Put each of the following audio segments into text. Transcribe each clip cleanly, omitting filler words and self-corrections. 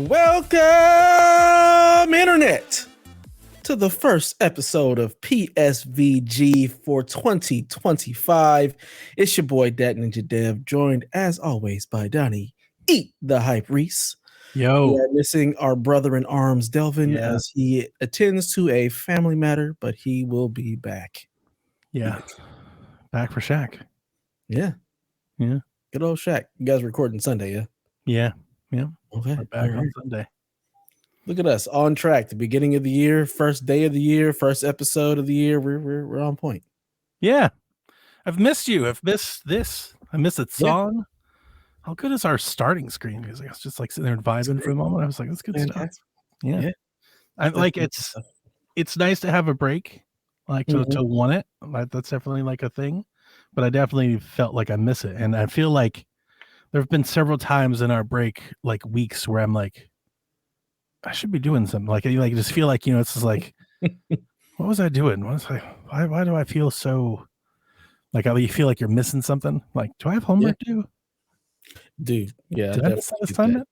Welcome, Internet, to the first episode of PSVG for 2025. It's your boy, Dat Ninja Dev, joined as always by Donnie, Eat the Hype Reese. Yo. We are missing our brother in arms, Delvin, as he attends to a family matter, but he will be back. Yeah. Back for Shaq. Yeah. Good old Shaq. You guys recording Sunday, yeah? Yeah. Okay. We're back on Sunday. Look at us, on track. The beginning of the year, first day of the year, first episode of the year. We're on point. Yeah. I've missed you. I've missed this. I missed that song. Yeah. How good is our starting screen music? I was just like sitting there and vibing for a moment. I was like, that's good stuff. Yeah. I like it's nice to have a break, like to want it. That's definitely like a thing. But I definitely felt like I miss it. And I feel like there have been several times in our break, like weeks, where I'm like, I should be doing something. Like you just feel like, it's just like, what was I doing? Why do I feel so like you feel like you're missing something? Like, do I have homework to do? Dude, yeah. Did I miss that assignment?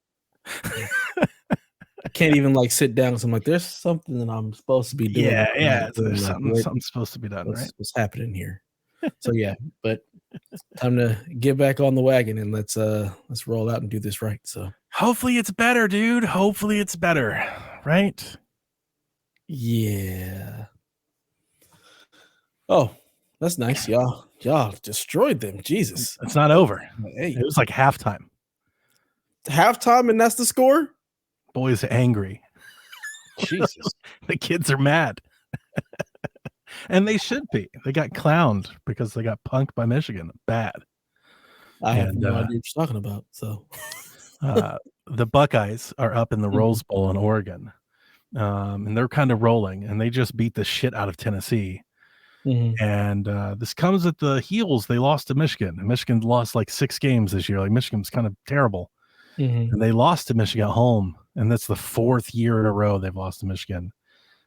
I can't even like sit down because I'm like, there's something that I'm supposed to be doing. Yeah. There's something supposed to be done, right? What's happening here? So yeah, but time to get back on the wagon and let's roll out and do this right. So hopefully it's better, dude. Hopefully it's better, right? Yeah. Oh, that's nice, y'all. Y'all destroyed them. Jesus, it's not over. Hey, it was like halftime. Halftime, and that's the score. Boys are angry. Jesus, the kids are mad. And they should be. They got clowned because they got punked by Michigan. Bad. I have no idea what you're talking about. So the Buckeyes are up in the Rose Bowl in Oregon. And they're kind of rolling, and they just beat the shit out of Tennessee. And this comes at the heels. They lost to Michigan. And Michigan lost like 6 games this year. Like Michigan's kind of terrible. And they lost to Michigan at home. And that's the 4th year in a row they've lost to Michigan.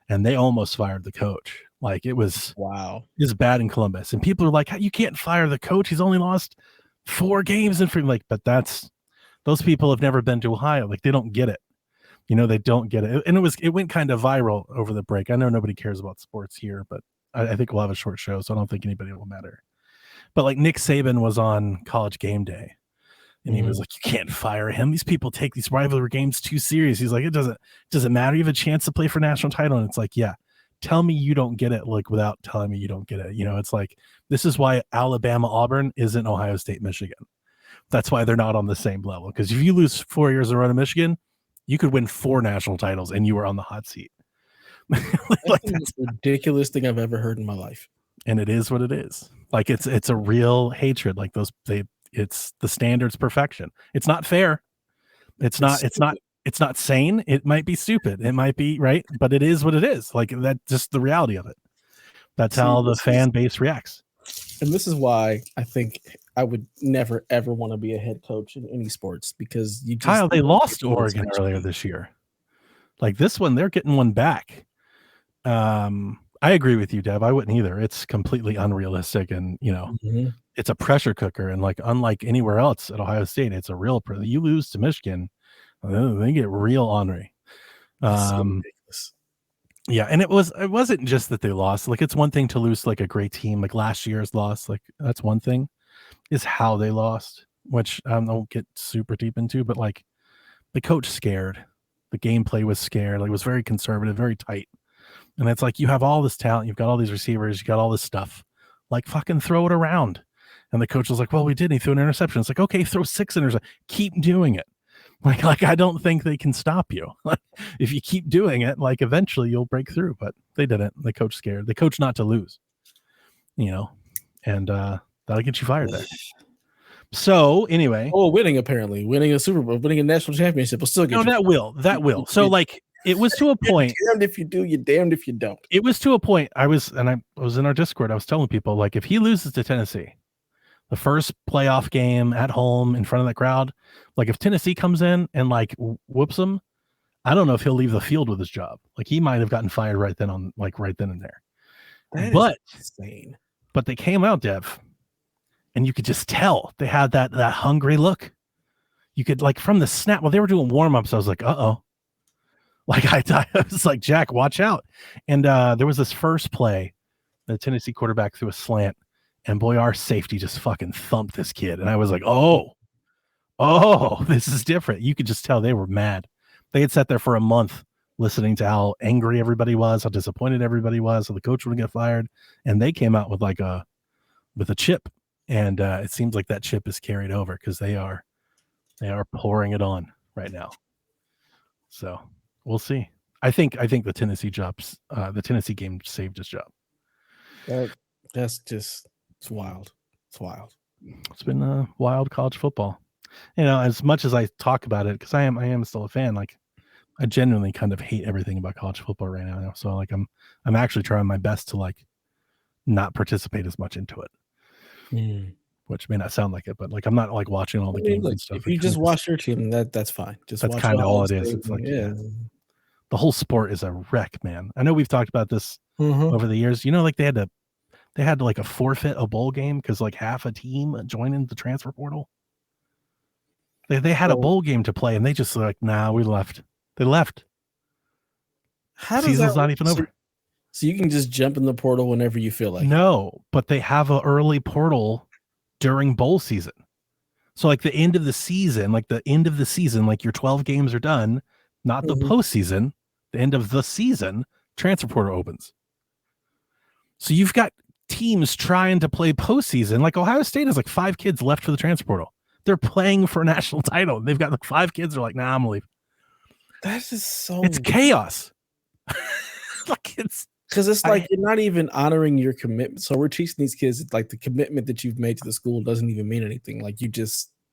And they almost fired the coach. Like it was bad in Columbus. And people are like, you can't fire the coach. He's only lost 4 games in free. Like, but those people have never been to Ohio. Like they don't get it. They don't get it. And it went kind of viral over the break. I know nobody cares about sports here, but I think we'll have a short show, so I don't think anybody will matter. But like Nick Saban was on College Game Day, and he was like, you can't fire him. These people take these rivalry games too serious. He's like, it doesn't matter. You have a chance to play for national title. And it's like, yeah, tell me you don't get it, like without telling me you don't get it. It's like, this is why Alabama Auburn isn't Ohio State Michigan. That's why they're not on the same level. Because if you lose 4 years in a row to Michigan, you could win 4 national titles and you were on the hot seat. Like that's the ridiculous thing I've ever heard in my life. And it is what it is. Like it's a real hatred. Like it's the standard's perfection. It's not fair. It's not sane. It might be stupid. It might be right, but it is what it is. Like that's just the reality of it. That's how the fan base reacts. And this is why I think I would never ever want to be a head coach in any sports, because Kyle, they lost to Oregon earlier this year. Like this one, they're getting one back. I agree with you, Dev. I wouldn't either. It's completely unrealistic, and it's a pressure cooker. And like unlike anywhere else at Ohio State, it's a real. You lose to Michigan, they get real ornery. Yeah, and it wasn't just that they lost. Like it's one thing to lose like a great team, like last year's loss. Like that's one thing. Is how they lost, which I don't get super deep into, but like the coach scared. The gameplay was scared. Like it was very conservative, very tight. And it's like, you have all this talent. You've got all these receivers. You got all this stuff. Like fucking throw it around. And the coach was like, well, we did. He threw an interception. It's like, okay, throw 6 interceptions. Keep doing it. Like I don't think they can stop you. Like if you keep doing it, like eventually you'll break through. But they didn't. The coach scared. The coach not to lose. And that'll get you fired there. So anyway, winning a Super Bowl, winning a national championship will still get you. That will. So like it was to a point. You're damned if you do, you're damned if you don't. It was to a point. I was in our Discord. I was telling people, like, if he loses to Tennessee, the first playoff game at home in front of the crowd, like if Tennessee comes in and like whoops him, I don't know if he'll leave the field with his job. Like he might have gotten fired right then and there. That is insane. But they came out, Dev, and you could just tell they had that hungry look. you could like from the snap while they were doing warm-ups, I was like, uh-oh. Like I was like, Jack, watch out. And there was this first play, the Tennessee quarterback threw a slant, and boy, our safety just fucking thumped this kid. And I was like, oh, this is different. You could just tell they were mad. They had sat there for a month listening to how angry everybody was, how disappointed everybody was, so the coach would get fired. And they came out with a chip. And it seems like that chip is carried over because they are pouring it on right now. So we'll see. I think the Tennessee game saved his job. That's just, it's wild. It's wild. It's been wild college football. You know, as much as I talk about it, because I am still a fan, like I genuinely kind of hate everything about college football right now. So like I'm actually trying my best to like not participate as much into it. Which may not sound like it, but like I'm not like watching all the games and stuff. If you just watch your team, that's fine. That's kind of all it is. It's like the whole sport is a wreck, man. I know we've talked about this over the years. You know, like they had to like a forfeit a bowl game because like half a team joined the transfer portal. They had a bowl game to play and they just like, nah, we left. They left. How does Season's not even over. So you can just jump in the portal whenever you feel like. No, but they have an early portal during bowl season. So like the end of the season, like your 12 games are done, not the postseason, the end of the season, transfer portal opens. So you've got teams trying to play postseason. Like Ohio State has like 5 kids left for the transfer portal. They're playing for a national title. They've got like 5 kids. They're like, nah, I'm gonna leave. That's just so. It's chaos. Like it's because it's like you're not even honoring your commitment. So we're teaching these kids like the commitment that you've made to the school doesn't even mean anything. Like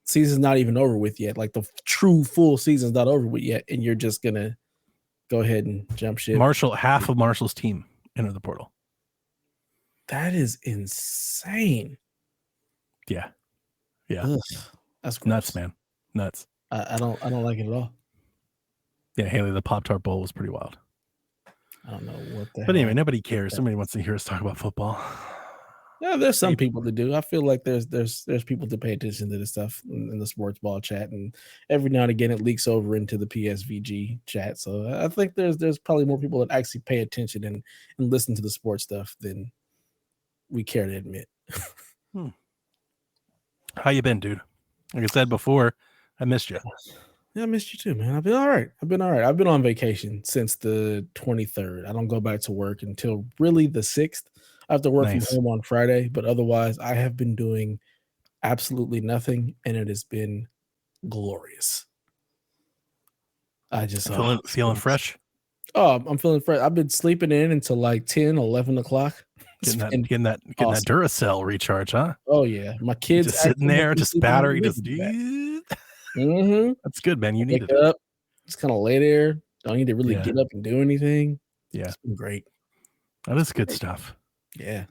season's not even over with yet. Like the true full season's not over with yet, and you're just gonna go ahead and jump ship. Half of Marshall's team entered the portal. That is insane. Yeah. Ugh, that's gross. Nuts, man. Nuts. I don't like it at all. Yeah, Haley, the Pop-Tart Bowl was pretty wild. I don't know what the hell. But anyway, nobody cares. Somebody wants to hear us talk about football. Yeah, there's some people that do. I feel like there's people that pay attention to this stuff in the sports ball chat, and every now and again it leaks over into the PSVG chat. So I think there's probably more people that actually pay attention and listen to the sports stuff than we care to admit. How you been, dude? Like I said before, I missed you. Yeah, I missed you too, man. I've been all right. I've been on vacation since the 23rd. I don't go back to work until really the 6th. I have to work from home on Friday, but otherwise I have been doing absolutely nothing, and it has been glorious. I just feeling fresh. Oh, I'm feeling fresh. I've been sleeping in until like 10, 11 o'clock. Getting that Duracell recharge, huh? Oh yeah, my kids just sitting there, just battery, just. That's good, man. You need it. Up, just kind of lay there. Don't need to really get up and do anything. Yeah, it's been great. That is good stuff. Yeah.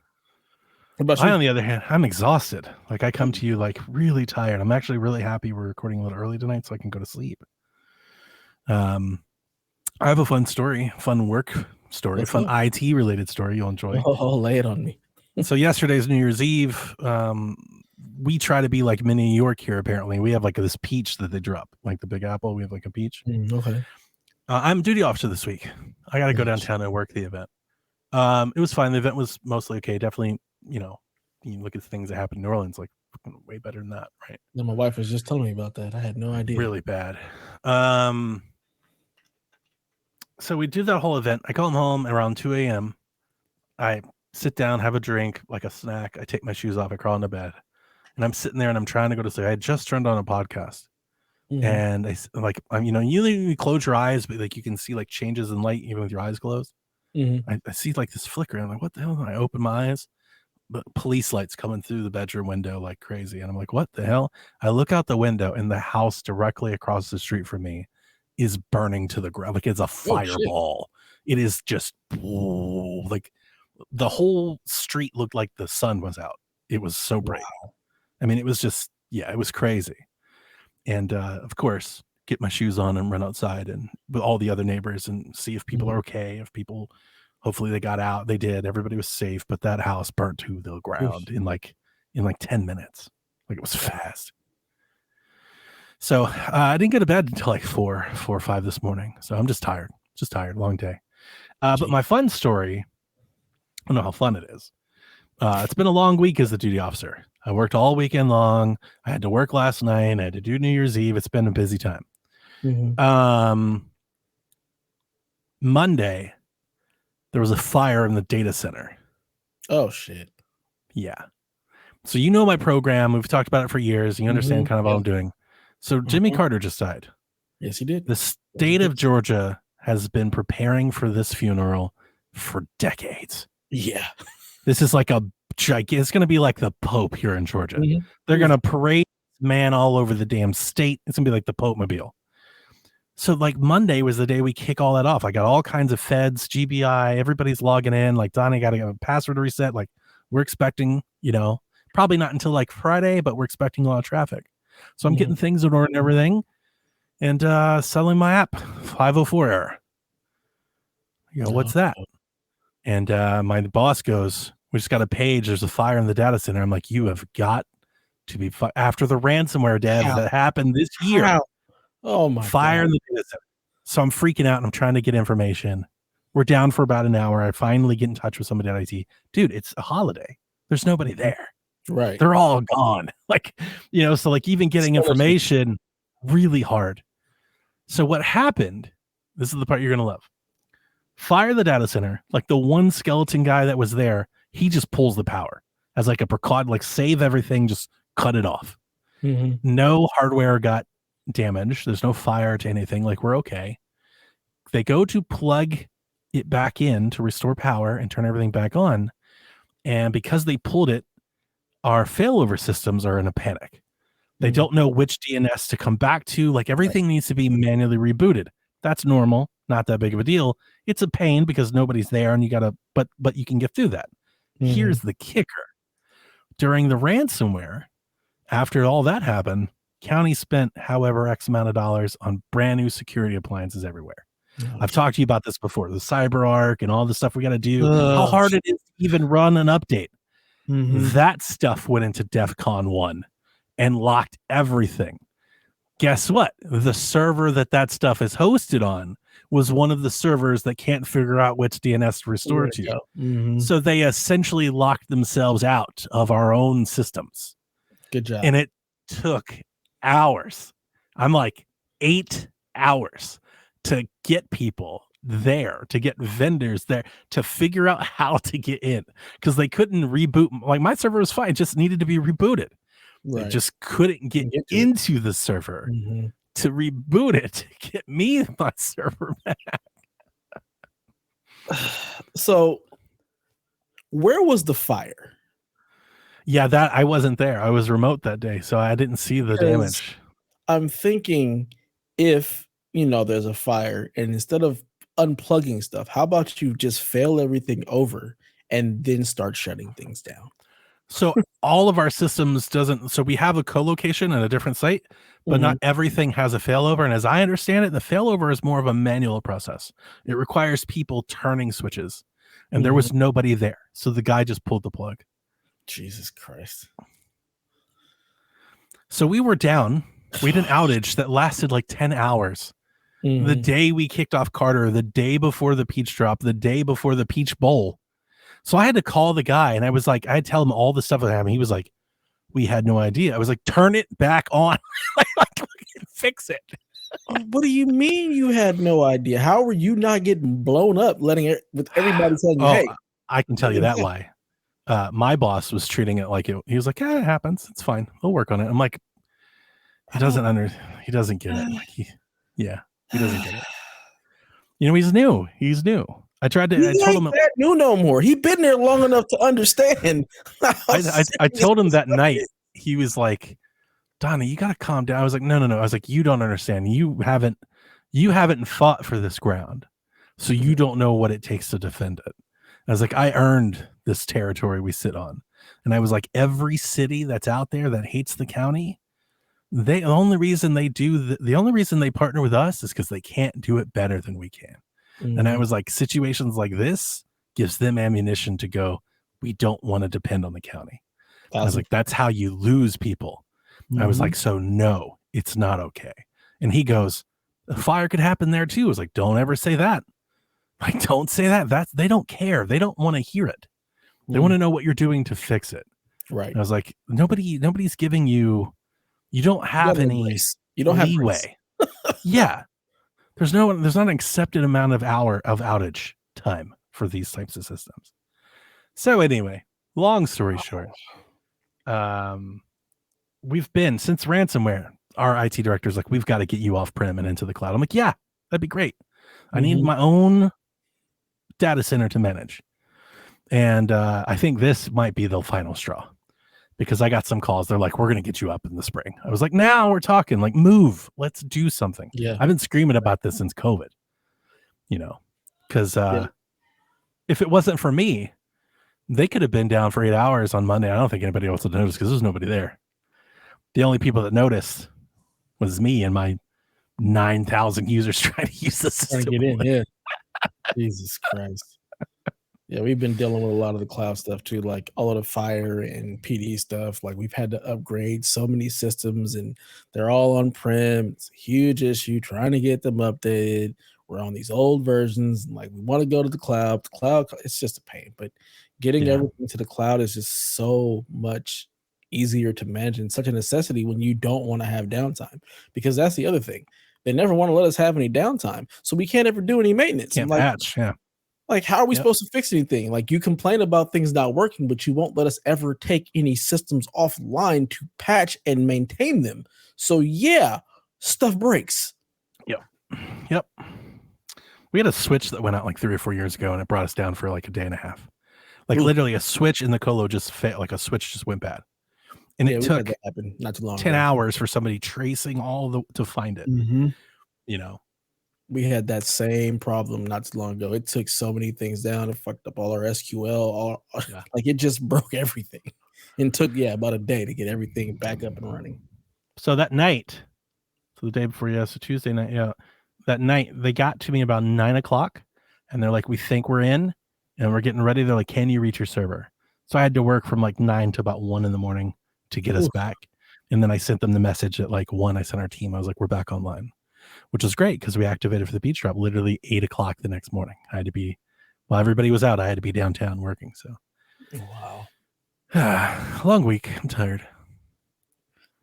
What about you? On the other hand, I'm exhausted. Like I come to you like really tired. I'm actually really happy we're recording a little early tonight so I can go to sleep. I have a fun work story, fun IT related story you'll enjoy. Oh, lay it on me. So yesterday's New Year's Eve. We try to be like mini New York here. Apparently, we have like this peach that they drop, like the Big Apple. We have like a peach. Okay. I'm duty officer this week. I got to go downtown and work the event. It was fine. The event was mostly okay. Definitely, you look at things that happen in New Orleans, like way better than that, right? Yeah, my wife was just telling me about that. I had no idea. Really bad. So we did that whole event. I come home around 2 a.m. I sit down, have a drink, like a snack. I take my shoes off. I crawl into bed. And I'm sitting there and I'm trying to go to sleep. I had just turned on a podcast. And you close your eyes, but like you can see like changes in light even with your eyes closed. I see like this flicker. And I'm like, what the hell? And I open my eyes, but police lights coming through the bedroom window like crazy. And I'm like, what the hell? I look out the window and the house directly across the street from me is burning to the ground. Like it's a fireball. It is just like the whole street looked like the sun was out. It was so bright. Wow. I mean, it was just, it was crazy. And of course, get my shoes on and run outside and with all the other neighbors and see if people are okay. If people, hopefully they got out. They did. Everybody was safe. But that house burnt to the ground in like 10 minutes. Like it was fast. So I didn't go to bed until like 4 or 5 this morning. So I'm just tired. Long day. But my fun story, I don't know how fun it is. It's been a long week as a duty officer. I worked all weekend long. I had to work last night. I had to do New Year's Eve. It's been a busy time. Monday, there was a fire in the data center. Oh, shit. Yeah. So you know my program. We've talked about it for years. You understand kind of what I'm doing. So Jimmy Carter just died. Yes, he did. The state of Georgia has been preparing for this funeral for decades. Yeah. This is like it's going to be like the Pope here in Georgia. They're going to parade man all over the damn state. It's going to be like the Pope mobile. So like Monday was the day we kick all that off. I got all kinds of feds, GBI, everybody's logging in. Like Donnie got a password reset. Like we're expecting, probably not until like Friday, but we're expecting a lot of traffic. So I'm getting things in order and everything, and selling my app 504 error. What's that? And my boss goes, we just got a page. There's a fire in the data center. I'm like, you have got to be after the ransomware dev that happened this year. How? Oh my fire God. in the data center. So I'm freaking out and I'm trying to get information. We're down for about an hour. I finally get in touch with somebody at IT. Dude, it's a holiday. There's nobody there. Right. They're all gone. So like even getting information really hard. So what happened, this is the part you're going to love. Fire the data center. Like the one skeleton guy that was there, he just pulls the power as like a precaution, like save everything, just cut it off. No hardware got damaged. There's no fire to anything. Like we're okay. They go to plug it back in to restore power and turn everything back on. And because they pulled it, our failover systems are in a panic. They don't know which DNS to come back to. Like everything needs to be manually rebooted. That's normal. Not that big of a deal. It's a pain because nobody's there and you gotta, but you can get through that. Here's the kicker. During the ransomware, after all that happened, county spent however X amount of dollars on brand new security appliances everywhere. I've talked to you about this before, the CyberArk and all the stuff we got to do, how hard it is to even run an update. That stuff went into DEFCON 1 and locked everything. Guess what? The server that stuff is hosted on was one of the servers that can't figure out which DNS to restore to. So they essentially locked themselves out of our own systems. Good job. And it took hours. I'm like 8 hours to get people there, to get vendors there, to figure out how to get in, because they couldn't reboot. Like my server was fine, just needed to be rebooted. They just couldn't get into the server to reboot it, to get me my server back. So where was the fire? Yeah, that I wasn't there. I was remote that day, so I didn't see the damage. I'm thinking if, there's a fire and instead of unplugging stuff, how about you just fail everything over and then start shutting things down? So all of our systems so we have a co-location at a different site, but not everything has a failover. And as I understand it, the failover is more of a manual process. It requires people turning switches, and there was nobody there. So the guy just pulled the plug. Jesus Christ. So we were down. We had an outage that lasted like 10 hours. The day we kicked off Carter, the day before the Peach Drop, the day before the Peach Bowl. So I had to call the guy, and I was like, I had to tell him all the stuff that happened. He was like, we had no idea. I was like, turn it back on. Fix it. What do you mean you had no idea? How were you not getting blown up, letting it with everybody telling you, hey? I can tell you that why. My boss was treating it like he was like, it happens. It's fine. We'll work on it. I'm like, he doesn't get it. Like he doesn't get it. He's new. I told him that new no more. He'd been there long enough to understand. I told him that night. He was like, Donnie, you gotta calm down. I was like, no. I was like, you don't understand. You haven't fought for this ground, so you don't know what it takes to defend it. I was like, I earned this territory we sit on. And I was like, every city that's out there that hates the county, the only reason they partner with us is because they can't do it better than we can. And I was like, situations like this gives them ammunition to go, we don't want to depend on the county. I was like, that's how you lose people. I was like, so no, it's not okay. And he goes, a fire could happen there too. I was like, don't ever say that. Like, don't say that. They don't care. They don't want to hear it. They want to know what you're doing to fix it. Right. And I was like, nobody's giving you don't have any leeway. Yeah. There's not an accepted amount of outage time for these types of systems. So anyway, long story short, we've been, since ransomware, our IT director's like, we've got to get you off prem and into the cloud. I'm like, yeah, that'd be great. I need my own data center to manage. And I think this might be the final straw, because I got some calls. They're like, we're going to get you up in the spring. I was like, now we're talking, like, move, let's do something. Yeah. I've been screaming about this since COVID, because if it wasn't for me, they could have been down for 8 hours on Monday. I don't think anybody else would notice because there's nobody there. The only people that noticed was me and my 9,000 users trying to use the system. Trying to get in, yeah. Jesus Christ. Yeah, we've been dealing with a lot of the cloud stuff too, like all of the fire and PD stuff. Like, we've had to upgrade so many systems and they're all on-prem. It's a huge issue trying to get them updated. We're on these old versions. And like, we want to go to the cloud. The cloud, it's just a pain. But getting everything to the cloud is just so much easier to manage and such a necessity when you don't want to have downtime. Because that's the other thing. They never want to let us have any downtime. So we can't ever do any maintenance. Can't patch, yeah. Like, how are we supposed to fix anything? Like, you complain about things not working, but you won't let us ever take any systems offline to patch and maintain them. So yeah, stuff breaks. Yep. We had a switch that went out like 3 or 4 years ago, and it brought us down for like a day and a half. Like, literally a switch in the colo just failed. Like, a switch just went bad. And it took not too long 10 hours for somebody tracing to find it. We had that same problem not too long ago. It took so many things down. It fucked up all our SQL. Like, it just broke everything. And took about a day to get everything back up and running. So that night, the day before, so Tuesday night, that night they got to me about 9 o'clock, and they're like, we think we're in, and we're getting ready. They're like, can you reach your server? So I had to work from like 9 to about 1 in the morning to get us back. And then I sent them the message at like 1. I sent our team. I was like, we're back online. Which was great because we activated for the beach drop literally 8 o'clock the next morning. I had to be, while everybody was out, I had to be downtown working. So, long week. I'm tired.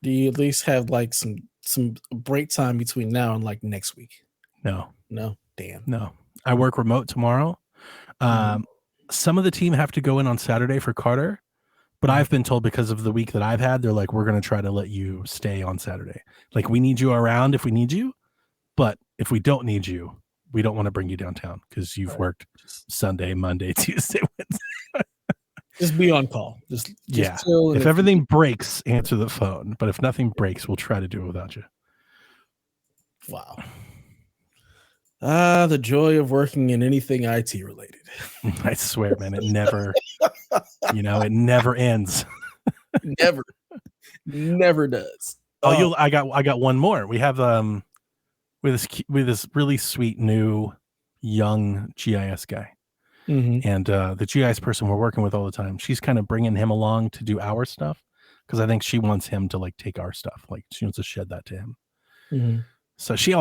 Do you at least have like some break time between now and like next week? No. Damn. No. I work remote tomorrow. Some of the team have to go in on Saturday for Carter, but I've been told because of the week that I've had, they're like, we're going to try to let you stay on Saturday. Like, we need you around if we need you. But if we don't need you, we don't want to bring you downtown because you've worked Sunday, Monday, Tuesday, Wednesday. Just be on call. Just chill. If everything breaks, answer the phone. But if nothing breaks, we'll try to do it without you. Wow. The joy of working in anything IT related. I swear, man, it never, it never ends. Never does. I got one more. We have with this really sweet new young GIS guy, and the GIS person we're working with all the time, she's kind of bringing him along to do our stuff because I think she wants him to like take our stuff, like she wants to shed that to him. So she's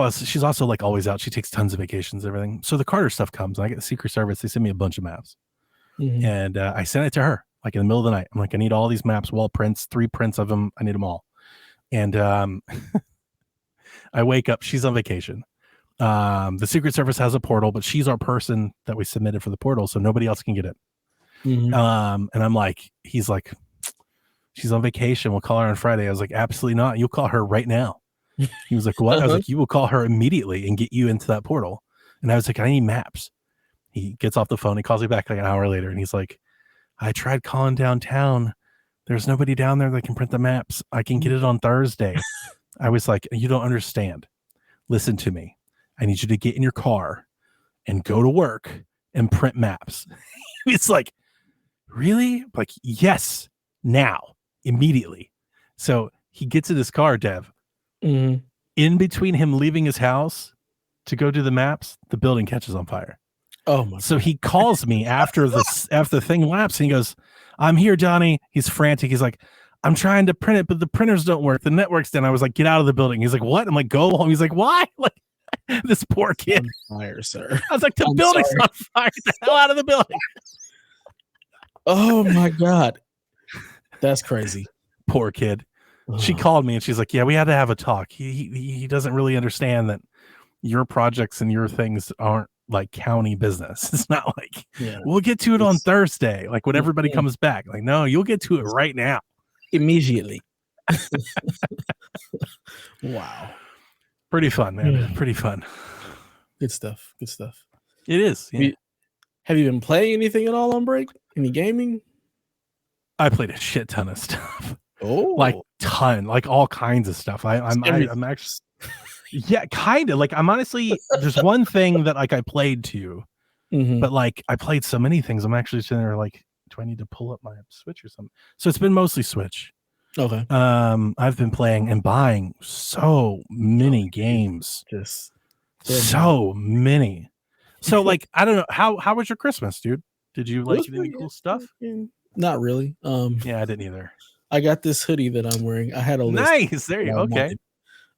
also like always out. She takes tons of vacations, everything. So the Carter stuff comes, and I get the Secret Service. They send me a bunch of maps, and I sent it to her like in the middle of the night. I'm like, I need all these maps, wall prints, 3 prints of them. I need them all. And I wake up. She's on vacation. The Secret Service has a portal, but she's our person that we submitted for the portal, so nobody else can get it. And I'm like, he's like, she's on vacation. We'll call her on Friday. I was like, absolutely not. You'll call her right now. He was like, what? I was like, you will call her immediately and get you into that portal. And I was like, I need maps. He gets off the phone. He calls me back like an hour later, and he's like, I tried calling downtown. There's nobody down there that can print the maps. I can get it on Thursday. I was like, you don't understand. Listen to me. I need you to get in your car and go to work and print maps. It's like, really? Like, yes, now, immediately. So he gets in his car, Dev. In between him leaving his house to go do the maps, the building catches on fire. Oh my! So he calls me after the thing laps, and he goes, "I'm here, Donnie." He's frantic. He's like, I'm trying to print it, but the printers don't work. The network's down. I was like, get out of the building. He's like, what? I'm like, go home. He's like, why? Like, this poor kid. On fire, sir. I was like, the building's on fire. Get the hell out of the building. Oh my God. That's crazy. Poor kid. She called me and she's like, yeah, we had to have a talk. He doesn't really understand that your projects and your things aren't like county business. It's not like we'll get to it on Thursday, like when everybody comes back. Like, no, you'll get to it right now. Immediately. Wow. Pretty fun, man. Pretty fun. Good stuff. Good stuff. It is. Yeah. Have you been playing anything at all on break? Any gaming? I played a shit ton of stuff. Oh, like like all kinds of stuff. I'm actually, yeah, kind of. Like I'm honestly, there's one thing that like I played to, but like I played so many things. I'm actually sitting there like, do I need to pull up my Switch or something? So it's been mostly Switch. Okay. I've been playing and buying so many games. Just so many. So like, I don't know. How was your Christmas, dude? Did you like any cool stuff? Not really. Yeah, I didn't either. I got this hoodie that I'm wearing. I had a list. Nice. There you go. Okay.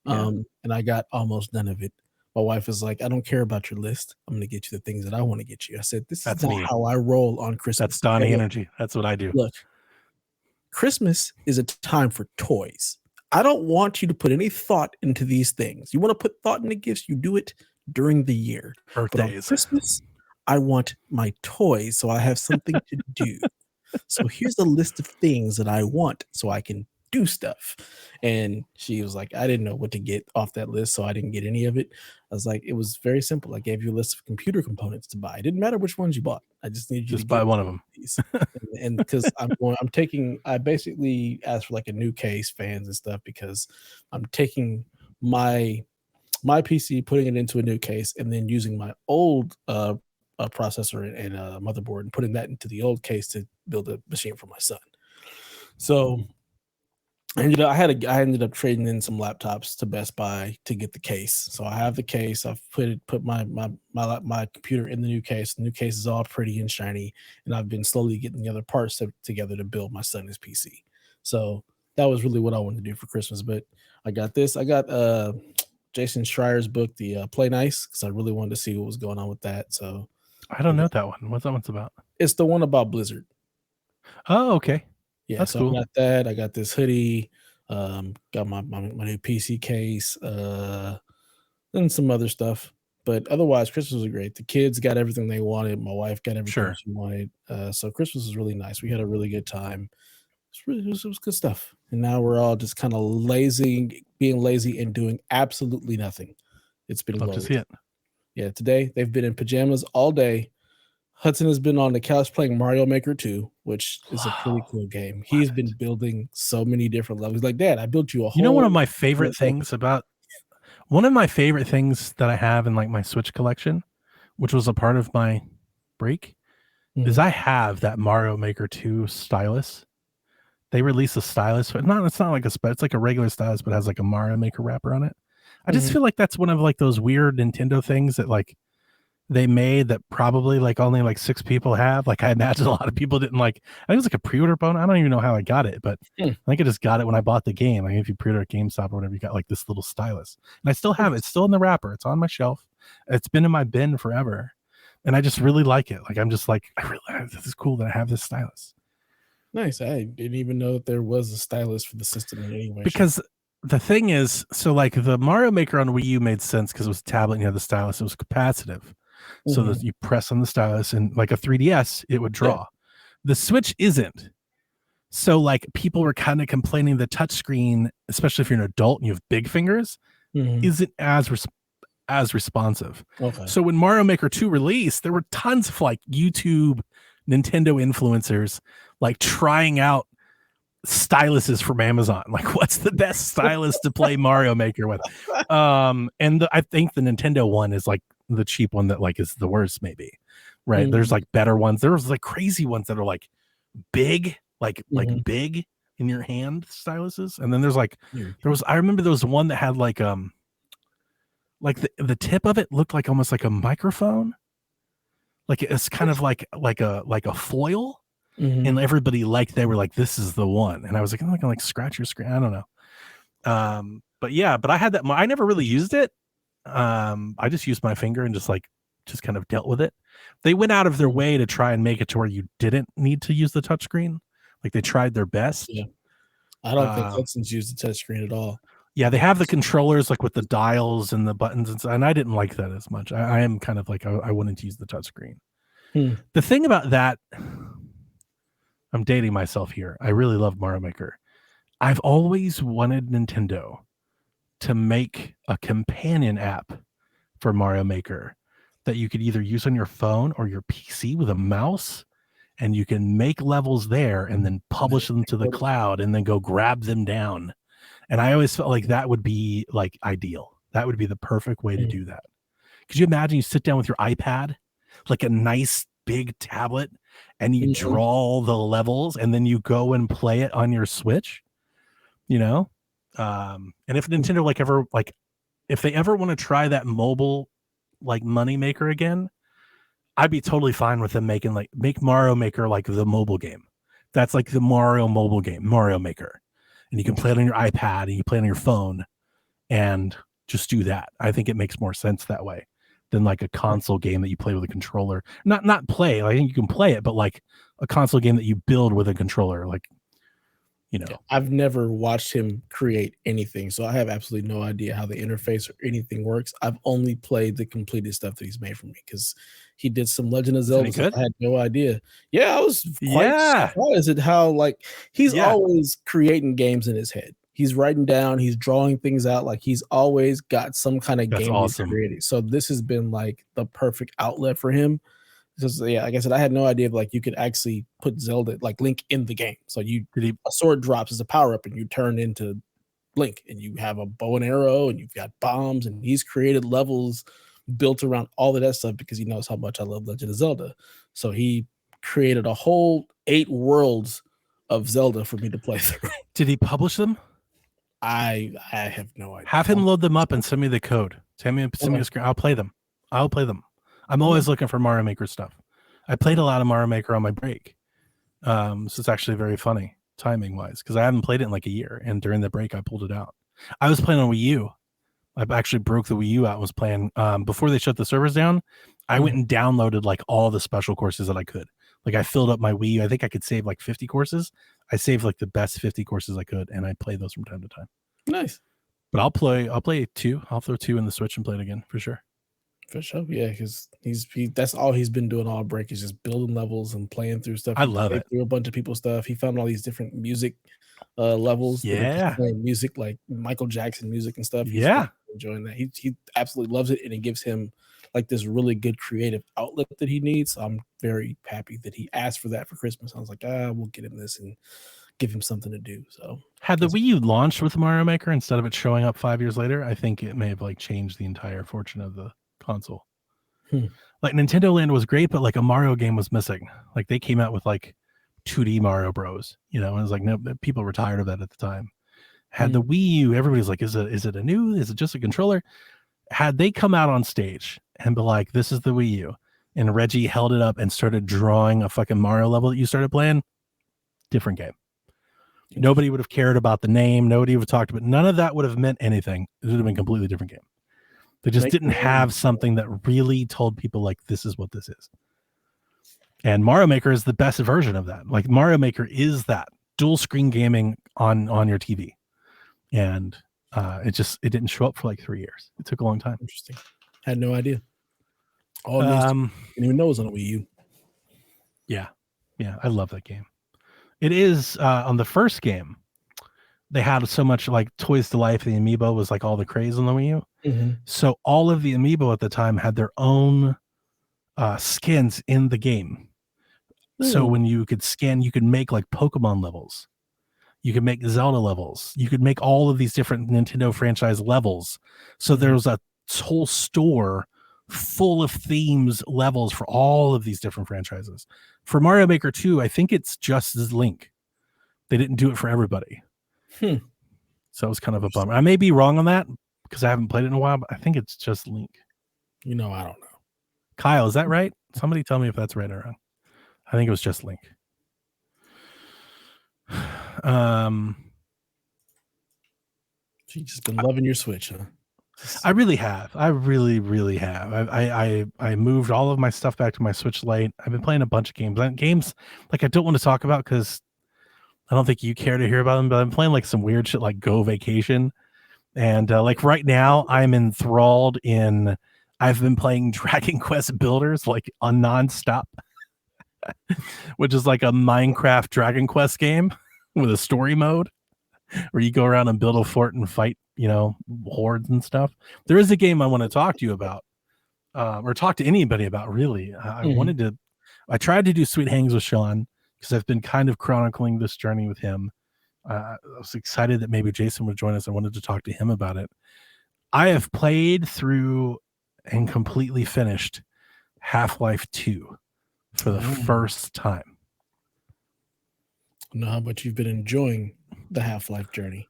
And I got almost none of it. My wife is like, I don't care about your list. I'm going to get you the things that I want to get you. I said, this is not how I roll on Christmas. That's Donnie energy. That's what I do. Look, Christmas is a time for toys. I don't want you to put any thought into these things. You want to put thought into gifts, you do it during the year. Birthdays. But on Christmas, I want my toys, so I have something to do. So here's a list of things that I want so I can do stuff. And she was like, I didn't know what to get off that list, so I didn't get any of it. I was like, it was very simple. I gave you a list of computer components to buy. It didn't matter which ones you bought. I just needed you to buy one of them. and because I basically asked for like a new case, fans and stuff, because I'm taking my PC, putting it into a new case, and then using my old processor and motherboard and putting that into the old case to build a machine for my son. So I ended up trading in some laptops to Best Buy to get the case. So I have the case. I've put my computer in the new case. The new case is all pretty and shiny, and I've been slowly getting the other parts together to build my son's PC. So that was really what I wanted to do for Christmas. But I got this. I got Jason Schreier's book, the Play Nice, because I really wanted to see what was going on with that. So I don't know that one. What's that one's about? It's the one about Blizzard. Oh, okay. Yeah, that's so cool. I got that. I got this hoodie. Got my new PC case, and some other stuff. But otherwise, Christmas was great. The kids got everything they wanted. My wife got everything she wanted. So Christmas was really nice. We had a really good time. It was good stuff. And now we're all just kind of being lazy and doing absolutely nothing. It's been love to see it. Yeah, today they've been in pajamas all day. Hudson has been on the couch playing Mario Maker 2, which is a pretty cool game. He's been building so many different levels. Like, Dad, I built you a whole... You know, one of my favorite things that I have in like my Switch collection, which was a part of my break, is I have that Mario Maker 2 stylus. They released a stylus. It's not like it's like a regular stylus, but it has like a Mario Maker wrapper on it. I just feel like that's one of like those weird Nintendo things that like they made that probably like only like 6 people have. Like I imagine a lot of people didn't like. I think it was like a pre-order bonus. I don't even know how I got it, but I think I just got it when I bought the game. Like if you pre-order at GameStop or whatever, you got like this little stylus, and I still have it. It's still in the wrapper. It's on my shelf. It's been in my bin forever, and I just really like it. Like I'm just like, this is cool that I have this stylus. Nice. I didn't even know that there was a stylus for the system in any way. Because the thing is, so like the Mario Maker on Wii U made sense because it was a tablet and you had the stylus. It was capacitive. So that you press on the stylus and like a 3DS, it would draw. The Switch isn't. So like people were kind of complaining the touchscreen, especially if you're an adult and you have big fingers, isn't as responsive. Okay. So when Mario Maker 2 released, there were tons of like YouTube, Nintendo influencers like trying out styluses from Amazon. Like what's the best stylus to play Mario Maker with? I think the Nintendo one is like the cheap one that like is the worst maybe, right? There's like better ones. There's like crazy ones that are like big, like big in your hand styluses. And then there's like I remember there was one that had like the tip of it looked like almost like a microphone. Like it's kind of like a foil. and everybody they were like, this is the one. And I was like, I'm not gonna like scratch your screen. I don't know. But yeah, but I had that. I never really used it. I just used my finger and just kind of dealt with it. They went out of their way to try and make it to where you didn't need to use the touchscreen. Like they tried their best. Yeah. I don't think Hudson's used the touchscreen at all. Yeah, they have the controllers like with the dials and the buttons, and I didn't like that as much. I am kind of like I wouldn't use the touchscreen. The thing about that, I'm dating myself here. I really love Mario Maker. I've always wanted Nintendo to make a companion app for Mario Maker that you could either use on your phone or your PC with a mouse, and you can make levels there and then publish them to the cloud and then go grab them down. And I always felt like that would be like ideal. That would be the perfect way to do that. Could you imagine you sit down with your iPad, like a nice big tablet, and you draw the levels and then you go and play it on your Switch, you know? And if Nintendo if they ever want to try that mobile like money maker again, I'd be totally fine with them make Mario Maker like the mobile game. That's like the Mario mobile game, Mario Maker. And you can play it on your iPad and you play it on your phone and just do that. I think it makes more sense that way than like a console game that you play with a controller. Not play. I think you can play it, but like a console game that you build with a controller, like, you know. Yeah, I've never watched him create anything, so I have absolutely no idea how the interface or anything works. I've only played the completed stuff that he's made for me because he did some Legend of Zelda stuff. I had no idea. Yeah, I was quite surprised at how like he's always creating games in his head. He's writing down, he's drawing things out, like he's always got some kind of game he's creating. So this has been like the perfect outlet for him. Because yeah, like I said, I had no idea like you could actually put Zelda like Link in the game. So a sword drops as a power up, and you turn into Link, and you have a bow and arrow, and you've got bombs, and he's created levels built around all of that stuff because he knows how much I love Legend of Zelda. So he created a whole 8 worlds of Zelda for me to play through. Did he publish them? I have no idea. Have him load them up and send me the code. Send me a screen. I'll play them. I'm always looking for Mario Maker stuff. I played a lot of Mario Maker on my break. So it's actually very funny timing wise because I haven't played it in like a year. And during the break, I pulled it out. I was playing on Wii U. I actually broke the Wii U out and was playing before they shut the servers down. I went and downloaded like all the special courses that I could. Like I filled up my Wii U. I think I could save like 50 courses. I saved like the best 50 courses I could, and I play those from time to time. Nice. But I'll play 2. I'll throw 2 in the Switch and play it again for sure. For sure, yeah, because that's all he's been doing all break is just building levels and playing through stuff. I love it. Through a bunch of people's stuff. He found all these different music levels. Yeah, playing music like Michael Jackson music and stuff. He's enjoying that. He absolutely loves it, and it gives him like this really good creative outlet that he needs. So I'm very happy that he asked for that for Christmas. I was like, we'll get him this and give him something to do. So had the Wii U launched with Mario Maker instead of it showing up 5 years later, I think it may have like changed the entire fortune of the console. Like Nintendo Land was great, but like a Mario game was missing. Like they came out with like 2D Mario Bros, you know, and it was like no, people were tired of that at the time. Had the Wii U, everybody's like, is it just a controller? Had they come out on stage and be like, this is the Wii U, and Reggie held it up and started drawing a fucking Mario level that you started playing, different game. Nobody would have cared about the name. Nobody would have talked about. None of that would have meant anything. It would have been a completely different game. They just didn't have something that really told people like this is what this is. And Mario Maker is the best version of that. Like Mario Maker is that dual screen gaming on your TV. And it didn't show up for like 3 years. It took a long time. Interesting. Had no idea. Didn't even know it was on a Wii U. Yeah. I love that game. It is on the first game. They had so much like Toys to Life. The amiibo was like all the craze on the Wii U. So all of the amiibo at the time had their own skins in the game. So when you could scan, you could make like Pokemon levels. You could make Zelda levels. You could make all of these different Nintendo franchise levels. So there was a whole store full of themes levels for all of these different franchises. For Mario Maker 2, I think it's just as Link. They didn't do it for everybody. So it was kind of a bummer. I may be wrong on that because I haven't played it in a while, but I think it's just Link. You know, I don't know. Kyle, is that right? Somebody tell me if that's right or wrong. I think it was just Link. So you just been loving your Switch, huh? I really have. I really have. I moved all of my stuff back to my Switch Lite. I've been playing a bunch of games. Games like I don't want to talk about because I don't think you care to hear about them. But I'm playing like some weird shit like Go Vacation, and like right now I'm enthralled in. I've been playing Dragon Quest Builders like on nonstop, which is like a Minecraft Dragon Quest game with a story mode where you go around and build a fort and fight, hordes and stuff. There is a game I want to talk to you about, or talk to anybody about, really. I tried to do Sweet Hangs with Sean because I've been kind of chronicling this journey with him. I was excited that maybe Jason would join us. I wanted to talk to him about it. I have played through and completely finished Half-Life 2 for the first time. I know how much you've been enjoying the Half-Life journey.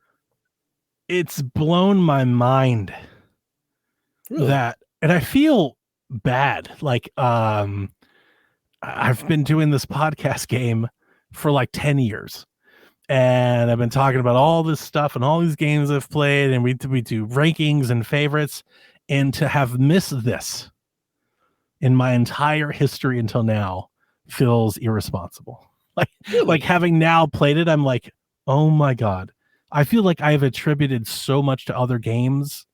It's blown my mind. Really? And I feel bad. Like, I've been doing this podcast game for like 10 years. And I've been talking about all this stuff and all these games I've played, and we do rankings and favorites. And to have missed this in my entire history until now feels irresponsible. Like having now played it, I'm like, oh my God. I feel like I've attributed so much to other games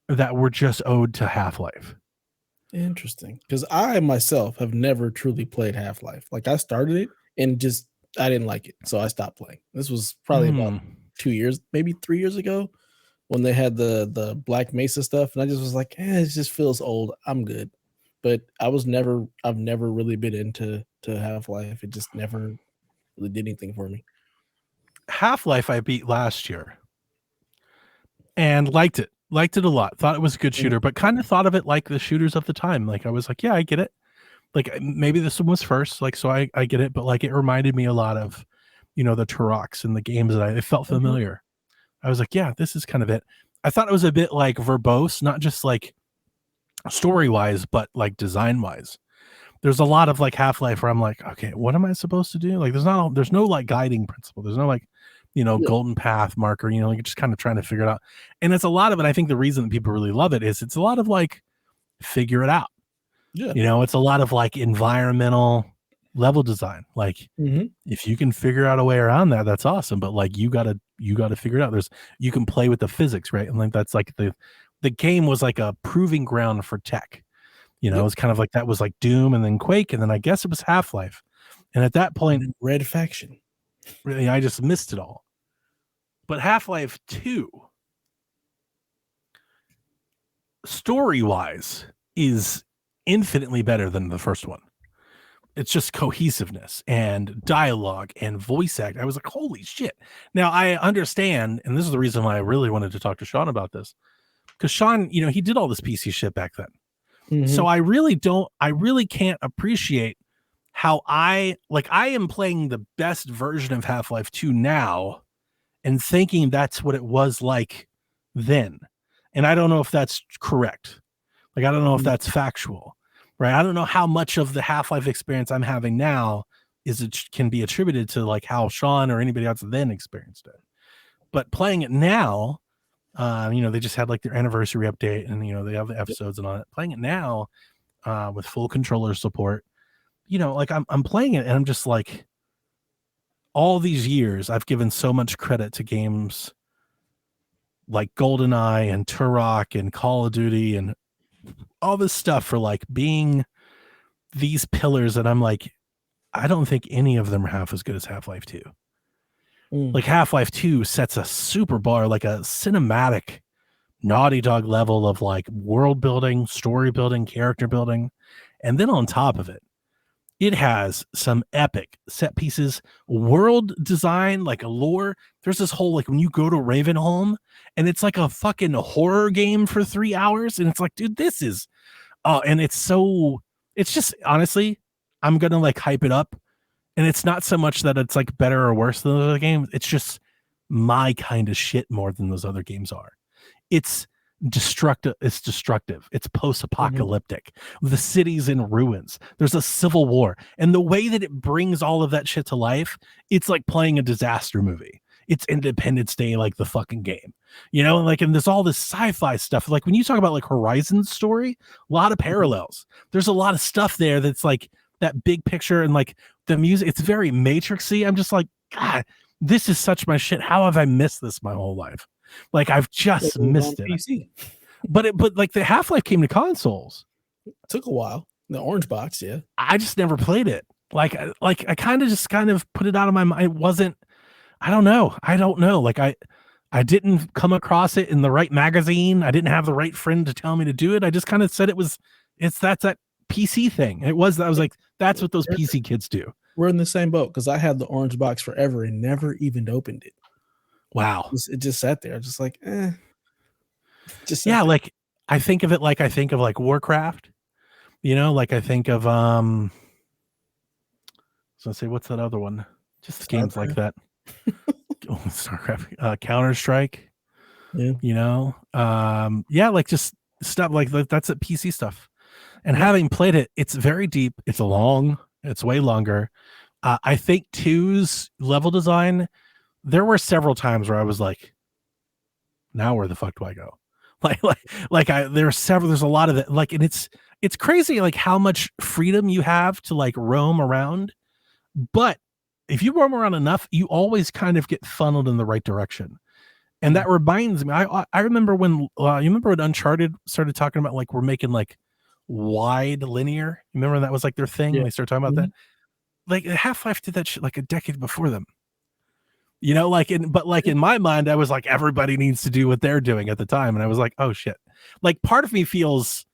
that were just owed to Half-Life. Interesting. Because I myself have never truly played Half-Life. Like I started it and I didn't like it. So I stopped playing. This was probably about 2 years, maybe 3 years ago when they had the Black Mesa stuff. And I just was like, it just feels old. I'm good. But I've never really been into Half-Life. It just never really did anything for me. Half-Life I beat last year and liked it a lot. Thought it was a good shooter, but kind of thought of it like the shooters of the time. Like I was like, yeah, I get it. Like maybe this one was first, like, so I get it, but like it reminded me a lot of, the Turoks and the games that it felt familiar. I was like, yeah, this is kind of it. I thought it was a bit like verbose, not just like story wise, but like design wise. There's a lot of like Half-Life where I'm like, okay, what am I supposed to do? Like there's no like guiding principle. There's no like, golden path marker, you're just kind of trying to figure it out. And it's a lot of it. I think the reason that people really love it is it's a lot of like figure it out. Yeah. It's a lot of like environmental level design. Like if you can figure out a way around that, that's awesome. But like you gotta figure it out. You can play with the physics, right? And like that's like the game was like a proving ground for tech. It was kind of like that was like Doom and then Quake, and then I guess it was Half-Life. And at that point, Red Faction. Really, I just missed it all. But Half-Life 2, story-wise, is infinitely better than the first one. It's just cohesiveness and dialogue and voice act. I was like, holy shit. Now, I understand, and this is the reason why I really wanted to talk to Sean about this, because Sean, he did all this PC shit back then. So I really can't appreciate how I am playing the best version of Half-Life 2 now and thinking that's what it was like then. And I don't know if that's correct. Like, I don't know if that's factual, right? I don't know how much of the Half-Life experience I'm having now can be attributed to like how Sean or anybody else then experienced it. But playing it now, they just had like their anniversary update and, they have the episodes and all that. Playing it now with full controller support, like I'm playing it and I'm just like, all these years I've given so much credit to games like GoldenEye and Turok and Call of Duty and all this stuff for like being these pillars that I'm like, I don't think any of them are half as good as Half-Life 2. Like Half-Life 2 sets a super bar, like a cinematic Naughty Dog level of like world building, story building, character building. And then on top of it, it has some epic set pieces, world design, like a lore. There's this whole, like when you go to Ravenholm and it's like a fucking horror game for 3 hours. And it's like, dude, this is, and it's just, honestly, I'm going to like hype it up. And it's not so much that it's like better or worse than those other games. It's just my kind of shit more than those other games are. It's destructive. It's destructive. It's post-apocalyptic. The city's in ruins. There's a civil war, and the way that it brings all of that shit to life, it's like playing a disaster movie. It's Independence Day, like the fucking game, you know, like, and there's all this sci-fi stuff. Like when you talk about like Horizon's story, a lot of parallels. There's a lot of stuff there that's like that big picture, and like the music, it's very Matrixy. I'm just like, God, this is such my shit. How have I missed this my whole life? Like I've just missed it. PC. But like the Half-Life came to consoles. It took a while. The orange box, yeah. I just never played it. Like I kind of put it out of my mind. It wasn't. I don't know. Like I didn't come across it in the right magazine. I didn't have the right friend to tell me to do it. I just kind of said that's that PC thing. I was like, that's what those PC kids do. We're in the same boat because I had the orange box forever and never even opened it. Wow. It just sat there. Just like, just yeah, like I think of like Warcraft, you know, like I think of so say what's that other one? Just games like that. StarCraft, Counter-Strike, yeah, you know, yeah, like just stuff like that's a PC stuff. And having played it, it's very deep. It's way longer. I think 2's level design, there were several times where I was like, now where the fuck do I go? There's a lot of it. Like, and it's crazy, like how much freedom you have to like roam around. But if you roam around enough, you always kind of get funneled in the right direction. And that reminds me, I remember when, you remember when Uncharted started talking about like, we're making like wide linear. You remember that was like their thing? Yeah. They started talking about that. Like Half-Life did that shit like a decade before them. You know, like in my mind, I was like, everybody needs to do what they're doing at the time. And I was like, oh shit. Like part of me feels,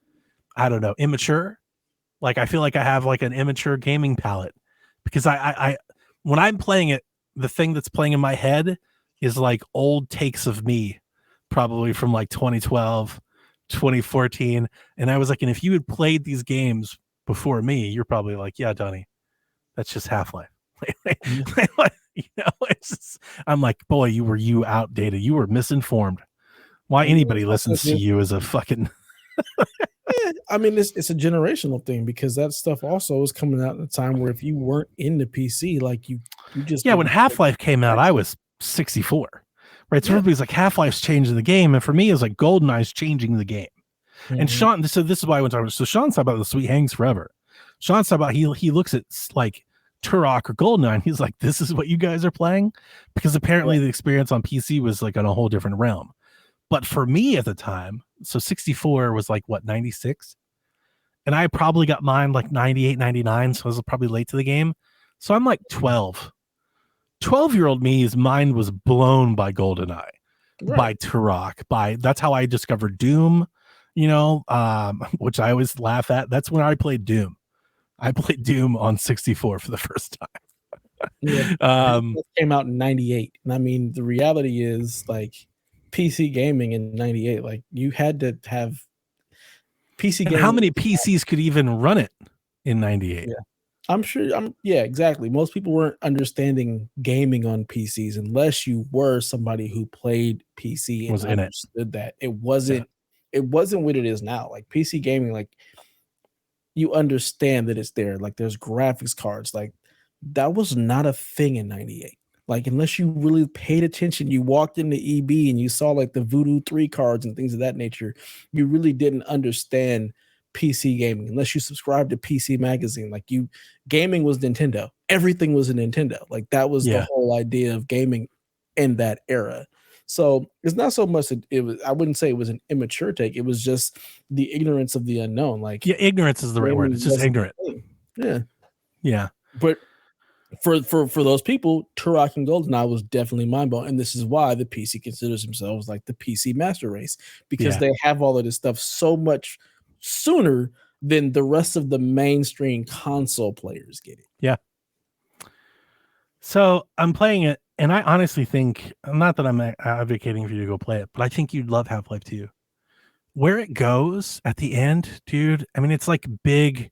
I don't know, immature. Like I feel like I have like an immature gaming palette because I when I'm playing it, the thing that's playing in my head is like old takes of me, probably from like 2012, 2014. And I was like, and if you had played these games before me, you're probably like, yeah, Donnie, that's just Half-Life. You know, it's just, I'm like, boy, you outdated. You were misinformed. Why anybody listens to you is a fucking. Yeah, I mean, it's a generational thing because that stuff also was coming out at a time where if you weren't in the PC, like you just when Half-Life came out, I was 64, right? So everybody's like, Half-Life's changing the game, and for me, it's like GoldenEye's changing the game. And Sean, so this is why I went to. So Sean's talking about the Sweet Hangs Forever. Sean's talking about he looks at like Turok or GoldenEye, and he's like, this is what you guys are playing, because apparently the experience on PC was like on a whole different realm. But for me at the time, so 64 was like what, 96? And I probably got mine like 98, 99. So I was probably late to the game. So I'm like 12. 12-year-old me's mind was blown by GoldenEye, by Turok, that's how I discovered Doom, you know, which I always laugh at. That's when I played Doom. I played Doom on 64 for the first time. It came out in 98. And I mean, the reality is like PC gaming in 98, like you had to have PC gaming. How many PCs could even run it in 98? Yeah. I'm sure. Yeah, exactly. Most people weren't understanding gaming on PCs unless you were somebody who played PC and understood that. It wasn't what it is now. Like PC gaming, like you understand that it's there. Like there's graphics cards. Like that was not a thing in 98. Like unless you really paid attention, you walked into EB and you saw like the Voodoo 3 cards and things of that nature. You really didn't understand PC gaming unless you subscribed to PC Magazine. Like gaming was Nintendo. Everything was a Nintendo. Like that was the whole idea of gaming in that era. So it's not so much that I wouldn't say it was an immature take. It was just the ignorance of the unknown. Like ignorance is the right word. It's just ignorant. Yeah. But for those people, Turok and GoldenEye was definitely mind-blowing. And this is why the PC considers themselves like the PC master race, because they have all of this stuff so much sooner than the rest of the mainstream console players get it. Yeah. So I'm playing it, and I honestly think, not that I'm advocating for you to go play it, but I think you'd love Half-Life 2. Where it goes at the end, dude, I mean, it's like big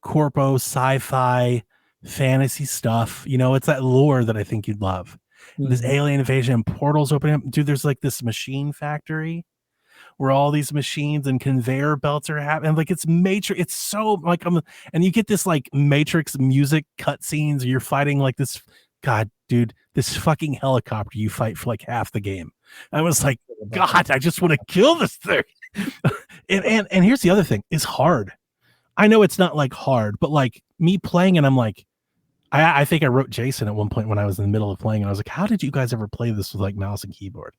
corpo sci-fi fantasy stuff. You know, it's that lore that I think you'd love. This alien invasion and portals opening up. Dude, there's like this machine factory where all these machines and conveyor belts are happening. Like it's Matrix. It's so like and you get this like Matrix music cutscenes. You're fighting like this. God, dude, this fucking helicopter you fight for like half the game. I was like, God, I just want to kill this thing. and here's the other thing: it's hard. I know it's not like hard, but like me playing it, I'm like, I think I wrote Jason at one point when I was in the middle of playing, and I was like, how did you guys ever play this with like mouse and keyboard?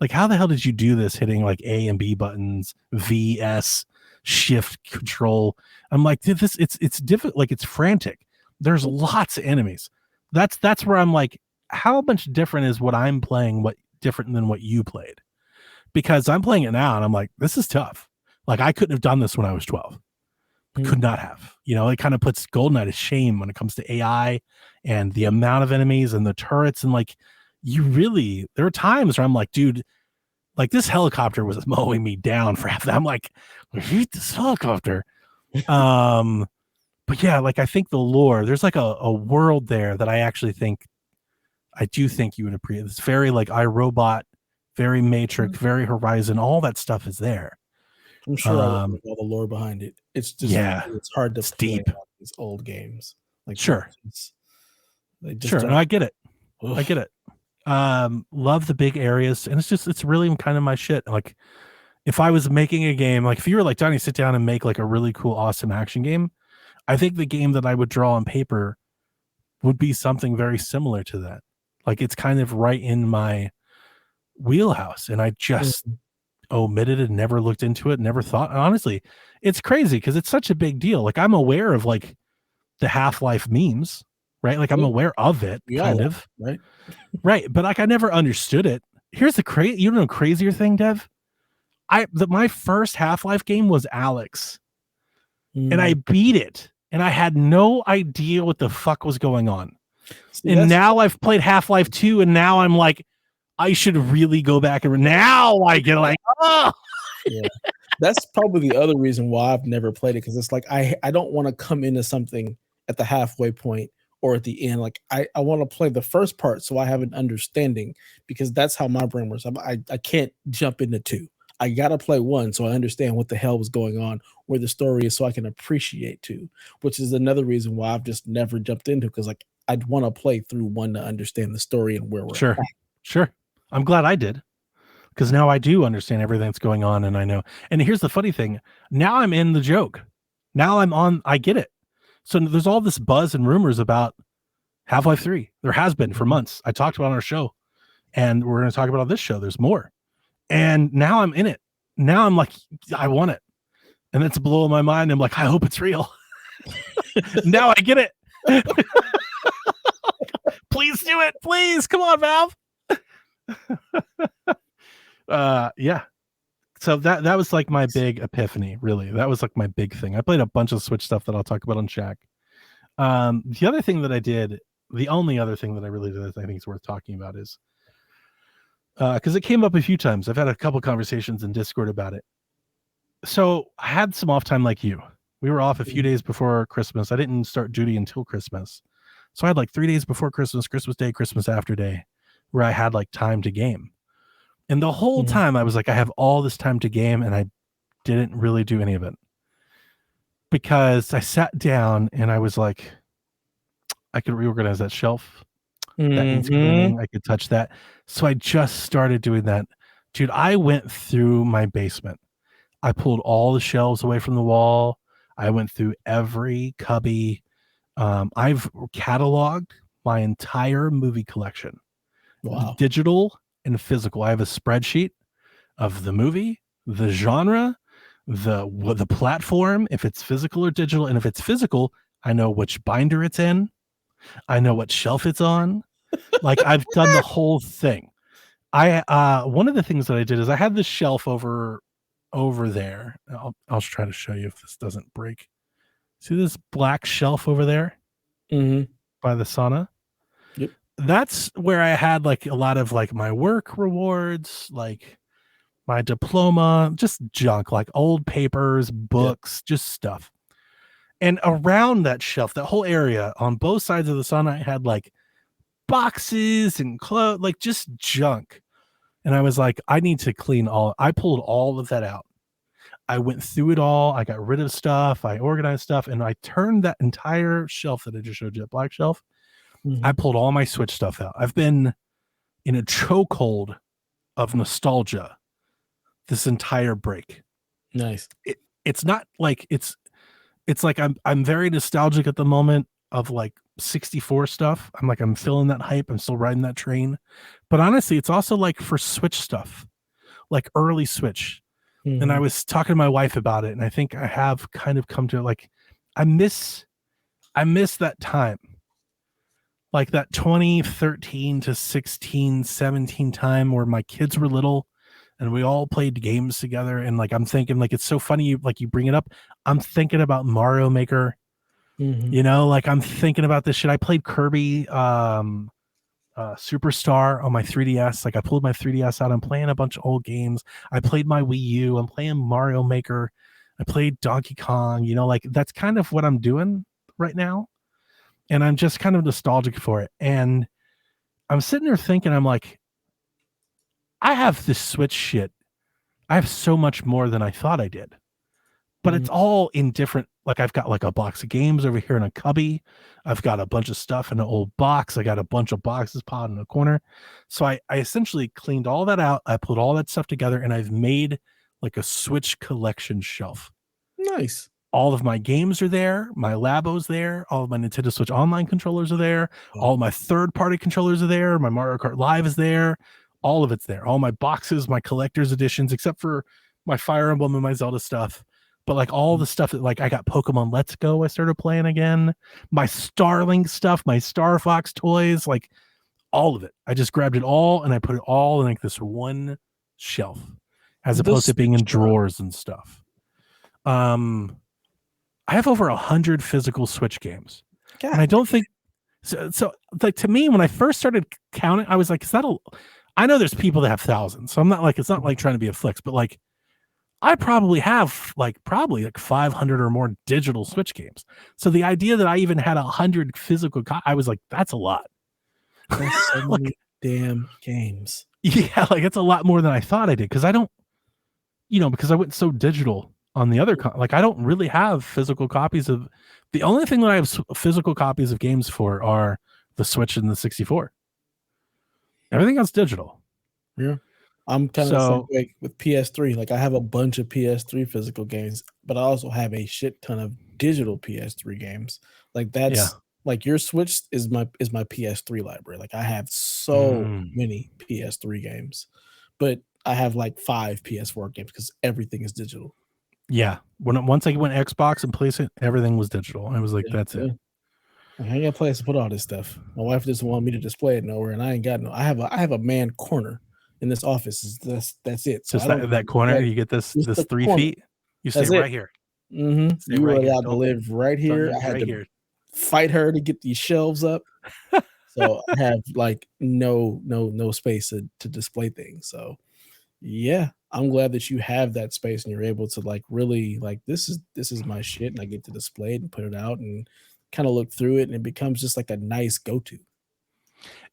Like, how the hell did you do this hitting like A and B buttons, V, S, shift, control? I'm like, dude, it's difficult. Like it's frantic. There's lots of enemies. That's where I'm like, how much different is what I'm playing, what different than what you played? Because I'm playing it now and I'm like, this is tough. Like I couldn't have done this when I was 12. Could not have. You know, it kind of puts GoldenEye to shame when it comes to AI and the amount of enemies and the turrets. And like, there are times where I'm like, dude, like this helicopter was mowing me down for half that. I'm like, shoot this helicopter. But yeah, like I think the lore, there's like a world there that I do think you would appreciate. It's very like iRobot, very Matrix, very Horizon, all that stuff is there. I'm sure I know all the lore behind it. It's just it's hard to play deep. These old games. Like sure. And I get it. Ugh. I get it. Love the big areas, and it's really kind of my shit. Like if I was making a game, like if you were like, Donnie, sit down and make like a really cool, awesome action game, I think the game that I would draw on paper would be something very similar to that. Like it's kind of right in my wheelhouse, and I just omitted it, never looked into it, never thought. Honestly, it's crazy because it's such a big deal. Like I'm aware of like the Half-Life memes, right? Like I'm aware of it, kind of, right? Right, but like I never understood it. Here's the crazier thing, Dev. My first Half-Life game was Alex, and I beat it, and I had no idea what the fuck was going on. And now I've played Half-Life 2, and now I'm like, I should really go back and now I get like, oh. Yeah. That's probably the other reason why I've never played it, because it's like I don't want to come into something at the halfway point or at the end. Like I want to play the first part so I have an understanding, because that's how my brain works. I can't jump into 2. I gotta play 1 so I understand what the hell was going on, where the story is, so I can appreciate 2, which is another reason why I've just never jumped into, because like I'd want to play through 1 to understand the story and where we're at. Sure. I'm glad I did, because now I do understand everything that's going on, and I know. And here's the funny thing: now I'm in the joke. Now I get it. So there's all this buzz and rumors about Half-Life 3. There has been for months. I talked about it on our show, and we're going to talk about it on this show. There's more, and now I'm in it. Now I'm like, I want it, and it's blowing my mind. I'm like, I hope it's real. Now I get it. Please do it. Please, come on, Valve. Yeah, so that was like my big epiphany. Really, that was like my big thing. I played a bunch of Switch stuff that I'll talk about on Shack. The other thing that I did, the only other thing that I really did that I think is worth talking about is because it came up a few times. I've had a couple conversations in Discord about it. So I had some off time like you. We were off a few days before Christmas. I didn't start duty until Christmas, so I had like 3 days before Christmas, Christmas Day, Christmas after day, where I had like time to game. And the whole time I was like, I have all this time to game, and I didn't really do any of it, because I sat down and I was like, I could reorganize that shelf. That needs cleaning. I could touch that. So I just started doing that. Dude, I went through my basement. I pulled all the shelves away from the wall. I went through every cubby. I've cataloged my entire movie collection. Wow. Digital and physical. I have a spreadsheet of the movie, the genre, the platform, if it's physical or digital. And if it's physical, I know which binder it's in. I know what shelf it's on. Like I've done the whole thing. One of the things that I did is I had this shelf over there. I'll try to show you if this doesn't break. See this black shelf over there by the sauna? Yep. That's where I had like a lot of like my work rewards, like my diploma, just junk, like old papers, books, just stuff. And around that shelf, that whole area on both sides of the sauna, I had like boxes and clothes, like just junk. And I was like, I need to clean all. I pulled all of that out. I went through it all. I got rid of stuff. I organized stuff, and I turned that entire shelf that I just showed you, that black shelf. I pulled all my Switch stuff out. I've been in a chokehold of nostalgia this entire break. Nice. It's not like it's like I'm very nostalgic at the moment of like 64 stuff. I'm feeling that hype. I'm still riding that train. But honestly, it's also like for Switch stuff, like early Switch. And I was talking to my wife about it, and I think I have kind of come to like I miss that time. Like that 2013 to 16, 17 time where my kids were little and we all played games together. And like, I'm thinking like, it's so funny. You bring it up. I'm thinking about Mario Maker, like I'm thinking about this shit. I played Kirby, Superstar on my 3DS. Like I pulled my 3DS out. I'm playing a bunch of old games. I played my Wii U. I'm playing Mario Maker. I played Donkey Kong, like that's kind of what I'm doing right now. And I'm just kind of nostalgic for it. And I'm sitting there thinking, I'm like, I have this Switch shit. I have so much more than I thought I did. But it's all in different, like I've got like a box of games over here in a cubby. I've got a bunch of stuff in an old box. I got a bunch of boxes piled in a corner. So I essentially cleaned all that out. I put all that stuff together, and I've made like a Switch collection shelf. Nice. All of my games are there. My Labo's there. All of my Nintendo Switch Online controllers are there. All of my third-party controllers are there. My Mario Kart Live is there. All of it's there. All my boxes, my collector's editions, except for my Fire Emblem and my Zelda stuff. But like all the stuff that like I got Pokemon Let's Go, I started playing again. My Starlink stuff, my Star Fox toys, like all of it. I just grabbed it all and I put it all in like this one shelf, as opposed to being in drawers and stuff. I have over 100 physical Switch games. God. And I don't think so. Like to me, when I first started counting, I was like, is that I know there's people that have thousands. So I'm not like, it's not like trying to be a flex, but like I probably have like 500 or more digital Switch games. So the idea that I even had 100 physical, I was like, that's a lot. That's so many damn games. Yeah. Like it's a lot more than I thought I did. Cause I don't, because I went so digital on the other, like I don't really have physical copies of. The only thing that I have physical copies of games for are the Switch and the 64. Everything else digital. Yeah, I'm kind of the same way with PS3. Like I have a bunch of PS3 physical games, but I also have a shit ton of digital PS3 games. Like that's like your Switch is my PS3 library. Like I have so many PS3 games, but I have like 5 PS4 games because everything is digital. Yeah. Once I went Xbox and PlayStation, everything was digital. I was like, that's it. I ain't got a place to put all this stuff. My wife doesn't want me to display it nowhere, and I ain't got no. I have a man corner in this office. That's it. So just that corner, you get this 3 feet. You stay right here. You were allowed to live right here. I had to fight her to get these shelves up. So I have like no space to display things. So yeah, I'm glad that you have that space and you're able to like really like this is my shit, and I get to display it and put it out and kind of look through it, and it becomes just like a nice go-to.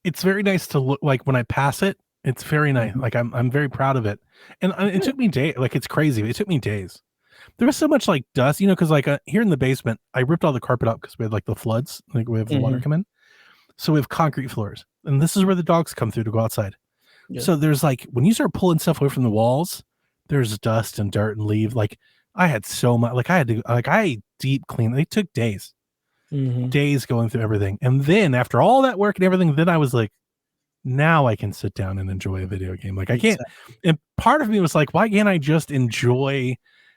It's very nice to look like when I pass it. It's very nice. Like I'm very proud of it. And it took me days. Like it's crazy. It took me days. There was so much like dust, because like here in the basement, I ripped all the carpet up because we had like the floods. Like we have the water come in. So we have concrete floors, and this is where the dogs come through to go outside. Yeah. So there's like, when you start pulling stuff away from the walls, there's dust and dirt and leaves. Like I had so much, like I deep clean. It took days, days going through everything. And then after all that work and everything, then I was like, now I can sit down and enjoy a video game. Like I can't. And part of me was like, why can't I just enjoy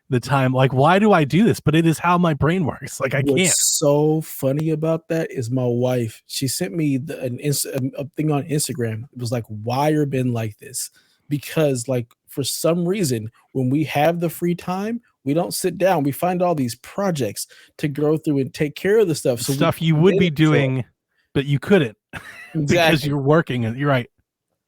the time? Like, why do I do this? But it is how my brain works. Like I can't. What's so funny about that is my wife, she sent me a thing on Instagram. It was like, why are been like this? Because like for some reason, when we have the free time, we don't sit down. We find all these projects to go through and take care of the stuff. So stuff you would be doing, but you couldn't because you're working. And you're right.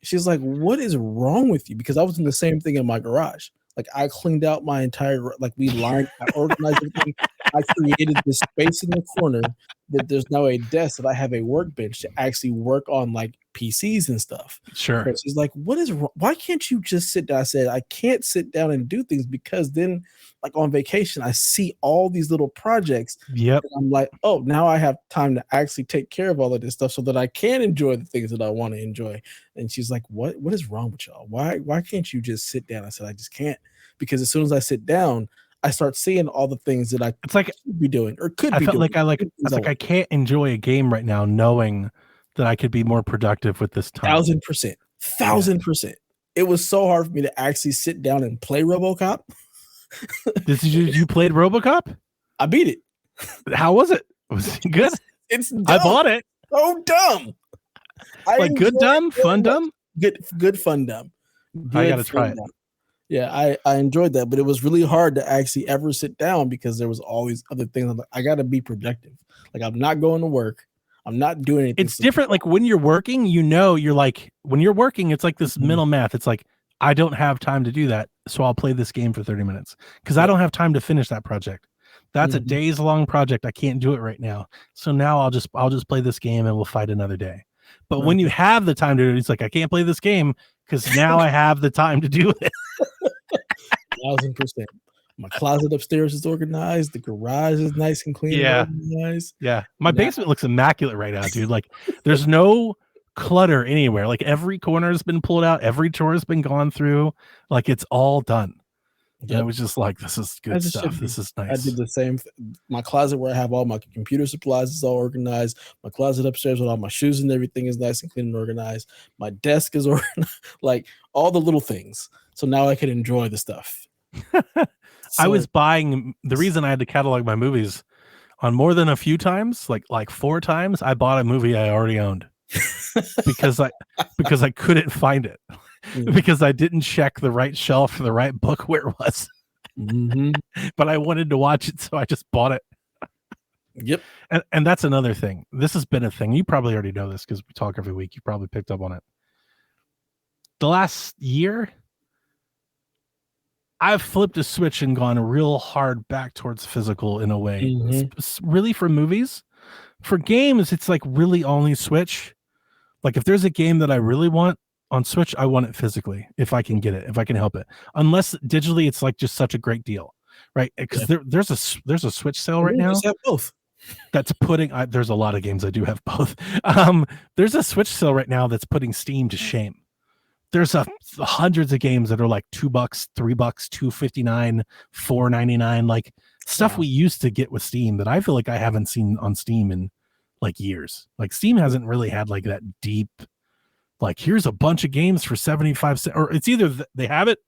She's like, what is wrong with you? Because I was doing the same thing in my garage. Like I cleaned out my entire, like we lined, I organized everything. I created this space in the corner that there's now a desk that I have a workbench to actually work on like PCs and stuff. Sure. So she's like, what is wrong? Why can't you just sit down? I said, I can't sit down and do things because then, like on vacation, I see all these little projects. Yep. And I'm like, oh, now I have time to actually take care of all of this stuff so that I can enjoy the things that I want to enjoy. And she's like, what is wrong with y'all? Why can't you just sit down? I said, I just can't, because as soon as I sit down, I start seeing all the things that I should be doing or could be doing. I can't enjoy a game right now knowing that I could be more productive with this time. 1,000%. It was so hard for me to actually sit down and play Robocop. You played Robocop? I beat it. How was it? Was it good? It's dumb. I bought it. So dumb. Like good dumb, fun dumb? Good fun dumb. I gotta try it. Yeah, I enjoyed that, but it was really hard to actually ever sit down because there was all these other things. I'm like, I gotta be productive. Like, I'm not going to work. I'm not doing anything. It's different. Like when you're working, you're like, when you're working, it's like this mental math. It's like, I don't have time to do that, so I'll play this game for 30 minutes because I don't have time to finish that project. That's a days long project. I can't do it right now. So now I'll just play this game and we'll fight another day. But when you have the time to do it, it's like, I can't play this game because now I have the time to do it. 1,000%. My closet upstairs is organized. The garage is nice and clean. Yeah. And organized. Yeah. My basement looks immaculate right now, dude. Like there's no clutter anywhere. Like every corner has been pulled out. Every drawer has been gone through. Like it's all done. Yep. And it was just like, this is good stuff. This is nice. I did the same. My closet where I have all my computer supplies is all organized. My closet upstairs with all my shoes and everything is nice and clean and organized. My desk is organized. Like all the little things. So now I can enjoy the stuff. I was buying, the reason I had to catalog my movies on more than a few times, like 4 times, I bought a movie I already owned because I couldn't find it because I didn't check the right shelf for the right book where it was. But I wanted to watch it, so I just bought it. Yep. And that's another thing. This has been a thing. You probably already know this because we talk every week. You probably picked up on it. The last year, I've flipped a switch and gone real hard back towards physical in a way. Really for movies. For games, it's like really only Switch. Like if there's a game that I really want on Switch, I want it physically if I can get it, if I can help it. Unless digitally, it's like just such a great deal, right? Because there's a Switch sale right now. Have both. That's putting. There's a lot of games I do have both. There's a Switch sale right now that's putting Steam to shame. There's hundreds of games that are like $2, $3, $2.59, $4.99, like stuff we used to get with Steam that I feel like I haven't seen on Steam in like years. Like Steam hasn't really had like that deep, like here's a bunch of games for 75 cents, or it's either they have it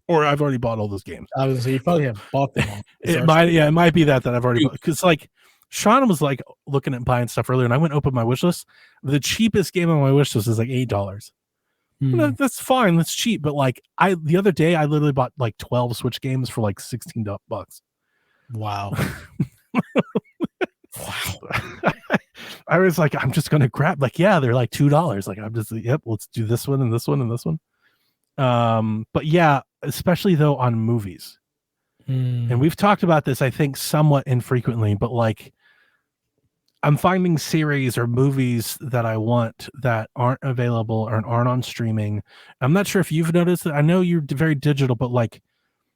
or I've already bought all those games. I was gonna say you probably have bought them all. It might be that I've already bought, because like Sean was like looking at buying stuff earlier and I went open my wish list. The cheapest game on my wish list is like $8. That's fine. That's cheap. But like the other day, I literally bought like 12 Switch games for like $16. Wow. I was like, I'm just going to grab, like, yeah, they're like $2. Like, I'm just, yep, let's do this one and this one and this one. But yeah, especially though on movies. And we've talked about this, I think, somewhat infrequently, but like, I'm finding series or movies that I want that aren't available or aren't on streaming. I'm not sure if you've noticed that. I know you're very digital, but like,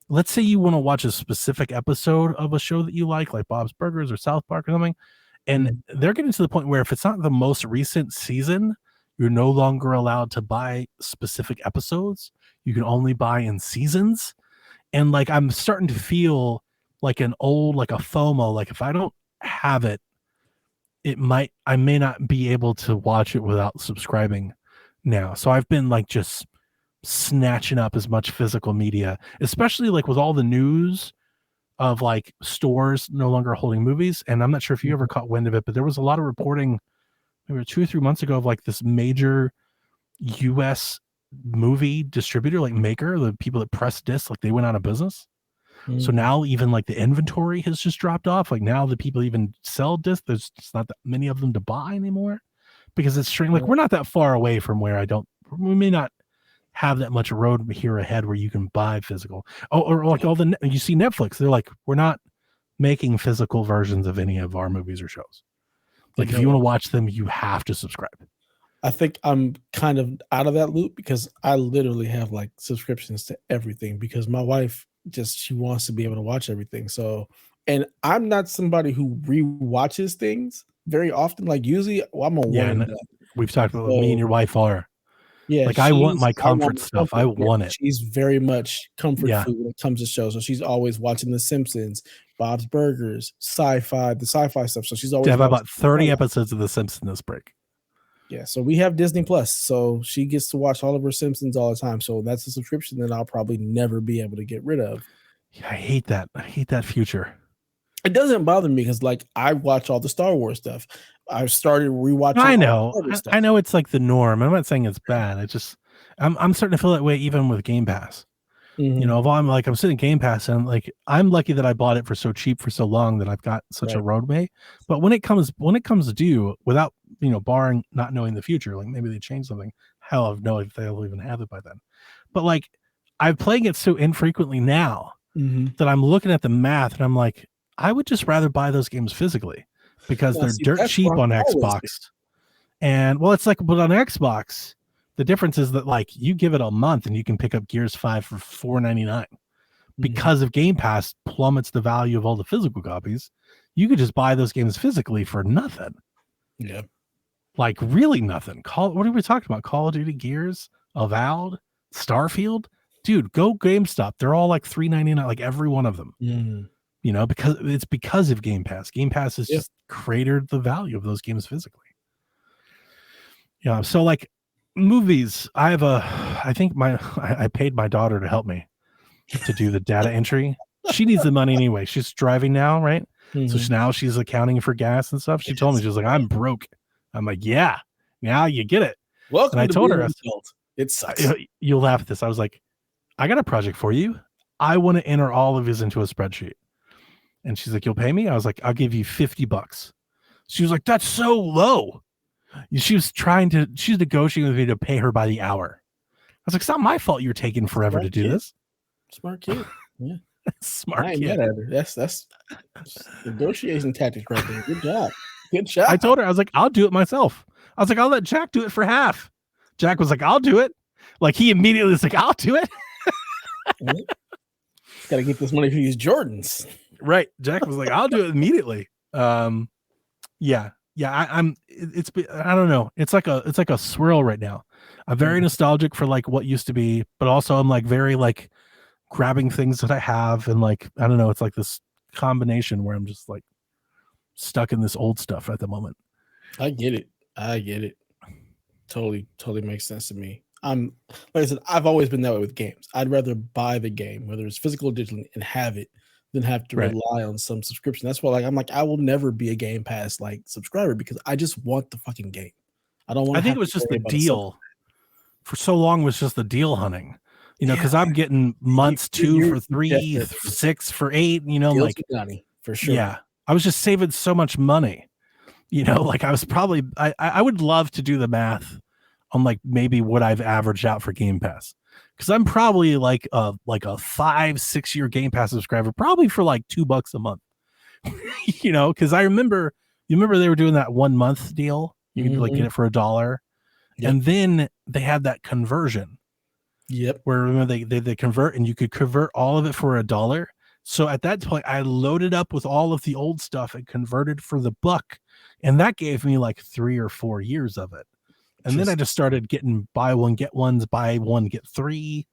let's say you want to watch a specific episode of a show that you like Bob's Burgers or South Park or something. And they're getting to the point where if it's not the most recent season, you're no longer allowed to buy specific episodes. You can only buy in seasons. And like, I'm starting to feel like a FOMO. Like if I don't have it, I may not be able to watch it without subscribing now. So I've been like just snatching up as much physical media, especially like with all the news of like stores no longer holding movies. And I'm not sure if you ever caught wind of it, but there was a lot of reporting maybe 2 or 3 months ago of like this major US movie distributor, like maker, the people that press discs, like they went out of business. So now even like the inventory has just dropped off. Like now the people even sell discs, there's just not that many of them to buy anymore because it's strange. Like we're not that far away from where we may not have that much road here ahead where you can buy physical. Or like you see Netflix, they're like, we're not making physical versions of any of our movies or shows. Like if you want to watch them, you have to subscribe. I think I'm kind of out of that loop because I literally have like subscriptions to everything because my wife she wants to be able to watch everything. So, and I'm not somebody who rewatches things very often. Like usually, I'm a one Yeah, and and done. we've talked about me and So your wife are. yeah, Like, I want my I want comfort my stuff. I comfort. Yeah, want it. she's very much comfort Yeah. food when it comes to shows. So she's always watching The Simpsons, Bob's Burgers, the sci-fi stuff. So she's always Dev, I watching bought 30 Twilight. episodes of The Simpsons this break. Yeah, so we have Disney Plus, so she gets to watch all of her Simpsons all the time. So that's a subscription that I'll probably never be able to get rid of. Yeah, I hate that. I hate that future. It doesn't bother me because, like, I watch all the Star Wars stuff. I started rewatching I all the know. Marvel I stuff. know it's like the norm. I'm not saying it's bad. I'm starting to feel that way even with Game Pass. You Mhm. know, if I'm sitting Game Pass and like I'm lucky that I bought it for so cheap for so long that I've got such a Right. roadway. But when it comes due, without barring not knowing the future, like maybe they change something. Hell, I've no idea if they'll even have it by then. But like I'm playing it so infrequently now Mhm. that I'm looking at the math and I'm like, I would just rather buy those games physically because Now they're see, dirt that's where cheap I'm on always been. Xbox. And well, it's like, but on Xbox, the difference is that like you give it a month and you can pick up Gears 5 for $4.99. Mhm. Because of Game Pass plummets the value of all the physical copies, you could just buy those games physically for nothing. Yeah. Like really nothing. What are we talking about? Call of Duty, Gears, Avowed, Starfield? Dude, go GameStop. They're all like $3.99, like every one of them. Mhm. Because of Game Pass. Game Pass has Yeah. just cratered the value of those games physically. Yeah. So like movies, I paid my daughter to help me to do the data entry. She needs the money anyway. She's driving now, right? So Mhm. now she's accounting for gas and stuff. She told me, Yes. she was like, I'm broke. I'm like, yeah, now you get it. And I Welcome to told being her, an adult. It sucks. you'll laugh at this. I was like, I got a project for you. I want to enter all of his into a spreadsheet. And she's like, you'll pay me? I was like, I'll give you $50. She was like, that's so low. She's negotiating with me to pay her by the hour. I was like, it's not my fault you're taking forever Smart to do kid. this. Smart kid. Yeah. Smart I ain't kid. mad at her. That's negotiation tactics right there. Good job. Good job. I told her, I was like, I'll do it myself. I was like, I'll let Jack do it for half. Jack was like, I'll do it. Like he immediately was like, I'll do it. Got to get this money for these Jordans. Right. Jack was like, I'll do it immediately. Yeah. I don't know. It's like a swirl right now. I'm very nostalgic for like what used to be, but also I'm like very like grabbing things that I have and like, I don't know. It's like this combination where I'm just like stuck in this old stuff at the moment. I get it. Totally makes sense to me. Like I said, I've always been that way with games. I'd rather buy the game, whether it's physical or digital, and have it than have to Right. rely on some subscription. That's why I'm like, I will never be a Game Pass like subscriber because I just want the fucking game. I don't want I to think have it to was just worry the about a sub. deal for so long was just the deal hunting, because Yeah, I'm getting months 2 you're for 3, definitely 6 for 8, I'm deals like, with Donnie for sure. yeah, I was just saving so much money, like I was probably, I would love to do the math on like maybe what I've averaged out for Game Pass. Cause I'm probably like a 5-6 year Game Pass subscriber, probably for like $2 a month, cause you remember they were doing that 1 month deal. You could like get it for $1. Yep. And then they had that conversion Yep. where remember they convert and you could convert all of it for $1. So at that point, I loaded up with all of the old stuff and converted for the buck. And that gave me like 3 or 4 years of it. And then I just started getting buy one, get ones, buy one, get 3.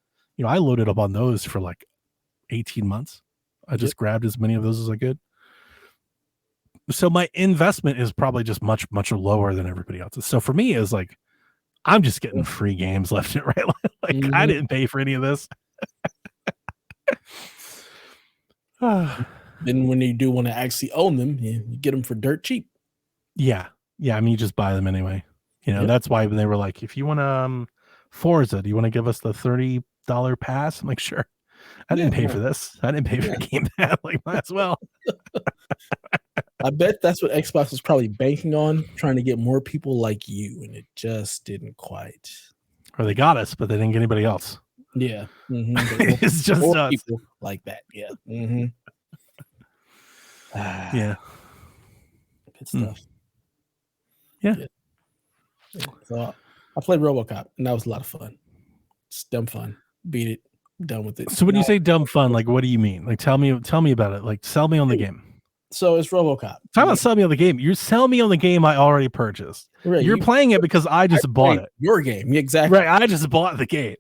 I loaded up on those for like 18 months. I just grabbed as many of those as I could. So my investment is probably just much, much lower than everybody else's. So for me, it's like, I'm just getting free games left and right. Like I didn't pay for any of this. Then when you do want to actually own them, you get them for dirt cheap. Yeah. I mean, you just buy them anyway. That's why when they were like, if you want to Forza, do you want to give us the $30 pass? I'm like, sure. I didn't pay for this. I didn't pay for the game pass. Like, might as well. I bet that's what Xbox was probably banking on, trying to get more people like you, and it just didn't quite. Or they got us, but they didn't get anybody else. Yeah. It's just more us. people like that. Yeah. Yeah. Good stuff. Yeah. So I played Robocop, and that was a lot of fun. It's dumb fun. Beat it. Done with it. So when you say dumb fun, like what do you mean? Like tell me about it. Like sell me on the game. So it's Robocop. Talk about sell me on the game. You're selling me on the game I already purchased. Right, you're playing it because I just bought it. Your game, exactly. Right, I just bought the game.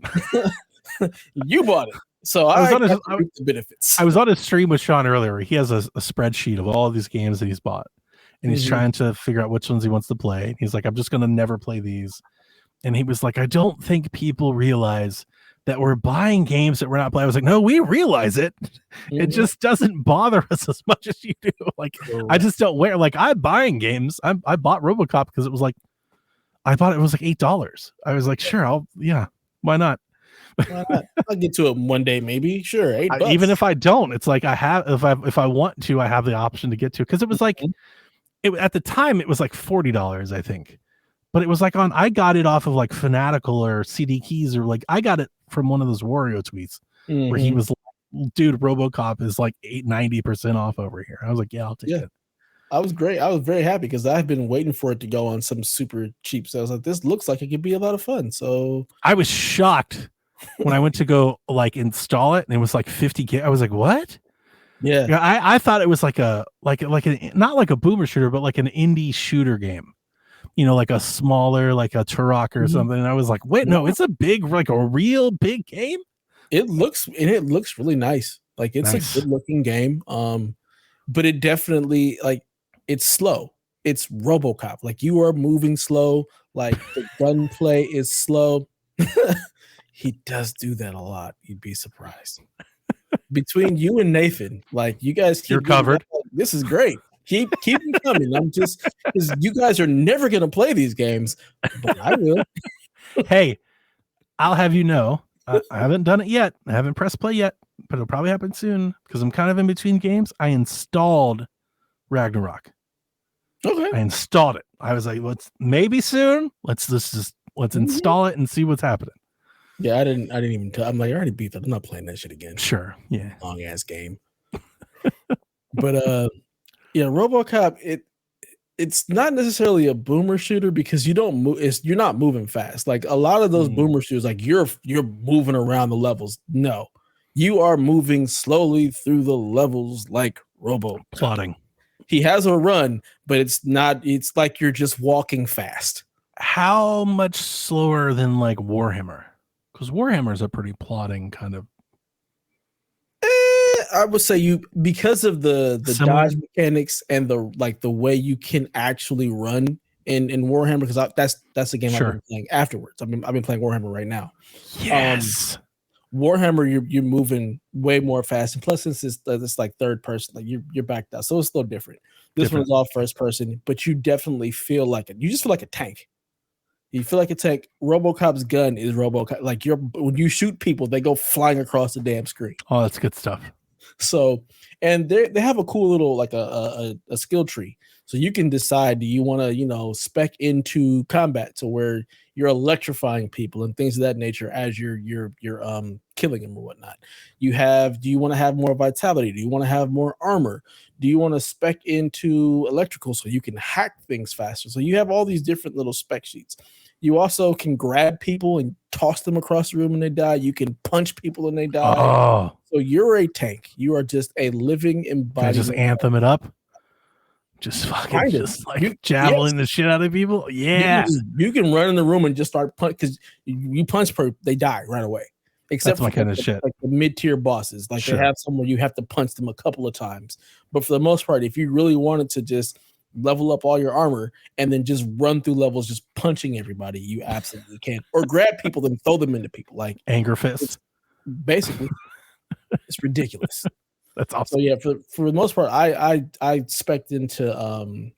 You bought it. So I got the benefits. I was on a stream with Sean earlier. He has a spreadsheet of all of these games that he's bought. And he's trying to figure out which ones he wants to play. He's like, I'm just going to never play these. And he was like, I don't think people realize that we're buying games that we're not playing. I was like, no, we realize it. It just doesn't bother us as much as you do. Like, I just don't wear, like, I'm buying games. I bought Robocop because it was like, I thought it was like $8. I was like, sure, why not? Why not? I'll get to it one day, maybe. Sure, $8. Even if I don't, it's like I have, if I want to, I have the option to get to, because it was like, at the time, it was like $40, I think. But it was like I got it off of like Fanatical or CD Keys, or like I got it from one of those Wario tweets where he was like, dude, Robocop is like 90% off over here. I was like, yeah, I'll take it. I was great. I was very happy because I've been waiting for it to go on some super cheap. So I was like, this looks like it could be a lot of fun. So I was shocked when I went to go like install it and it was like 50 gig. I was like, what? Yeah. I thought it was like a not like a boomer shooter, but like an indie shooter game. You know, like a smaller, like a Turok or something. And I was like, wait, no, it's a big, like a real big game. It looks really nice. Like it's a good looking game. But it definitely, like, it's slow. It's Robocop. Like, you are moving slow. Like, the gunplay is slow. He does do that a lot. You'd be surprised. Between you and Nathan, like, you guys you're covered. Like, this is great. Keep them coming. I'm just, because you guys are never gonna play these games, but I will. Hey, I'll have you know, I haven't done it yet. I haven't pressed play yet, but it'll probably happen soon because I'm kind of in between games. I installed Ragnarok. Okay. I installed it. I was like, maybe soon. Let's install it and see what's happening. Yeah, I didn't even I'm like, I already beat that. I'm not playing that shit again. Sure. Yeah. Long ass game. But yeah, Robocop, it's not necessarily a boomer shooter because you don't move. You're not moving fast. Like a lot of those boomer shooters, like you're moving around the levels. No, you are moving slowly through the levels like Robocop. Plotting. He has a run, but it's not. It's like you're just walking fast. How much slower than like Warhammer? Because Warhammer is a pretty plotting kind of. I would say because of the dodge mechanics and the way you can actually run in Warhammer, because that's the game I've been playing afterwards. I've been playing Warhammer right now. Yes. Warhammer, you're moving way more fast, and plus since it's like third person, like you're backed out, so it's a little different. This one's all first person, but you definitely feel like you just feel like a tank. You feel like a tank. Robocop's gun is Robocop. Like when you shoot people, they go flying across the damn screen. Oh, that's good stuff. So, and they have a cool little like a skill tree. So you can decide, do you want to, spec into combat to where you're electrifying people and things of that nature as you're killing them or whatnot. Do you want to have more vitality? Do you want to have more armor? Do you want to spec into electrical so you can hack things faster? So you have all these different little spec sheets. You also can grab people and toss them across the room and they die. You can punch people and they die. Oh. So you're a tank. You are just a living embodiment. Just anthem it up. Just fucking just like javelin the shit out of people. Yeah. You can run in the room and just start punch because you punch they die right away. Except for my kind of shit. Like the mid-tier bosses. Like they have somewhere you have to punch them a couple of times. But for the most part, if you really wanted to just level up all your armor and then just run through levels just punching everybody, you absolutely can. Or grab people and throw them into people. Like anger fists. Basically. It's ridiculous. That's awesome. So yeah, for the most part, I expect into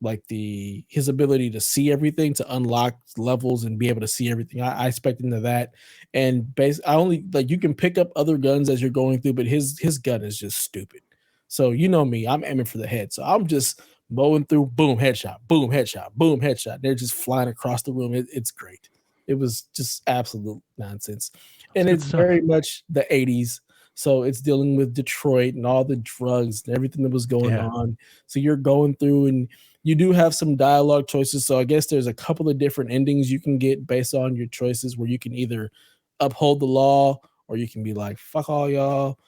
like his ability to see everything, to unlock levels and be able to see everything. I expect into that. And I only like you can pick up other guns as you're going through, but his gun is just stupid. So you know me, I'm aiming for the head. So I'm just mowing through, boom, headshot, boom, headshot, boom, headshot. They're just flying across the room. It's great. It was just absolute nonsense. And it's very much the 80s. So it's dealing with Detroit and all the drugs and everything that was going on. So you're going through and you do have some dialogue choices. So I guess there's a couple of different endings you can get based on your choices, where you can either uphold the law or you can be like, fuck all y'all.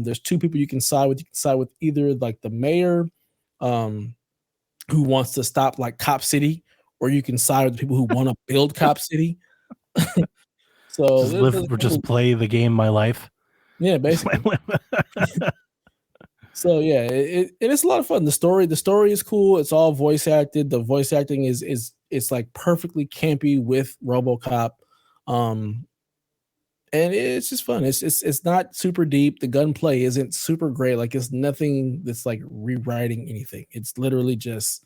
There's two people you can side with. You can side with either like the mayor, who wants to stop like Cop City, or you can side with the people who want to build Cop City. So just play the game my life. Yeah, basically. So yeah, it's a lot of fun. The story is cool. It's all voice acted. The voice acting is it's like perfectly campy with Robocop. And it's just fun. It's not super deep. The gunplay isn't super great. Like, it's nothing that's like rewriting anything. It's literally just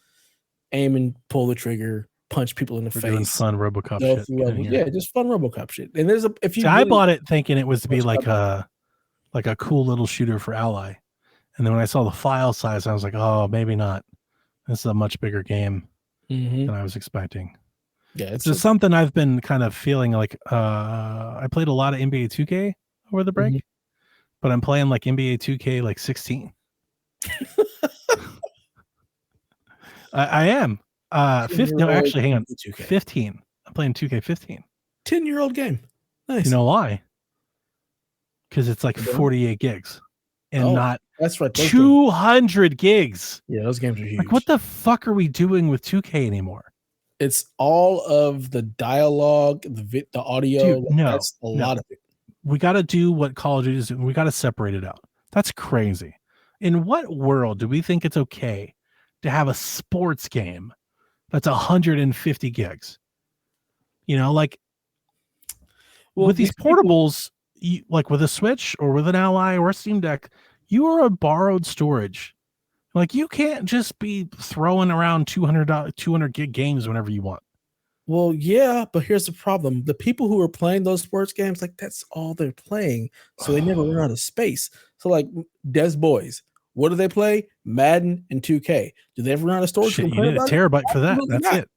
aim and pull the trigger, punch people in the face. Doing fun Robocop shit. Yeah, just fun Robocop shit. And there's I bought it thinking it was to be like a cool little shooter for Ally. And then when I saw the file size, I was like, oh, maybe not. This is a much bigger game than I was expecting. Yeah, it's just something I've been kind of feeling like. I played a lot of NBA 2K over the break, but I'm playing like NBA 2K like 16. I am. 15. No, actually, hang on. 15. I'm playing 2K 15. 10-year-old game. Nice. You know why? Because it's like 48 gigs and not that's right, 200 gigs. Yeah, those games are huge. Like, what the fuck are we doing with 2K anymore? It's all of the dialogue, the audio. Dude, no, that's a lot of it. We got to do what Call of Duty is doing. We got to separate it out. That's crazy. In what world do we think it's okay to have a sports game that's 150 gigs? You know, like, with these portables, like with a Switch or with an Ally or a Steam Deck, you are a borrowed storage. Like, you can't just be throwing around 200 gig games whenever you want. Well, yeah, but here's the problem. The people who are playing those sports games, like, that's all they're playing. So they never run out of space. So like Des Boys, what do they play? Madden and 2K. Do they ever run out of storage? Shit, you need a terabyte for that. That's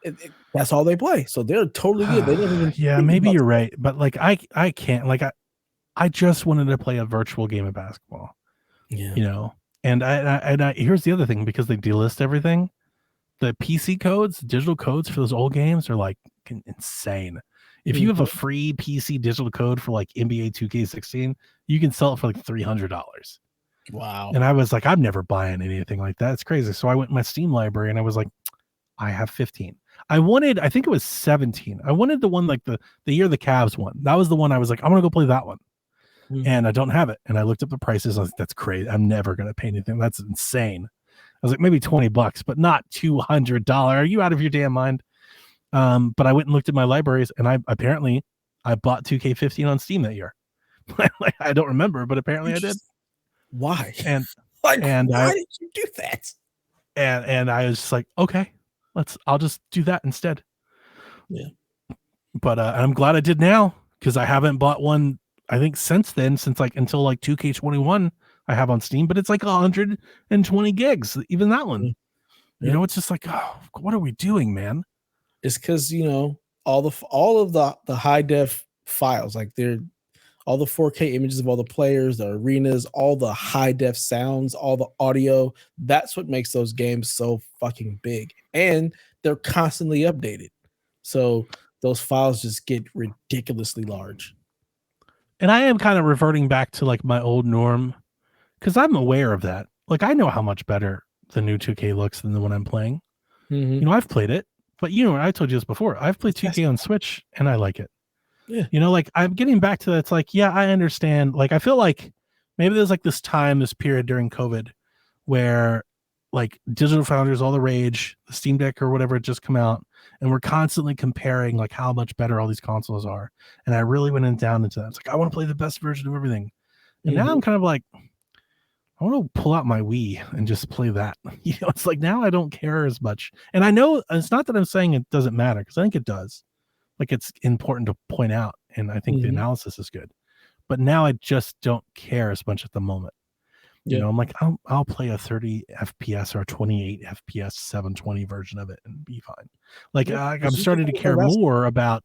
it. That's all they play. So they're totally good. They don't even yeah, maybe you're right. But like, I can't, like, I just wanted to play a virtual game of basketball. Yeah. You know, and I here's the other thing, because they delist everything. The PC codes, digital codes for those old games are like insane. If you have a free PC digital code for like NBA 2K16, you can sell it for like $300. Wow. And I was like, I'm never buying anything like that. It's crazy. So I went in my Steam library and I was like, I have 15. I think it was 17. I wanted the one like the year the Cavs won. That was the one I was like, I'm gonna go play that one. And I don't have it. And I looked up the prices. I was like, that's crazy. I'm never gonna pay anything. That's insane. I was like, maybe $20, but not $200. Are you out of your damn mind? But I went and looked at my libraries, and I bought 2K15 on Steam that year. Like, I don't remember, but apparently I did. Why? And why did you do that? And I was just like, okay, I'll just do that instead. Yeah. But I'm glad I did now, because I haven't bought one, I think, since then, until like 2K21 I have on Steam, but it's like 120 gigs, even that one. You know, it's just like, oh, what are we doing, man? It's because, you know, all of the high def files, like all the 4K images of all the players, the arenas, all the high def sounds, all the audio. That's what makes those games so fucking big, and they're constantly updated. So those files just get ridiculously large. And I am kind of reverting back to like my old norm, because I'm aware of that. Like, I know how much better the new 2K looks than the one I'm playing. You know, I've played it, but you know, I told you this before. I've played 2K on Switch and I like it. Yeah. You know, like, I'm getting back to that. It's like, yeah, I understand. Like, I feel like maybe there's like this period during COVID where like Digital Foundry's all the rage, the Steam Deck or whatever had just come out, and we're constantly comparing like how much better all these consoles are. And I really went down into that. It's like, I want to play the best version of everything. And now I'm kind of like, I want to pull out my Wii and just play that. You know, it's like, now I don't care as much. And I know it's not that I'm saying it doesn't matter, because I think it does. Like, it's important to point out, and I think the analysis is good. But now I just don't care as much at the moment. You know, I'm like, I'll play a 30 FPS or a 28 FPS 720 version of it and be fine. Like, I'm starting to care more about,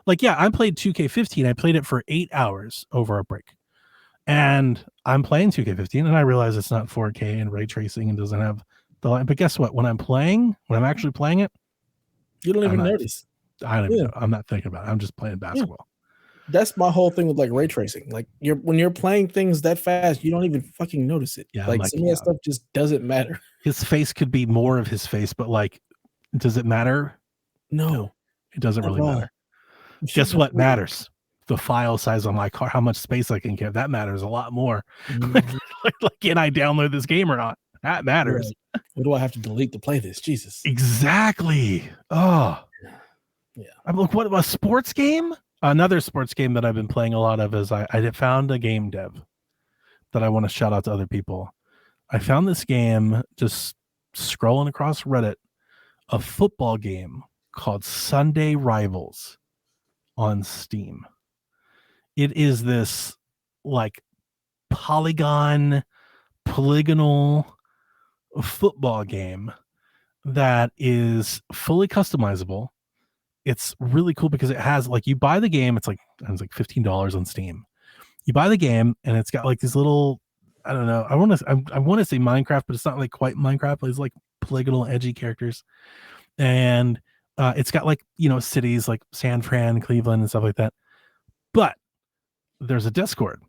like, yeah, I played 2K15. I played it for 8 hours over a break. And I'm playing 2K15 and I realize it's not 4K and ray tracing and doesn't have the light. But guess what? When I'm actually playing it, You don't even notice. I don't even know. I'm not thinking about it. I'm just playing basketball. That's my whole thing with like ray tracing. Like when you're playing things that fast, you don't even fucking notice it. Yeah, like some of that stuff just doesn't matter. His face could be more of his face, but like, does it matter? No, it doesn't really matter. Guess what matters? The file size on my car, how much space I can get. That matters a lot more. Mm-hmm. like, can I download this game or not? That matters. Right. What do I have to delete to play this? Jesus. Exactly. Oh, yeah. I'm like, what, a sports game? Another sports game that I've been playing a lot of is I found a game, Dev, that I want to shout out to other people. I found this game just scrolling across Reddit, a football game called Sunday Rivals on Steam. It is this like polygonal football game that is fully customizable. It's really cool because it has like, you buy the game, it's like $15 on Steam. You buy the game and it's got like these little, I don't know, I want to say Minecraft, but it's not like quite Minecraft, but it's like polygonal edgy characters. And it's got like, cities like San Fran, Cleveland and stuff like that. But there's a Discord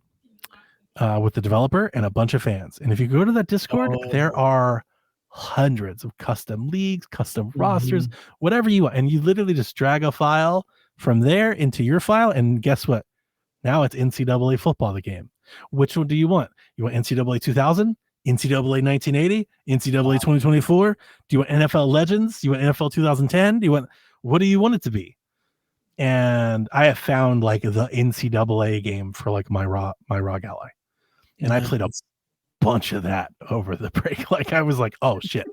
with the developer and a bunch of fans. And if you go to that Discord, there are hundreds of custom leagues, custom rosters, whatever you want. And you literally just drag a file from there into your file. And guess what? Now it's NCAA football, the game. Which one do you want? You want NCAA 2000, NCAA 1980, NCAA 2024? Do you want NFL Legends? Do you want NFL 2010? What do you want it to be? And I have found like the NCAA game for like my ROG ally. And I played a bunch of that over the break. Like I was like, oh shit,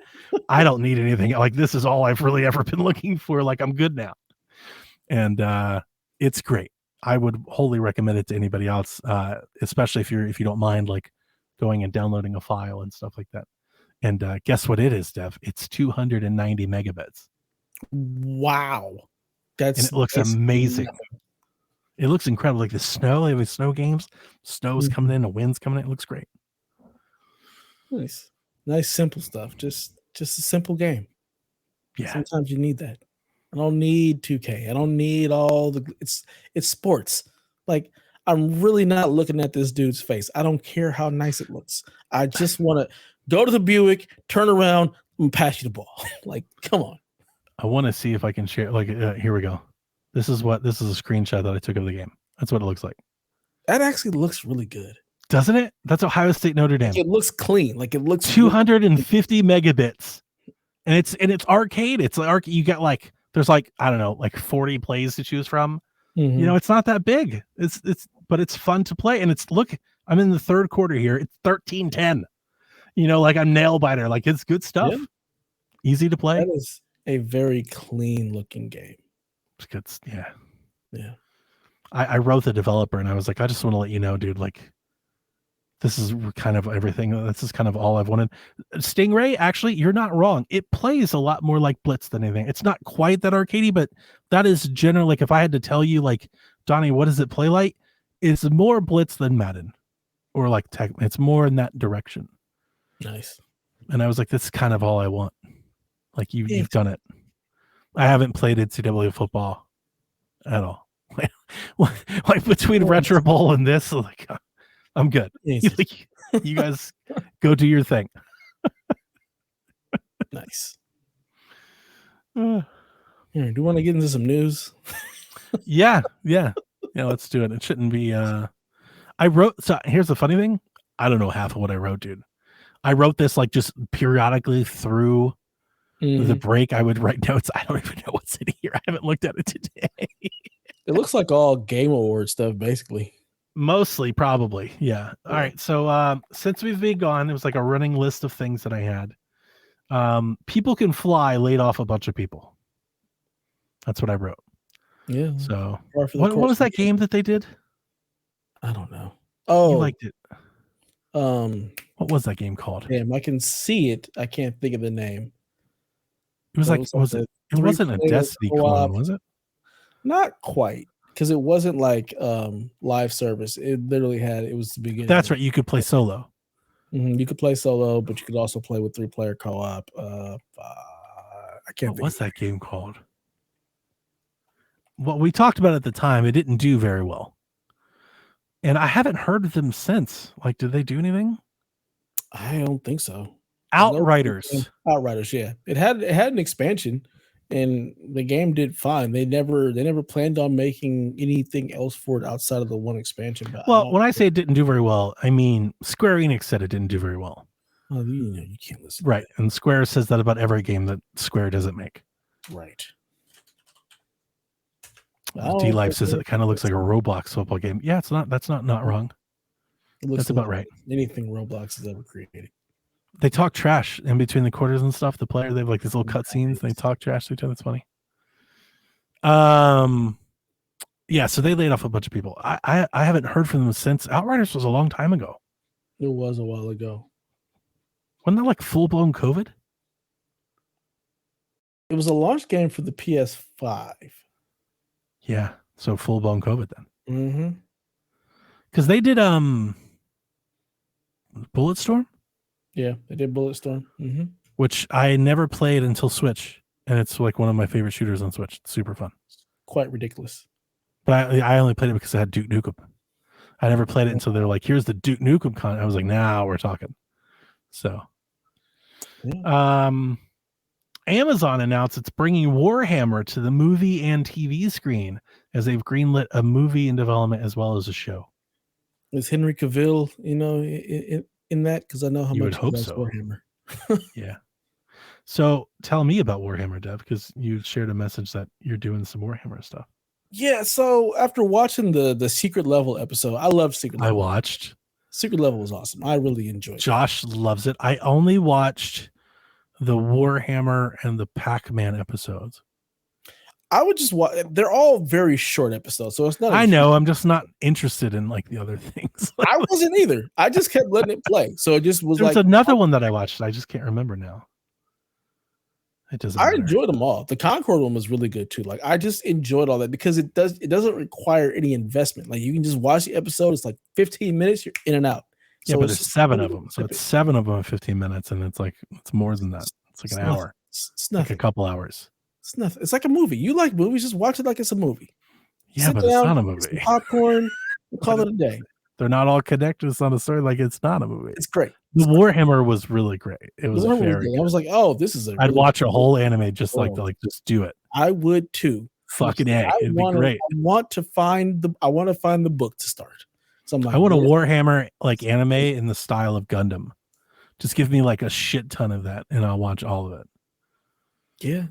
I don't need anything. Like this is all I've really ever been looking for. Like I'm good now. And it's great. I would wholly recommend it to anybody else, especially if you don't mind like going and downloading a file and stuff like that. And guess what it is, Dev? It's 290 megabits. Wow. And it looks amazing. Nothing. It looks incredible. Like the snow, they have snow games. Snow's coming in, the wind's coming in. It looks great. Nice simple stuff. Just a simple game. Yeah. Sometimes you need that. I don't need 2K. I don't need all the it's sports. Like I'm really not looking at this dude's face. I don't care how nice it looks. I just want to go to the Buick, turn around, and pass you the ball. Like, come on. I want to see if I can share. Like, here we go. This is a screenshot that I took of the game. That's what it looks like. That actually looks really good, doesn't it? That's Ohio State Notre Dame. Like it looks clean. Like it looks 250 megabits, and it's arcade. It's like you get like there's like I don't know like 40 plays to choose from. It's not that big. But it's fun to play, and I'm in the third quarter here. It's 13-10. Like I'm nail biter. Like it's good stuff. Yeah. Easy to play. That is a very clean looking game. It's good. Yeah. Yeah. I wrote the developer and I was like, I just want to let you know, dude, like this is kind of everything. This is kind of all I've wanted. Stingray, actually, you're not wrong. It plays a lot more like Blitz than anything. It's not quite that arcadey, but that is generally like if I had to tell you, like, Donnie, what does it play like? It's more Blitz than Madden. Or like tech. It's more in that direction. Nice. And I was like, this is kind of all I want. Like you've done it. I haven't played NCAA football at all. like between Retro Bowl and this, like I'm good. You guys go do your thing. Nice. Here, do you want to get into some news? Yeah. Let's do it. It shouldn't be. I wrote. So here's the funny thing. I don't know half of what I wrote, dude. I wrote this like just periodically through the break. I would write notes. I don't even know what's in here. I haven't looked at it today. It looks like all Game Award stuff, basically. Mostly, probably. Yeah. All right. So since we've been gone, it was like a running list of things that I had. People Can Fly laid off a bunch of people. That's what I wrote. Yeah. So what was that game that they did? I don't know. Oh, you liked it. What was that game called? Damn, I can see it. I can't think of the name. It was like, it wasn't a Destiny clone, was it? Not quite. because it wasn't like live service. It literally it was the beginning. That's right. You could play solo. You could play solo, but you could also play with 3-player co-op. I can't. What was that game called? Well, we talked about it at the time. It didn't do very well, and I haven't heard of them since. Like, did they do anything? I don't think so. Outriders. Outriders, yeah. It had an expansion, and the game did fine. They never planned on making anything else for it outside of the one expansion. But well, when I say it didn't do very well, I mean Square Enix said it didn't do very well. Well, you can't listen. Right, and Square says that about every game that Square doesn't make. Right. D-Life says it kind of looks like a Roblox football game. Yeah, it's not. That's not wrong. That's about right. Anything Roblox has ever created. They talk trash in between the quarters and stuff. The player, they have like these little cutscenes. They talk trash to each other. It's funny. Yeah. So they laid off a bunch of people. I haven't heard from them since. Outriders was a long time ago. It was a while ago. Wasn't that like full blown COVID? It was a launch game for the PS5. Yeah. So full blown COVID then. Mm-hmm. Because they did Bulletstorm. Yeah, they did Bulletstorm. Mm-hmm. Which I never played until Switch, and it's like one of my favorite shooters on Switch. It's super fun. Quite ridiculous. But I only played it because I had Duke Nukem. I never played it until they're like, "Here's the Duke Nukem content." I was like, "Now we're talking." So, yeah. Amazon announced it's bringing Warhammer to the movie and TV screen as they've greenlit a movie in development as well as a show. Is Henry Cavill, in that? Because I know how you much would hope so. Warhammer. Yeah. So tell me about Warhammer, Dev, because you shared a message that you're doing some Warhammer stuff. Yeah. So after watching the Secret Level episode, I love Secret Level. I watched. Secret Level was awesome. I really enjoyed it. Josh loves it. I only watched the Warhammer and the Pac-Man episodes. I would just watch. They're all very short episodes, so it's not. I know. I'm just not interested in like the other things. I wasn't either. I just kept letting it play, so it just was. There's another one that I watched. I just can't remember now. It doesn't. I enjoyed them all. The Concord one was really good too. Like I just enjoyed all that because it doesn't require any investment. Like you can just watch the episode. It's like 15 minutes. You're in and out. Yeah, so but there's 7 of them. So it's 7 of them in 15 minutes, and it's more than that. It's like an hour. It's nothing. Like a couple hours. It's nothing. It's like a movie. You like movies? Just watch it like it's a movie. Yeah, but it's not a movie. Popcorn. Call it a day. They're not all connected. It's not a story. Like it's not a movie. It's great. The Warhammer was really great. It was very. I was like, oh, this is. I'd watch a whole anime just just do it. I would too. Fucking A. It'd be great. I want to find the book to start. So I'm like, I want a Warhammer like anime in the style of Gundam. Just give me like a shit ton of that, and I'll watch all of it. Yeah.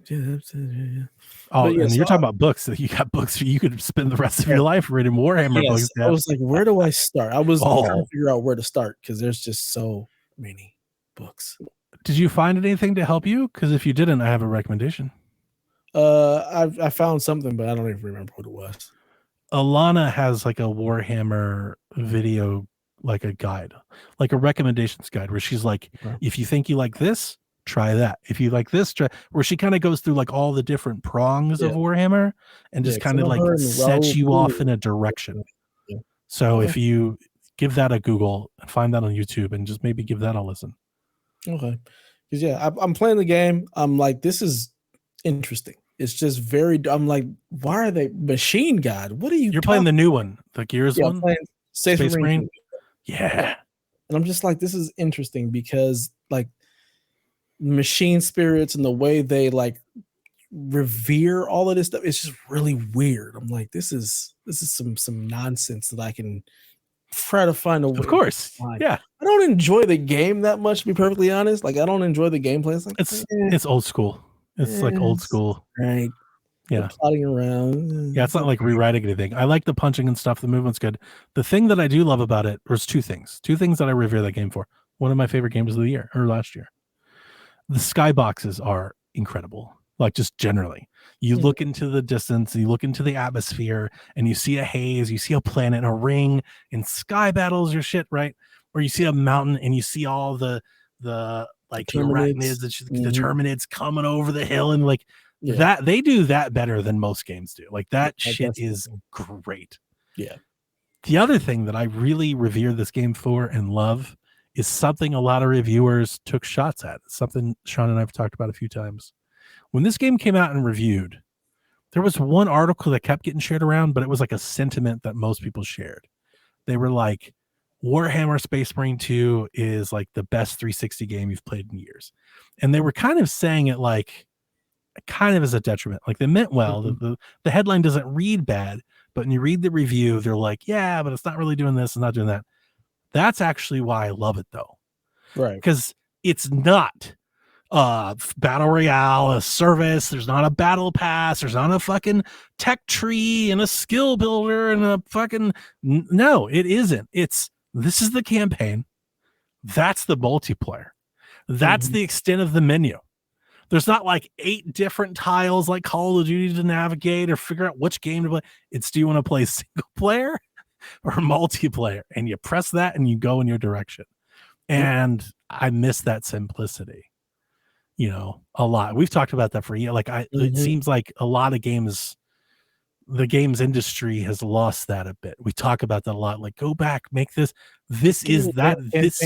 Oh, and you're talking about books. You got books you could spend the rest of your life reading Warhammer books. I was like, where do I start? I was trying to figure out where to start because there's just so many books. Did you find anything to help you? Because if you didn't, I have a recommendation. I found something, but I don't even remember what it was. Alana has like a Warhammer video, like a guide, like a recommendations guide where she's like, if you think you like this, try that. If you like this, try, where she kind of goes through like all the different prongs of Warhammer and just kind of like sets you off in a direction. Yeah. So if you give that a Google and find that on YouTube and just maybe give that a listen. Okay. Because I'm playing the game. I'm like, this is interesting. It's just I'm like, why are they Machine God? What are you? You're playing the new one, the Gears one? I'm playing Space Marine. Yeah. And I'm just like, this is interesting because like machine spirits and the way they like revere all of this stuff, it's just really weird. I'm like, this is some nonsense that I can try to find a way. Of course. Yeah. I don't enjoy the game that much, to be perfectly honest. Like I don't enjoy the gameplay. It's like it's old school. It's like old school. Right. Yeah. Plotting around. Yeah, it's not like rewriting anything. I like the punching and stuff. The movement's good. The thing that I do love about it, there's 2 things. 2 things that I revere that game for. One of my favorite games of the year or last year. The skyboxes are incredible. Like just generally. You look into the distance, you look into the atmosphere, and you see a haze, you see a planet, a ring, and sky battles your shit, right? Or you see a mountain and you see all the like the arachnids, the Terminids coming over the hill, and like That they do that better than most games do. Like that shit is great. Yeah. The other thing that I really revere this game for and love is something a lot of reviewers took shots at. Something Sean and I have talked about a few times. When this game came out and reviewed, there was one article that kept getting shared around, but it was like a sentiment that most people shared. They were like, Warhammer Space Marine 2 is like the best 360 game you've played in years. And they were kind of saying it like kind of as a detriment. Like they meant well. The headline doesn't read bad, but when you read the review, they're like, yeah, but it's not really doing this and not doing that. That's actually why I love it though. Right. Because it's not battle royale, a service. There's not a battle pass. There's not a fucking tech tree and a skill builder and a fucking no, it isn't. This is the campaign. That's the multiplayer. That's the extent of the menu. There's not like 8 different tiles like Call of Duty to navigate or figure out which game to play. It's, do you want to play single player or multiplayer? And you press that and you go in your direction. And I miss that simplicity, a lot. We've talked about that for a year. Like it seems like a lot of games, the games industry has lost that a bit. We talk about that a lot. Like, go back, make this. This is that. This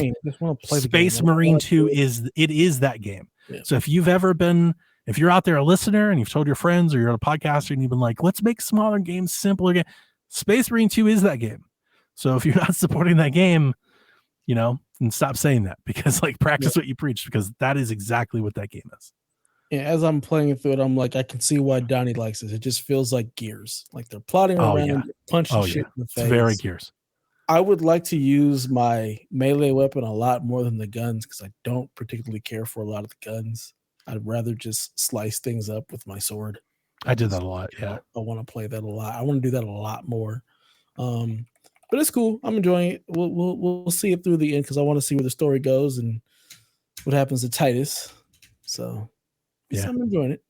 Space Marine 2 is that game. Yeah. So if you're out there a listener and you've told your friends or you're a podcaster and you've been like, let's make smaller games, simpler games. Space Marine 2 is that game. So if you're not supporting that game, and stop saying that, because like practice what you preach, because that is exactly what that game is. Yeah, as I'm playing through it, I'm like, I can see why Donnie likes this. It just feels like Gears. Like they're plotting around, punching shit in the face. It's very Gears. I would like to use my melee weapon a lot more than the guns, because I don't particularly care for a lot of the guns. I'd rather just slice things up with my sword. I did that a lot. Yeah. I want to play that a lot. I want to do that a lot more. But it's cool. I'm enjoying it. We'll see it through the end, because I want to see where the story goes and what happens to Titus. So yeah, I'm enjoying it.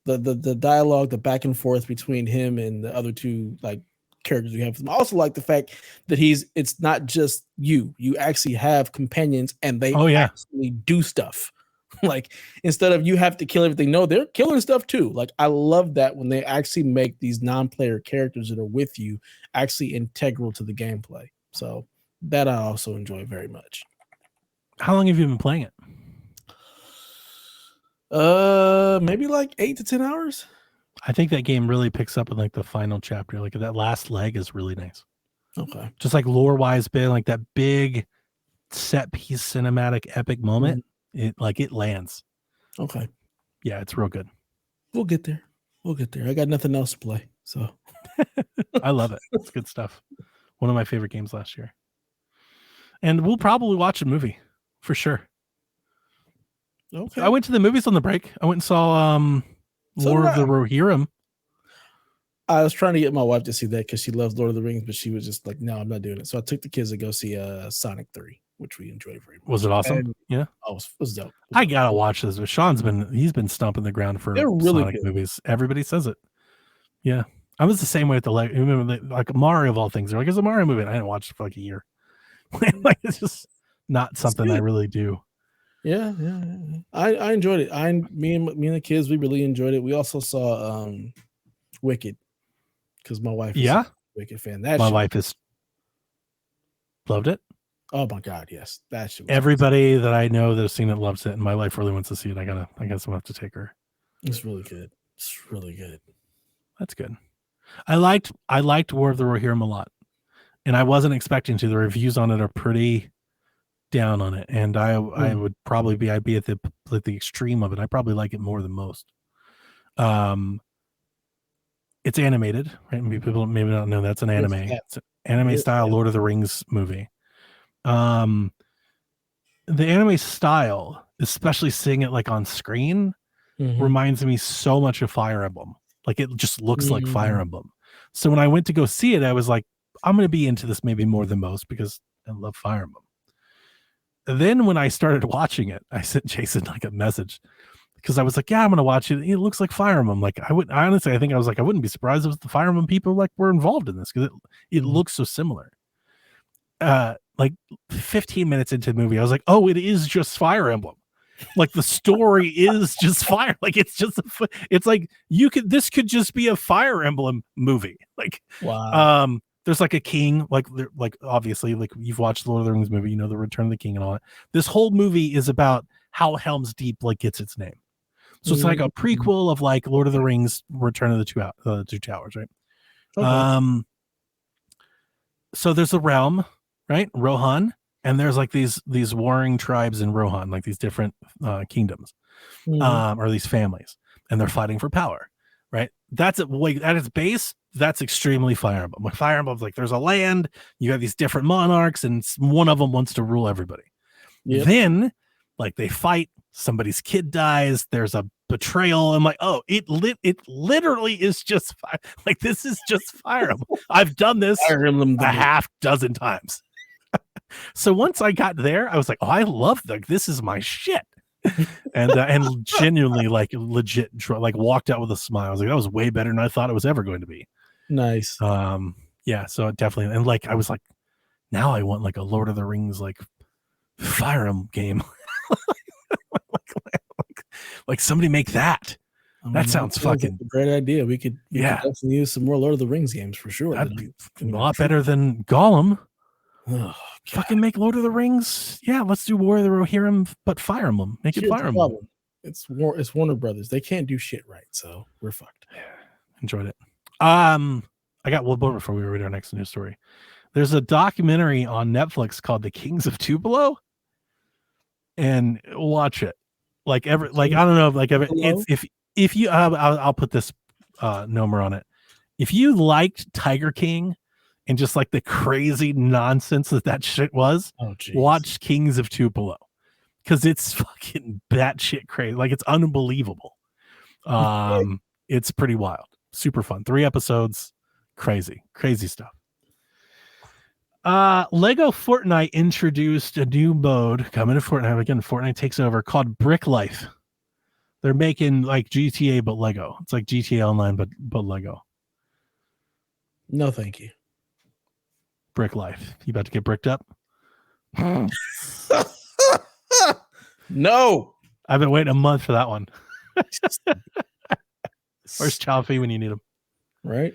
The dialogue, the back and forth between him and the other two like characters we have. I also like the fact that it's not just you actually have companions, and they actually do stuff. Like, instead of you have to kill everything, no, they're killing stuff too. Like, I love that when they actually make these non-player characters that are with you actually integral to the gameplay. So that I also enjoy very much. How long have you been playing it? Maybe like 8 to 10 hours. I think that game really picks up in like the final chapter. Like that last leg is really nice. Okay. Just like lore wise, been like that big set piece cinematic epic moment. It lands. Okay. Yeah, it's real good. We'll get there. I got nothing else to play, so I love it. It's good stuff. One of my favorite games last year. And we'll probably watch a movie for sure. Okay. I went to the movies on the break. I went and saw Lord of the Rohirrim. I was trying to get my wife to see that because she loves Lord of the Rings, but she was just like, no, I'm not doing it. So I took the kids to go see Sonic 3, which we enjoyed very much. Was it awesome? And, yeah. Oh, it was dope. I gotta watch this. But Sean's been stomping the ground for really Sonic good movies. Everybody says it. Yeah. I was the same way with like Mario of all things. They're like, it's a Mario movie. And I didn't watch it for like a year. Like, it's just not something I really do. Yeah. I enjoyed it. Me and the kids, we really enjoyed it. We also saw Wicked, because my wife is a Wicked fan. My wife is loved it. Oh my god, yes. That shit was everybody awesome that I know that has seen it loves it, and my wife really wants to see it. I guess I'm gonna have to take her. It's really good. It's really good. That's good. I liked War of the Rohirrim a lot, and I wasn't expecting to. The reviews on it are pretty down on it, and I would probably I'd be at the extreme of it. I probably like it more than most. It's animated, right? People maybe not know that's an anime. It's an anime style Lord of the Rings movie. The anime style, especially seeing it like on screen, reminds me so much of Fire Emblem. Like, it just looks like Fire Emblem. So when I went to go see it, I was like, I'm going to be into this maybe more than most because I love Fire Emblem. And then when I started watching it, I sent Jason like a message because I was like, yeah, I'm going to watch it. It looks like Fire Emblem. Like, I wouldn't be surprised if the Fire Emblem people like were involved in this because it looks so similar. Like 15 minutes into the movie, I was like, oh, it is just Fire Emblem. Like the story is just fire. Like it's like this could just be a Fire Emblem movie. Like, wow. There's like a king, like obviously, like you've watched the Lord of the Rings movie, you know, the Return of the King and all that. This whole movie is about how Helm's Deep like gets its name. So it's like a prequel of like Lord of the Rings, Return of the Two Towers, right? Okay. So there's a realm, right? Rohan, and there's like these warring tribes in Rohan, like these different kingdoms, or these families, and they're fighting for power, right? That's at its base. That's extremely Fire Emblem. Like Fire Emblem's like there's a land, you have these different monarchs, and one of them wants to rule everybody. Yep. Then, like they fight, somebody's kid dies, there's a betrayal. I'm like, oh, it literally is just fire. Like this is just Fire Emblem. I've done this a half dozen times. So once I got there, I was like, oh, I love this is my shit. and genuinely like legit like walked out with a smile. I was like, that was way better than I thought it was ever going to be. Nice. Yeah, so it definitely, and like I was like, now I want like a Lord of the Rings like Fire Emblem game. like somebody make that. That sounds fucking like a great idea. We could definitely use some more Lord of the Rings games for sure. That'd be a lot better than Gollum. Oh, fucking make Lord of the Rings. Yeah, let's do War of the Rohirrim, but Fire Emblem. Make it Fire Emblem. It's Warner Brothers. They can't do shit right, so we're fucked. Yeah, enjoyed it. I got one more before we read our next news story. There's a documentary on Netflix called The Kings of Tupelo, and watch it. Like I don't know, like if you I'll put this number on it. If you liked Tiger King and just like the crazy nonsense that shit was, watch Kings of Tupelo, because it's fucking batshit crazy. Like it's unbelievable. It's pretty wild, super fun. 3 episodes, crazy stuff. Lego Fortnite introduced a new mode coming to Fortnite. Again, Fortnite takes over, called Brick Life. They're making like GTA but Lego. It's like GTA Online but Lego. No, thank you. Brick Life. You about to get bricked up? No. I've been waiting a month for that one. Where's Choppy when you need him? Right.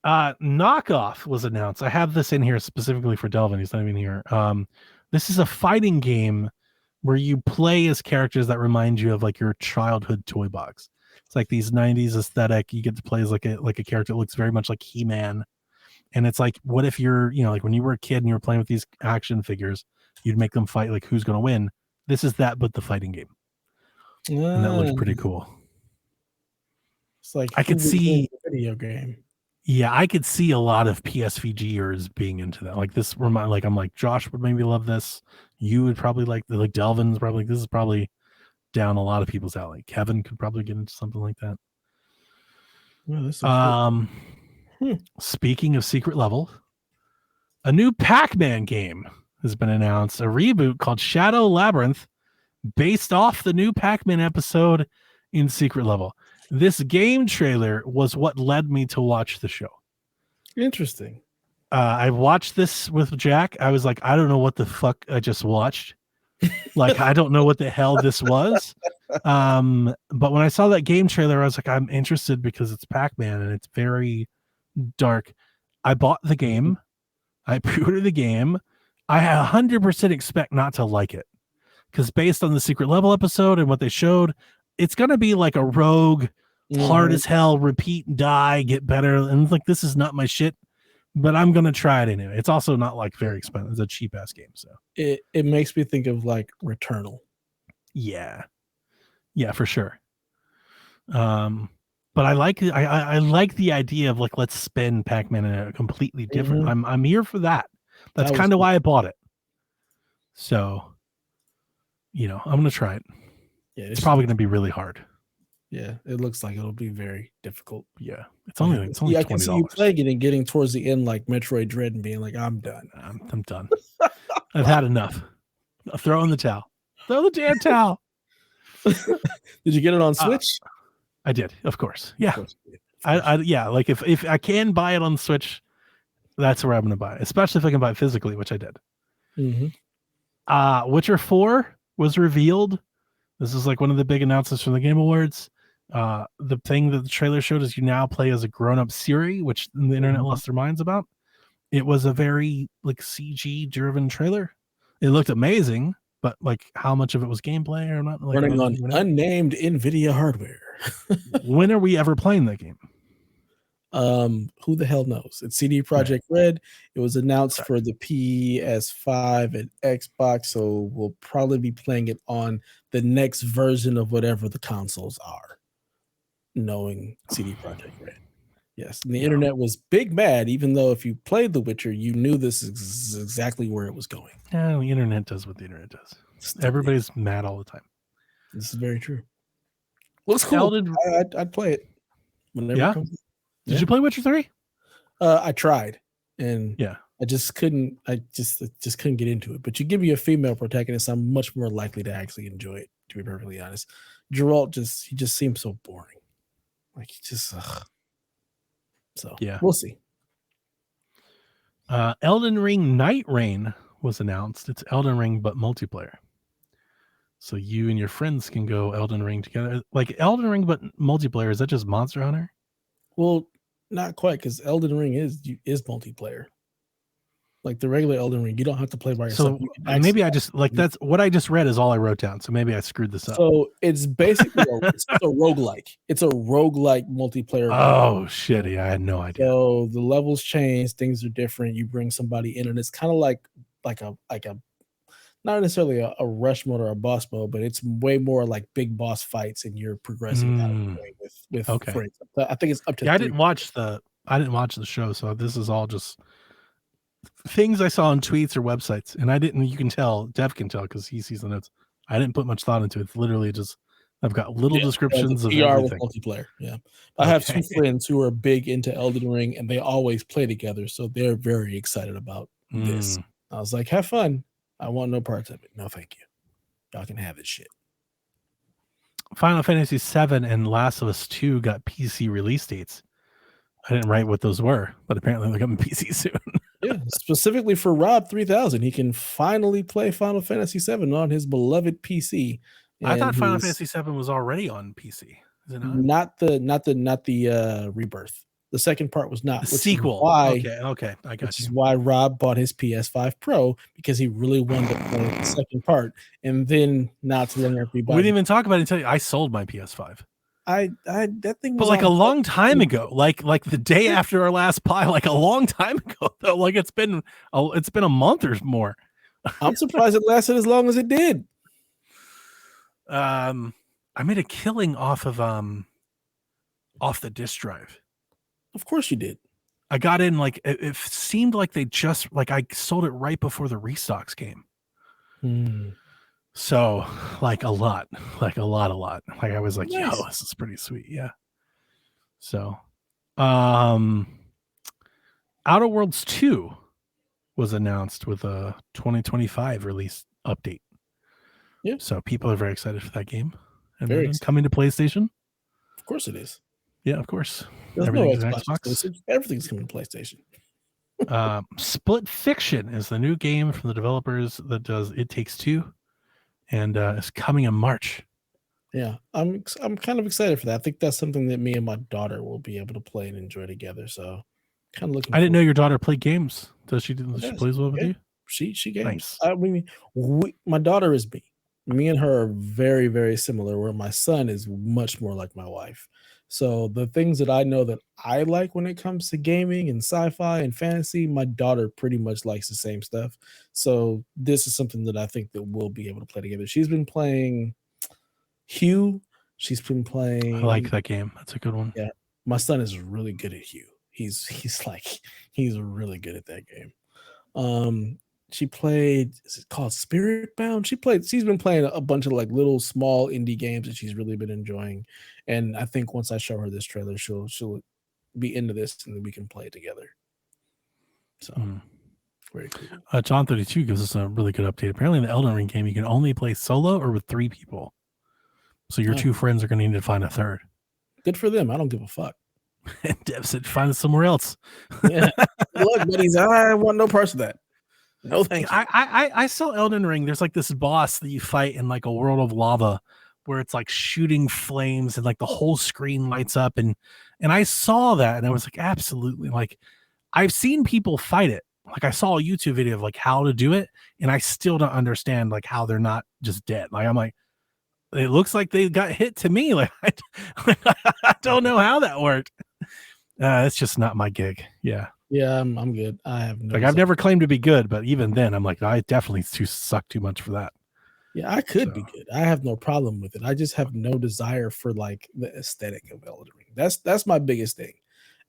Knockoff was announced. I have this in here specifically for Delvin. He's not even here. This is a fighting game where you play as characters that remind you of like your childhood toy box. It's like these 90s aesthetic. You get to play as like a character that looks very much like He-Man. And it's like, what if you're, like when you were a kid and you were playing with these action figures, you'd make them fight like who's going to win. This is that, but the fighting game. And that looks pretty cool. It's like I could see a video game. Yeah, I could see a lot of PSVGers being into that. Like this I'm like, Josh would maybe love this. You would probably like Delvin's probably, this is probably down a lot of people's alley. Kevin could probably get into something like that. Well, this is Speaking of secret level, a new Pac-Man game has been announced, a reboot called Shadow Labyrinth, based off the new Pac-Man episode in Secret Level. This game trailer was what led me to watch the show. Interesting. I watched this with Jack. I was like, I don't know what the fuck I just watched. Like, I don't know what the hell this was. But when I saw that game trailer, I was like, I'm interested because it's Pac-Man and it's very dark. I bought the game. I pre-ordered the game. I 100% expect not to like it, because based on the Secret Level episode and what they showed, it's going to be like a rogue, hard as hell, repeat and die, get better. And like, this is not my shit, but I'm going to try it anyway. It's also not like very expensive. It's a cheap ass game. So it makes me think of like Returnal. Yeah, for sure. But I like the idea of like, let's spin Pac-Man in a completely different. I'm here for that. That's kind of why I bought it. So, I'm going to try it. Yeah, it's probably going to be really hard. Yeah, it looks like it'll be very difficult. Yeah, it's only $20. I can see you playing it and getting towards the end like Metroid Dread and being like, I'm done. I'm done. I've had enough. I'll throw in the towel. Throw the damn towel. Did you get it on Switch? I did, of course. Yeah, of course. I like if I can buy it on Switch, that's where I'm going to buy it. Especially if I can buy it physically, which I did. Witcher 4 was revealed. This is like one of the big announcements from the Game Awards. The thing that the trailer showed is you now play as a grown-up Siri, which the internet lost their minds about. It was a very like CG driven trailer. It looked amazing, but like how much of it was gameplay or not? Like, running on unnamed NVIDIA hardware. When are we ever playing that game? Who the hell knows? It's CD Projekt Red. It was announced for the PS5 and Xbox, so we'll probably be playing it on the next version of whatever the consoles are. Knowing CD Projekt Red. Yes, and the internet was big mad, even though if you played The Witcher, you knew this is exactly where it was going. Yeah, the internet does what the internet does. Everybody's mad all the time. This is very true. Looks cool. I'd play it whenever it comes out. Did you play Witcher 3? I tried, and I just couldn't. I just couldn't get into it. But you give me a female protagonist, I'm much more likely to actually enjoy it. To be perfectly honest, Geralt he just seems so boring. Like he just. So we'll see. Elden Ring Night Rain was announced. It's Elden Ring but multiplayer. So you and your friends can go Elden Ring together. Like Elden Ring but multiplayer, is that just Monster Hunter? Well, not quite, because Elden Ring is multiplayer. Like the regular Elden Ring, you don't have to play by yourself. So maybe I just that's what I just read is all I wrote down. So maybe I screwed this up. So it's basically it's a roguelike. It's a roguelike multiplayer. Oh shit! Yeah, I had no idea. So the levels change, things are different. You bring somebody in, and it's kind of like a not necessarily a rush mode or a boss mode, but it's way more like big boss fights, and you're progressing that way with friends. I think it's up to. I didn't watch the show, so this is all just things I saw on tweets or websites, and I didn't. You can tell, Dev can tell because he sees the notes. I didn't put much thought into it. It's literally just I've got little descriptions of everything. With multiplayer. Yeah, I have two friends who are big into Elden Ring, and they always play together, so they're very excited about this. I was like, have fun. I want no parts of it. No, thank you. Y'all can have this shit. Final Fantasy VII and Last of Us 2 got PC release dates. I didn't write what those were, but apparently they're coming PC soon. Yeah, specifically for Rob 3000, he can finally play Final Fantasy VII on his beloved PC. I thought Final Fantasy VII was already on PC. Is it not? Not the Rebirth. The second part was not. The sequel. Okay, I got you. Which is why Rob bought his PS5 Pro, because he really wanted to play the second part, and then not to let everybody. We didn't even talk about it until I sold my PS5. That thing was but like a long time ago, like the day after our last pie, like a long time ago though. Like it's been a month or more. I'm surprised it lasted as long as it did. I made a killing off the disk drive. Of course you did. I got in like it seemed like they just like I sold it right before the restocks came. So like a lot. Like I was like, nice. Yo, this is pretty sweet. Yeah. So Outer Worlds 2 was announced with a 2025 release update. Yeah. So people are very excited for that game. And then coming to PlayStation. Of course it is. Yeah, of course. Everything's Xbox. Everything's coming to PlayStation. Split Fiction is the new game from the developers that does It Takes Two, and it's coming in March. Yeah, I'm kind of excited for that. I think that's something that me and my daughter will be able to play and enjoy together. So, kind of looking. I didn't know your daughter played games. Does she? She plays well with you? She games. Nice. I mean, my daughter is me. Me and her are very, very similar. Where my son is much more like my wife. So the things that I know that I like when it comes to gaming and sci-fi and fantasy, my daughter pretty much likes the same stuff. So this is something that I think that we'll be able to play together. She's been playing Hue. She's been playing. I like that game. That's a good one. Yeah, my son is really good at Hue. He's really good at that game. She played, is it called Spirit Bound? She's been playing a bunch of like little small indie games that she's really been enjoying. And I think once I show her this trailer, she'll be into this and then we can play it together. So very cool. John 32 gives us a really good update. Apparently in the Elden Ring game, you can only play solo or with 3 people. So your 2 friends are going to need to find a third. Good for them. I don't give a fuck. And Dev said, find it somewhere else. Yeah. Look, buddies, I want no parts of that. No, thank you. I saw Elden Ring. There's like this boss that you fight in like a world of lava where it's like shooting flames and like the whole screen lights up, and I saw that and I was like, absolutely, like I've seen people fight it. Like I saw a YouTube video of like how to do it, and I still don't understand like how they're not just dead. Like I'm like, it looks like they got hit to me. Like I don't know how that worked. It's just not my gig. Yeah. Yeah, I'm good. I have no. Like I've never claimed to be good, but even then, I'm like, I definitely suck too much for that. Yeah, I could be good. I have no problem with it. I just have no desire for like the aesthetic of Elden Ring. That's my biggest thing.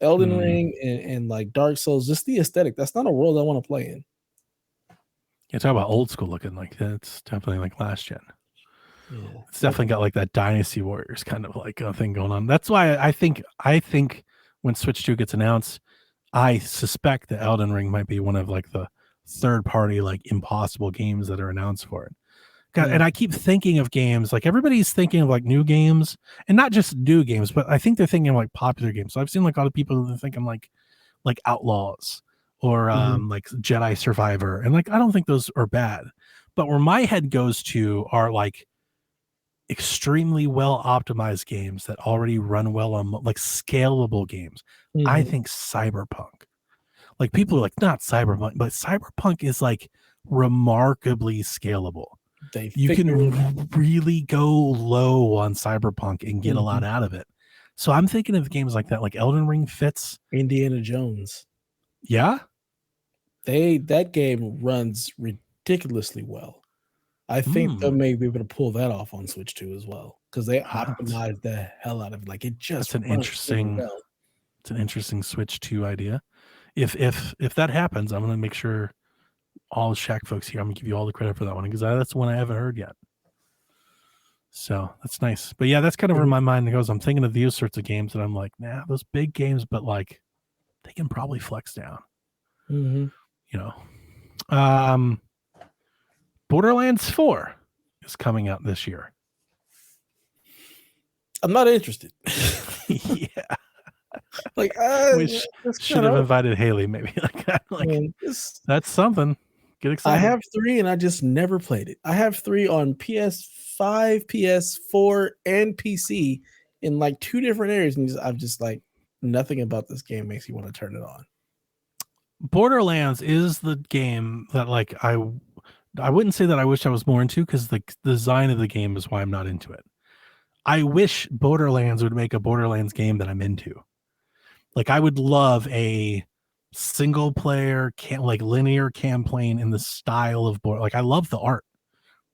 Elden Ring and like Dark Souls, just the aesthetic. That's not a world I want to play in. You talk about old school looking, like that's definitely like last gen. Yeah, it's definitely got like that Dynasty Warriors kind of like a thing going on. That's why I think when Switch 2 gets announced, I suspect that Elden Ring might be one of like the third party like impossible games that are announced for it. And I keep thinking of games like everybody's thinking of like new games, and not just new games, but I think they're thinking of like popular games. So I've seen like a lot of people who are thinking like Outlaws or like Jedi Survivor, and like I don't think those are bad, but where my head goes to are like extremely well optimized games that already run well on like scalable games. I think Cyberpunk, like people are like, not Cyberpunk, but Cyberpunk is like remarkably scalable. You can really go low on Cyberpunk and get a lot out of it. So I'm thinking of games like that, like Elden Ring fits. Indiana Jones. Yeah. That game runs ridiculously well. I think they may be able to pull that off on Switch 2 as well, because they optimized the hell out of it. Like it just that's an interesting well. It's an interesting Switch 2 idea. If that happens, I'm gonna make sure all the Shack folks here, I'm gonna give you all the credit for that one, because that's one I haven't heard yet. So that's nice. But yeah, that's kind of where my mind goes. I'm thinking of these sorts of games that I'm like, nah, those big games, but like they can probably flex down. You know. Borderlands 4 is coming out this year. I'm not interested. Yeah. Like should have invited Haley, maybe. That's something. Get excited. I have 3 and I just never played it. I have 3 on PS5, PS4, and PC in like 2 different areas, and I'm just like, nothing about this game makes you want to turn it on. Borderlands is the game that like I wouldn't say that I wish I was more into, because the design of the game is why I'm not into it. I wish Borderlands would make a Borderlands game that I'm into. Like I would love a single player like linear campaign in the style of like I love the art.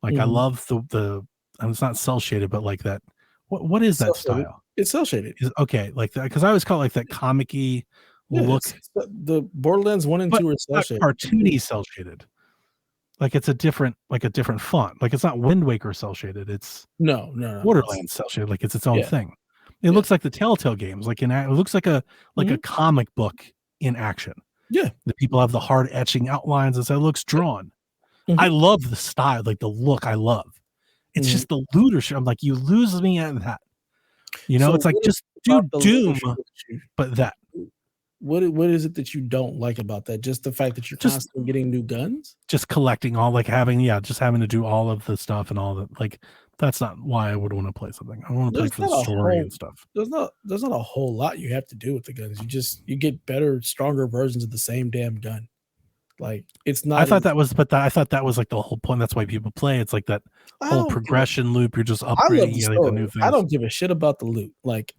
Like I love the it's not cel shaded, but like that. What is that style? It's cel shaded. Okay, like that, because I always call it like that comic-y look. The Borderlands 1 and 2 are cel shaded. Cartoony cel shaded. Like it's a different font. Like it's not Wind Waker cel shaded. It's no. Borderlands cel shaded. Like it's its own thing. It looks like the Telltale games. Like it looks like a comic book in action. Yeah, the people have the hard etching outlines and so it looks drawn. I love the style, like the look. I love. It's just the lootership. I'm like, you lose me at that. You know, so it's like just do Doom, but that. What is it that you don't like about that? Just the fact that you're constantly getting new guns? Just collecting all, like having to do all of the stuff and all that. Like that's not why I would want to play something. I want to play for the story and stuff. There's not a whole lot you have to do with the guns. You get better, stronger versions of the same damn gun. Like it's not. I thought that was like the whole point. That's why people play. It's like that whole progression loop. You're just upgrading the new things. I don't give a shit about the loot. Like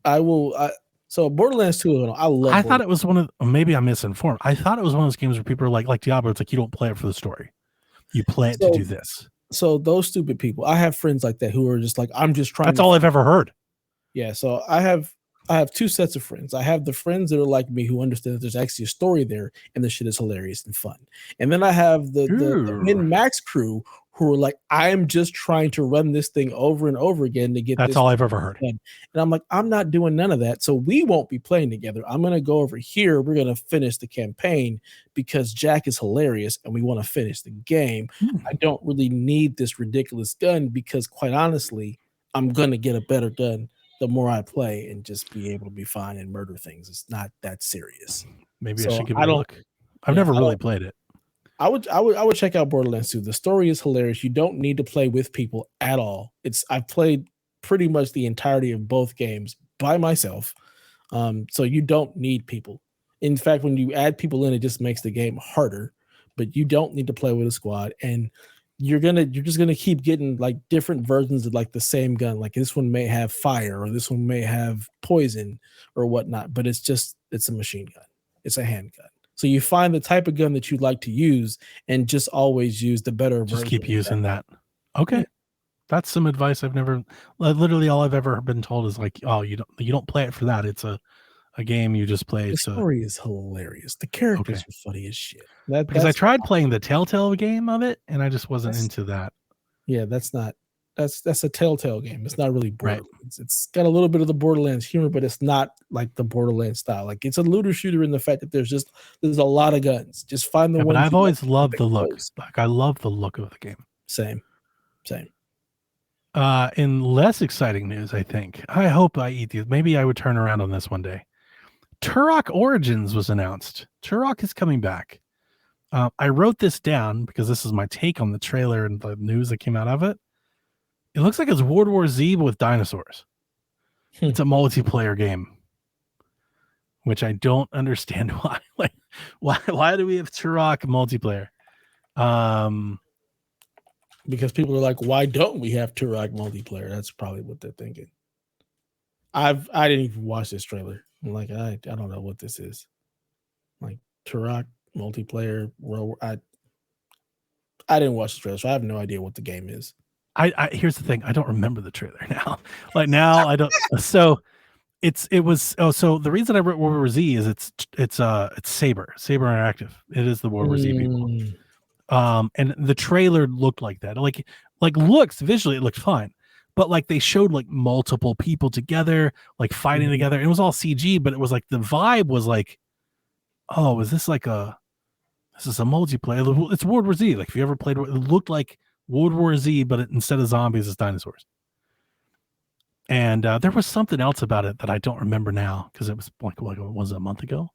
so Borderlands 2, I love. I thought it was maybe I'm misinformed. I thought it was one of those games where people are like Diablo. It's like you don't play it for the story. You play it to do this. So those stupid people, I have friends like that who are just like, I'm just trying. That's all I've ever heard. Yeah. So I have 2 sets of friends. I have the friends that are like me who understand that there's actually a story there and the shit is hilarious and fun. And then I have the min-max crew who are like, I'm just trying to run this thing over and over again to get. That's all I've ever heard. And I'm like, I'm not doing none of that. So we won't be playing together. I'm going to go over here. We're going to finish the campaign because Jack is hilarious and we want to finish the game. I don't really need this ridiculous gun because quite honestly, I'm going to get a better gun the more I play and just be able to be fine and murder things. It's not that serious. Maybe I should give it a look. I've never really played it. I would check out Borderlands 2. The story is hilarious. You don't need to play with people at all. I've played pretty much the entirety of both games by myself. So you don't need people. In fact, when you add people in, it just makes the game harder. But you don't need to play with a squad, and you're just gonna keep getting like different versions of like the same gun. Like this one may have fire, or this one may have poison, or whatnot. But it's a machine gun. It's a handgun. So you find the type of gun that you'd like to use, and just always use the better version. Just keep using that. Okay. Yeah. That's some advice I've never. Literally, all I've ever been told is like, "Oh, you don't play it for that. It's a game you just play." The story is hilarious. The characters are funny as shit. Because I tried playing the Telltale game of it, and I just wasn't into that. Yeah, that's a Telltale game. It's not really Borderlands. Right. It's got a little bit of the Borderlands humor, but it's not like the Borderlands style. Like it's a looter shooter in the fact that there's a lot of guns. Just find the one. But I've always loved the look. Like I love the look of the game. Same. In less exciting news, I hope I eat these. Maybe I would turn around on this one day. Turok Origins was announced. Turok is coming back. I wrote this down because this is my take on the trailer and the news that came out of it. It looks like it's World War Z but with dinosaurs. It's a multiplayer game, which I don't understand why. Like, why do we have Turok multiplayer? Because people are like, why don't we have Turok multiplayer? That's probably what they're thinking. I didn't even watch this trailer. I'm like, I don't know what this is. Like Turok multiplayer. I didn't watch the trailer, so I have no idea what the game is. I here's the thing. I don't remember the trailer now. Like now I don't. So so the reason I wrote World War Z is it's Saber Interactive. It is the World War Z people. And the trailer looked like that. Like looks visually, it looked fine. But like they showed like multiple people together, like fighting together. And it was all CG, but it was like the vibe was like, oh, is this like this is a multiplayer? It's World War Z. Like if you ever played, it looked like World War Z, but instead of zombies, it's dinosaurs. And there was something else about it that I don't remember now because it was like was it a month ago?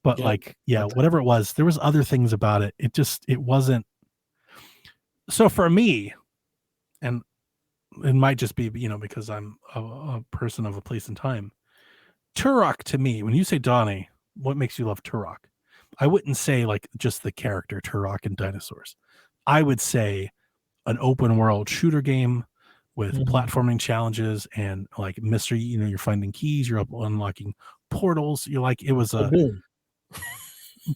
But whatever it was, there was other things about it. It wasn't. So for me, and it might just be, because I'm a person of a place and time. Turok to me, when you say Donnie, what makes you love Turok? I wouldn't say like just the character Turok and dinosaurs. I would say an open world shooter game with platforming challenges and like mystery. You're finding keys, you're unlocking portals. You're like, it was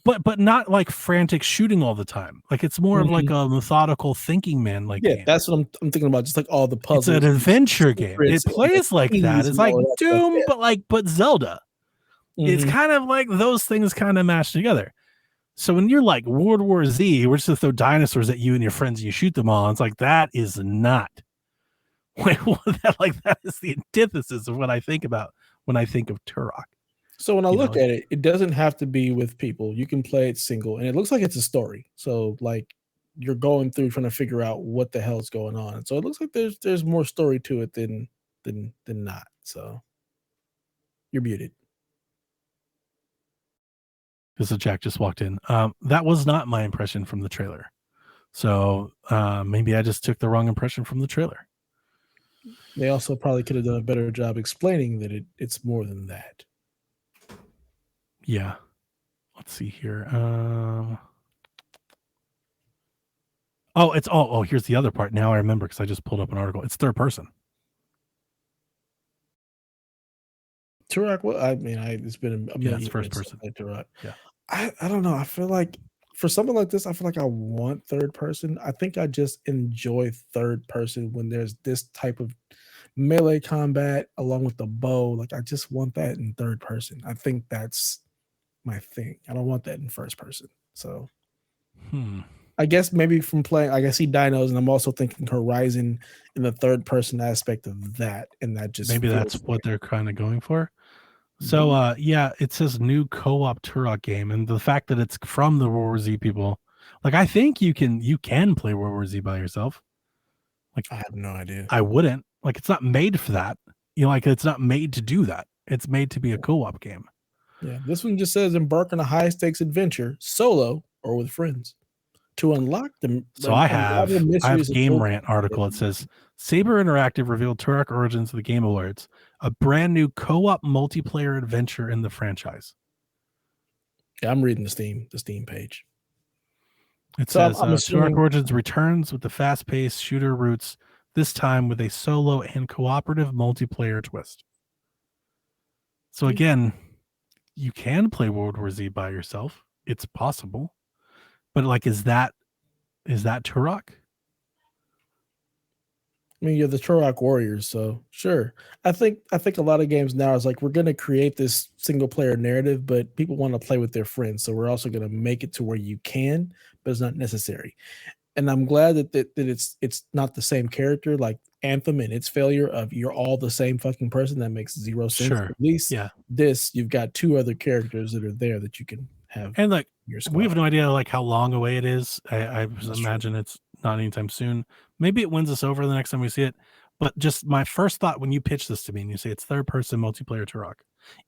but not like frantic shooting all the time. Like it's more of like a methodical thinking man. Like game. That's what I'm thinking about. Just like all the puzzles. It's an adventure game. It plays like that. It's like Doom, but Zelda. It's kind of like those things kind of mashed together. So when you're like World War Z, we're just gonna throw dinosaurs at you and your friends and you shoot them all. It's like that is not. That is the antithesis of what I think about when I think of Turok. So when I look at it, it doesn't have to be with people. You can play it single, and it looks like it's a story. So like you're going through trying to figure out what the hell's going on. So it looks like there's more story to it than not. So you're muted. Because Jack just walked in. That was not my impression from the trailer. So maybe I just took the wrong impression from the trailer. They also probably could have done a better job explaining that it's more than that. Yeah. Let's see here. Here's the other part. Now I remember because I just pulled up an article. It's third person. Turok, it's been a million it's first person. Turok. Yeah. I don't know. I feel like for something like this, I feel like I want third person. I think I just enjoy third person when there's this type of melee combat along with the bow. Like I just want that in third person. I think that's my thing. I don't want that in first person. So I guess maybe from playing, I see dinos, and I'm also thinking Horizon in the third person aspect of that, and that just maybe that's what they're kind of going for. So it says new co-op Turok game, and the fact that it's from the World War Z people, like I think you can play World War Z by yourself. Like I have no idea. I wouldn't. Like it's not made for that. It's not made to do that. It's made to be a co-op game. Yeah, this one just says embark on a high stakes adventure solo or with friends to unlock them. So I have Game Rant article. It says Saber Interactive revealed Turok Origins of the Game Awards, a brand new co-op multiplayer adventure in the franchise. Yeah, I'm reading the Steam page. It says Turok Origins returns with the fast-paced shooter roots, this time with a solo and cooperative multiplayer twist. So again, you can play World War Z by yourself. It's possible. But like, is that Turok? I mean, you're the Turok Warriors, so sure. I think a lot of games now is like, we're going to create this single player narrative, but people want to play with their friends, so we're also going to make it to where you can, but it's not necessary. And I'm glad that it's not the same character like Anthem and its failure of you're all the same fucking person. That makes zero sense. Sure. At least this, you've got two other characters that are there that you can have. And like, we have no idea like how long away it is. I imagine it's not anytime soon. Maybe it wins us over the next time we see it. But just my first thought when you pitch this to me and you say it's third person multiplayer Turok,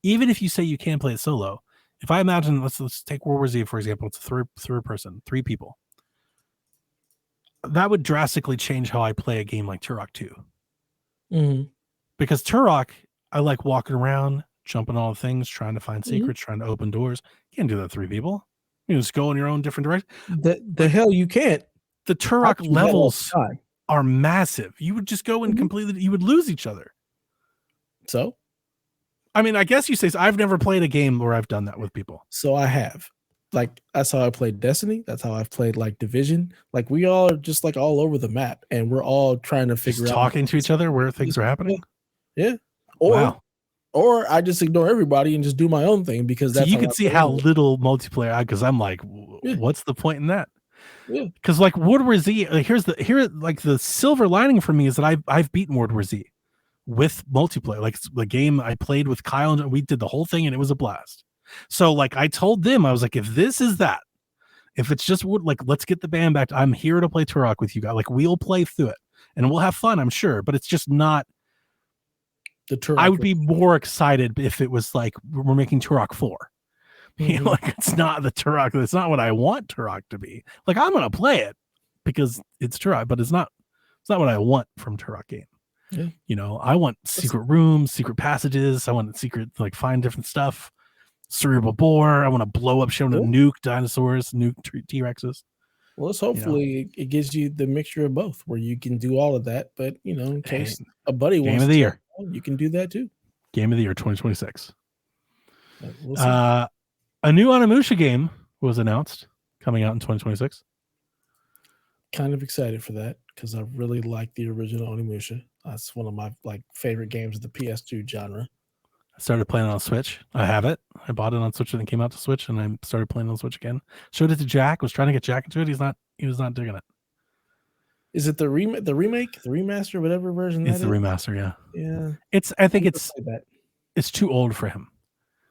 even if you say you can play it solo, if I imagine, let's take World War Z, for example, it's a third person, 3 people. That would drastically change how I play a game like Turok 2. Mm-hmm. Because Turok, I like walking around, jumping all the things, trying to find secrets, trying to open doors. You can't do that 3 people. You just go in your own different direction. The hell you can't. The Turok levels are massive. You would just go and completely, you would lose each other. So? I mean, I guess you say, so I've never played a game where I've done that with people. So I have. Like, that's how I played Destiny. That's how I've played like Division. Like, we all are just like all over the map, and we're all trying to figure out talking to each other where things are happening. Yeah. Or I just ignore everybody and just do my own thing, because that's you can see how little multiplayer. Because I'm like, what's the point in that? Yeah. Because like World War Z, here's the silver lining for me is that I've beaten World War Z with multiplayer. Like the game I played with Kyle and we did the whole thing and it was a blast. So like I told them, I was like, if this is that, if it's just like, let's get the band back. I'm here to play Turok with you guys. Like we'll play through it and we'll have fun, I'm sure, but it's just not the Turok. I would be more excited if it was like we're making Turok 4. You know, like it's not the Turok. It's not what I want Turok to be. Like I'm gonna play it because it's Turok, but it's not what I want from Turok game. Yeah. You know, I want secret rooms, secret passages. I want secret, like find different stuff. Cerebral bore. I want to blow up shit, nuke dinosaurs, nuke T-Rexes. Well, it's hopefully it gives you the mixture of both, where you can do all of that, but you know, in case a buddy wants game of the year, you can do that too. Game of the year 2026. We'll see. A new Onimusha game was announced coming out in 2026. Kind of excited for that because I really like the original Onimusha. That's one of my like favorite games of the PS2 genre. I started playing it on Switch. I have it. I bought it on Switch and it came out to Switch, and I started playing on Switch again. Showed it to Jack. Was trying to get Jack into it. He was not digging it. Is it the remake, the remaster, whatever version? It's the remaster. Yeah. I think it's too old for him.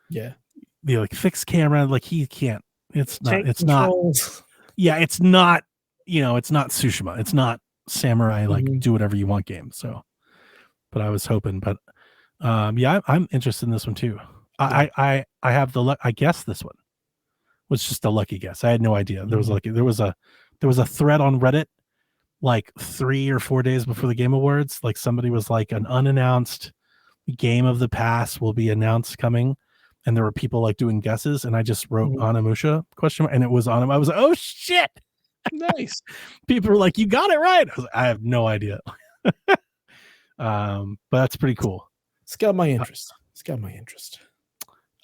Yeah. The like fixed camera, like he can't. It's not. Yeah, it's not. You know, it's not Tsushima. It's not Samurai. Like do whatever you want game. So, but I was hoping. But I'm interested in this one too. I have the I guess this one was just a lucky guess. I had no idea. There was a thread on Reddit like 3 or 4 days before the Game Awards. Like somebody was like, an unannounced game of the past will be announced coming. And there were people like doing guesses, and I just wrote Onimusha ? And it was on him. I was like, oh shit. Nice. People were like, you got it right. I was like, I have no idea. But that's pretty cool. It's got my interest.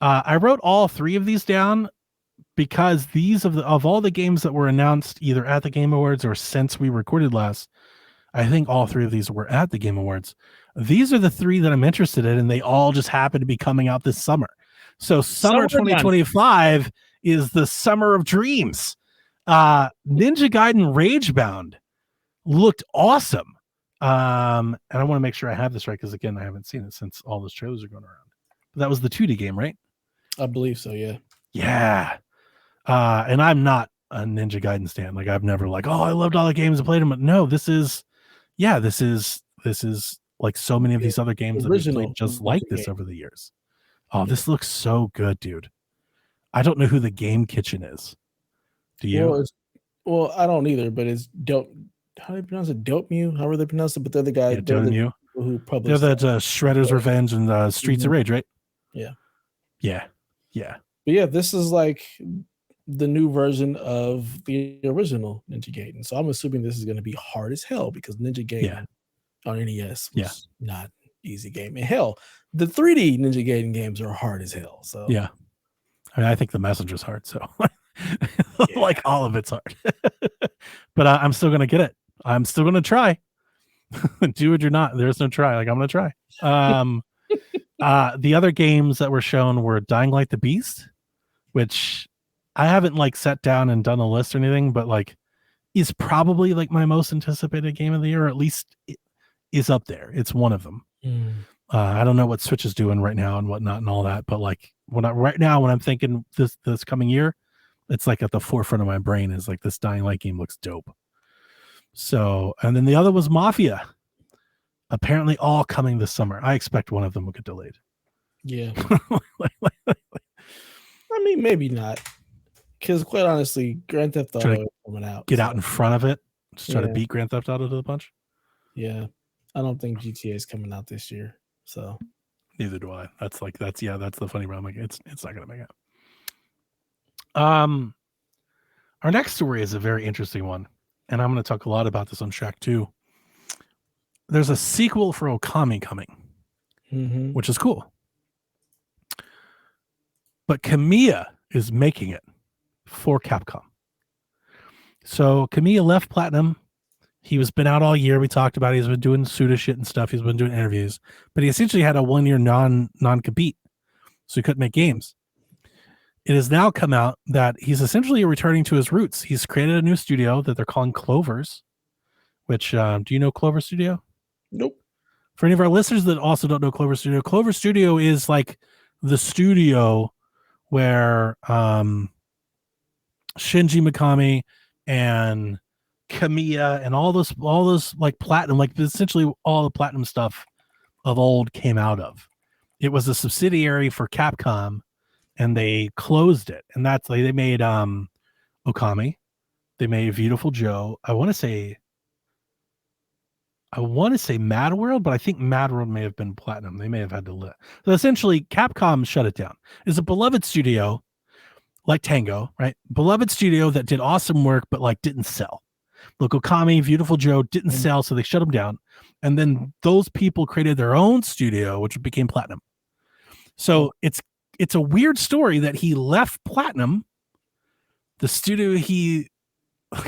I wrote all 3 of these down because these of all the games that were announced either at the Game Awards or since we recorded last, I think all 3 of these were at the Game Awards. These are the 3 that I'm interested in, and they all just happen to be coming out this summer. So summer 2025 is the summer of dreams. Ninja Gaiden Ragebound looked awesome. And I want to make sure I have this right, because again, I haven't seen it since all those trailers are going around. But that was the 2D game, right? I believe so, yeah. Yeah. And I'm not a Ninja Gaiden stan. Like I've never like, oh, I loved all the games I played them. But no, this is like so many of these other games that we've played just like this over the years. Oh, this looks so good, dude. I don't know who the Game Kitchen is. Do you? Well, I don't either, but it's how do they pronounce it? Dotemu, however they pronounce it, but they're the guy. Yeah, They're the Dotemu. people who They're published the Shredder's Revenge and Streets of Rage, right? Yeah. Yeah. But yeah, this is like the new version of the original Ninja Gaiden. So I'm assuming this is going to be hard as hell because Ninja Gaiden on NES was not easy game. And hell, the 3D Ninja Gaiden games are hard as hell. So yeah, I mean, I think the Messenger's hard. So like all of it's hard. But I'm still gonna get it. I'm still gonna try. Do it or not. There's no try. Like I'm gonna try. The other games that were shown were Dying Light the Beast, which I haven't like sat down and done a list or anything, but like is probably like my most anticipated game of the year, or at least it is up there. It's one of them. I don't know what Switch is doing right now and whatnot and all that, but like right now when I'm thinking this coming year, it's like at the forefront of my brain is like this Dying Light game looks dope. So, and then the other was Mafia. Apparently all coming this summer. I expect one of them will get delayed. Yeah. I mean, maybe not. Because quite honestly, Grand Theft Auto is coming out. Get out in front of it. Just try to beat Grand Theft Auto to the punch. Yeah. I don't think GTA is coming out this year. So neither do I. That's the funny realm. Like it's not gonna make it. Our next story is a very interesting one, and I'm gonna talk a lot about this on Shack 2. There's a sequel for Okami coming, which is cool. But Kamiya is making it for Capcom. So Kamiya left Platinum. He was been out all year. We talked about it. He's been doing Suda shit and stuff. He's been doing interviews, but he essentially had a 1-year non-compete, so he couldn't make games. It has now come out that he's essentially returning to his roots. He's created a new studio that they're calling Clovers, which, do you know Clover Studio? Nope. For any of our listeners that also don't know Clover Studio is like the studio where Shinji Mikami and Kamiya and all those like platinum, like essentially all the platinum stuff of old came out of. It was a subsidiary for Capcom, and they closed it. And that's like they made Okami, they made Beautiful Joe. I want to say Mad World, but I think Mad World may have been platinum. They may have had to live. So essentially, Capcom shut it down. It's a beloved studio, like Tango, right? Beloved studio that did awesome work, but like didn't sell. Look, Okami, Beautiful Joe didn't sell, so they shut them down. And then those people created their own studio, which became Platinum. So it's a weird story that he left Platinum, the studio he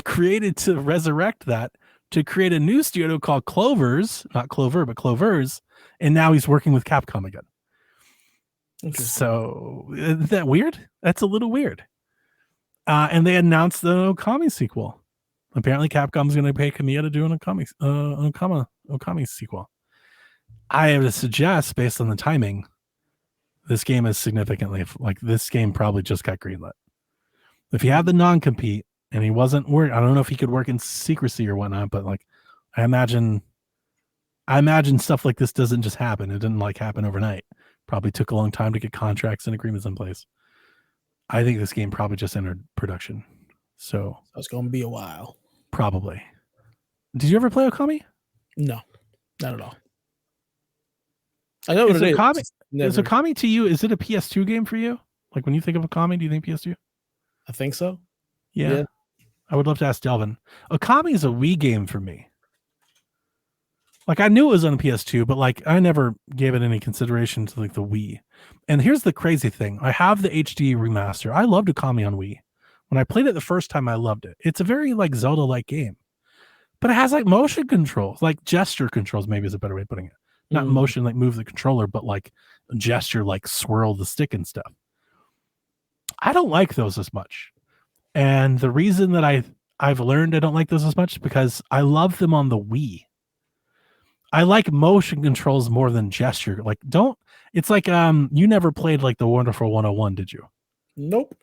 created to resurrect that, to create a new studio called Clovers, not Clover, but Clovers, and now he's working with Capcom again. So isn't that weird? That's a little weird. And they announced the Okami sequel. Apparently, Capcom's going to pay Kamiya to do an Okami sequel. I have to suggest, based on the timing, this game is significantly like this game probably just got greenlit. If he had the non-compete and he wasn't work, I don't know if he could work in secrecy or whatnot, but like I imagine stuff like this doesn't just happen. It didn't like happen overnight. Probably took a long time to get contracts and agreements in place. I think this game probably just entered production. So it's going to be a while. Probably. Did you ever play Okami? No, not at all. I know is Okami to you, is it a PS2 game for you? Like when you think of Okami, do you think PS2? I think so. Yeah. I would love to ask Delvin. Okami is a Wii game for me. Like I knew it was on PS2, but like I never gave it any consideration to like the Wii. And here's the crazy thing. I have the HD remaster. I loved Okami on Wii. When I played it the first time, I loved it. It's a very like Zelda-like game, but it has like motion controls, like gesture controls, maybe is a better way of putting it. Not motion, like move the controller, but like gesture, like swirl the stick and stuff. I don't like those as much. And the reason that I've learned I don't like those as much is because I love them on the Wii. I like motion controls more than gesture. Like it's like you never played like the Wonderful 101, did you? Nope.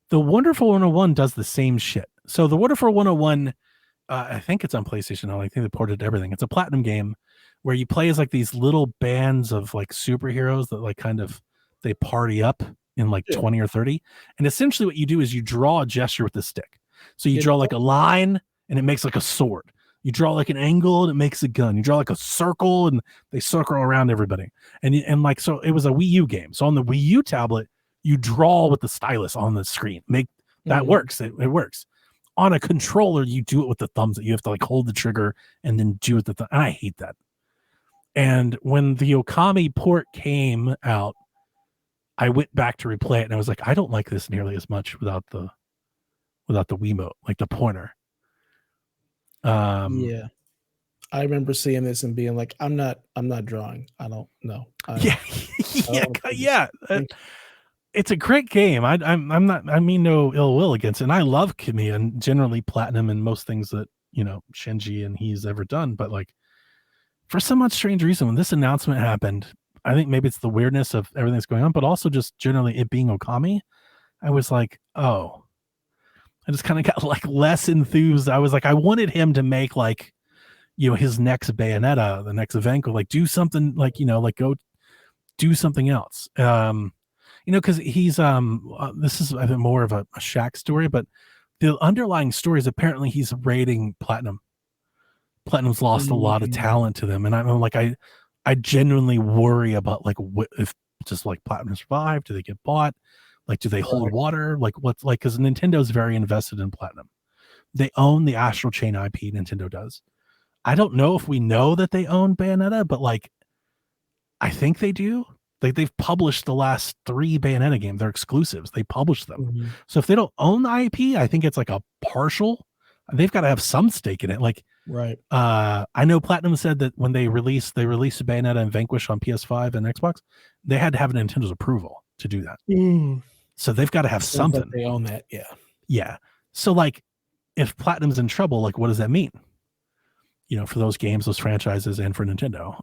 The Wonderful 101 does the same shit. So the Wonderful 101, I think it's on PlayStation now. I think they ported everything. It's a platinum game where you play as like these little bands of like superheroes that like kind of they party up in like 20 or 30. And essentially what you do is you draw a gesture with the stick. So you draw like a line and it makes like a sword. You draw like an angle and it makes a gun. You draw like a circle and they circle around everybody. And like, so it was a Wii U game. So on the Wii U tablet, you draw with the stylus on the screen. That works. It works. On a controller, you do it with the thumbs. You have to like hold the trigger and then do it and I hate that. And when the Okami port came out, I went back to replay it and I was like, I don't like this nearly as much without the Wiimote, like the pointer. Yeah, I remember seeing this and being like, I'm not drawing. I don't know. Yeah. It's a great game. I'm not. I mean no ill will against it. And I love Kamiya and generally Platinum and most things that Shinji and he's ever done. But like, for some much strange reason, when this announcement happened, I think maybe it's the weirdness of everything that's going on, but also just generally it being Okami. I was like, oh. I just kind of got like less enthused. I was like, I wanted him to make like, his next Bayonetta, the next event, like do something like, like go do something else. Because he's this is I think more of a Shaq story, but the underlying story is apparently he's raiding Platinum. Platinum's lost a lot of talent to them, and I'm like, I genuinely worry about like if just like Platinum survive, do they get bought? Like, do they hold water? Like, what's like, because Nintendo's very invested in Platinum. They own the Astral Chain IP, Nintendo does. I don't know if we know that they own Bayonetta, but like, I think they do. Like, they've published the last 3 Bayonetta games. They're exclusives. They published them. So if they don't own the IP, I think it's like a partial. They've got to have some stake in it. Like, right. I know Platinum said that when they released Bayonetta and Vanquish on PS5 and Xbox, they had to have Nintendo's approval to do that. So they've got to have something. Like they own that, yeah. Yeah. So like, if Platinum's in trouble, like, what does that mean? For those games, those franchises, and for Nintendo.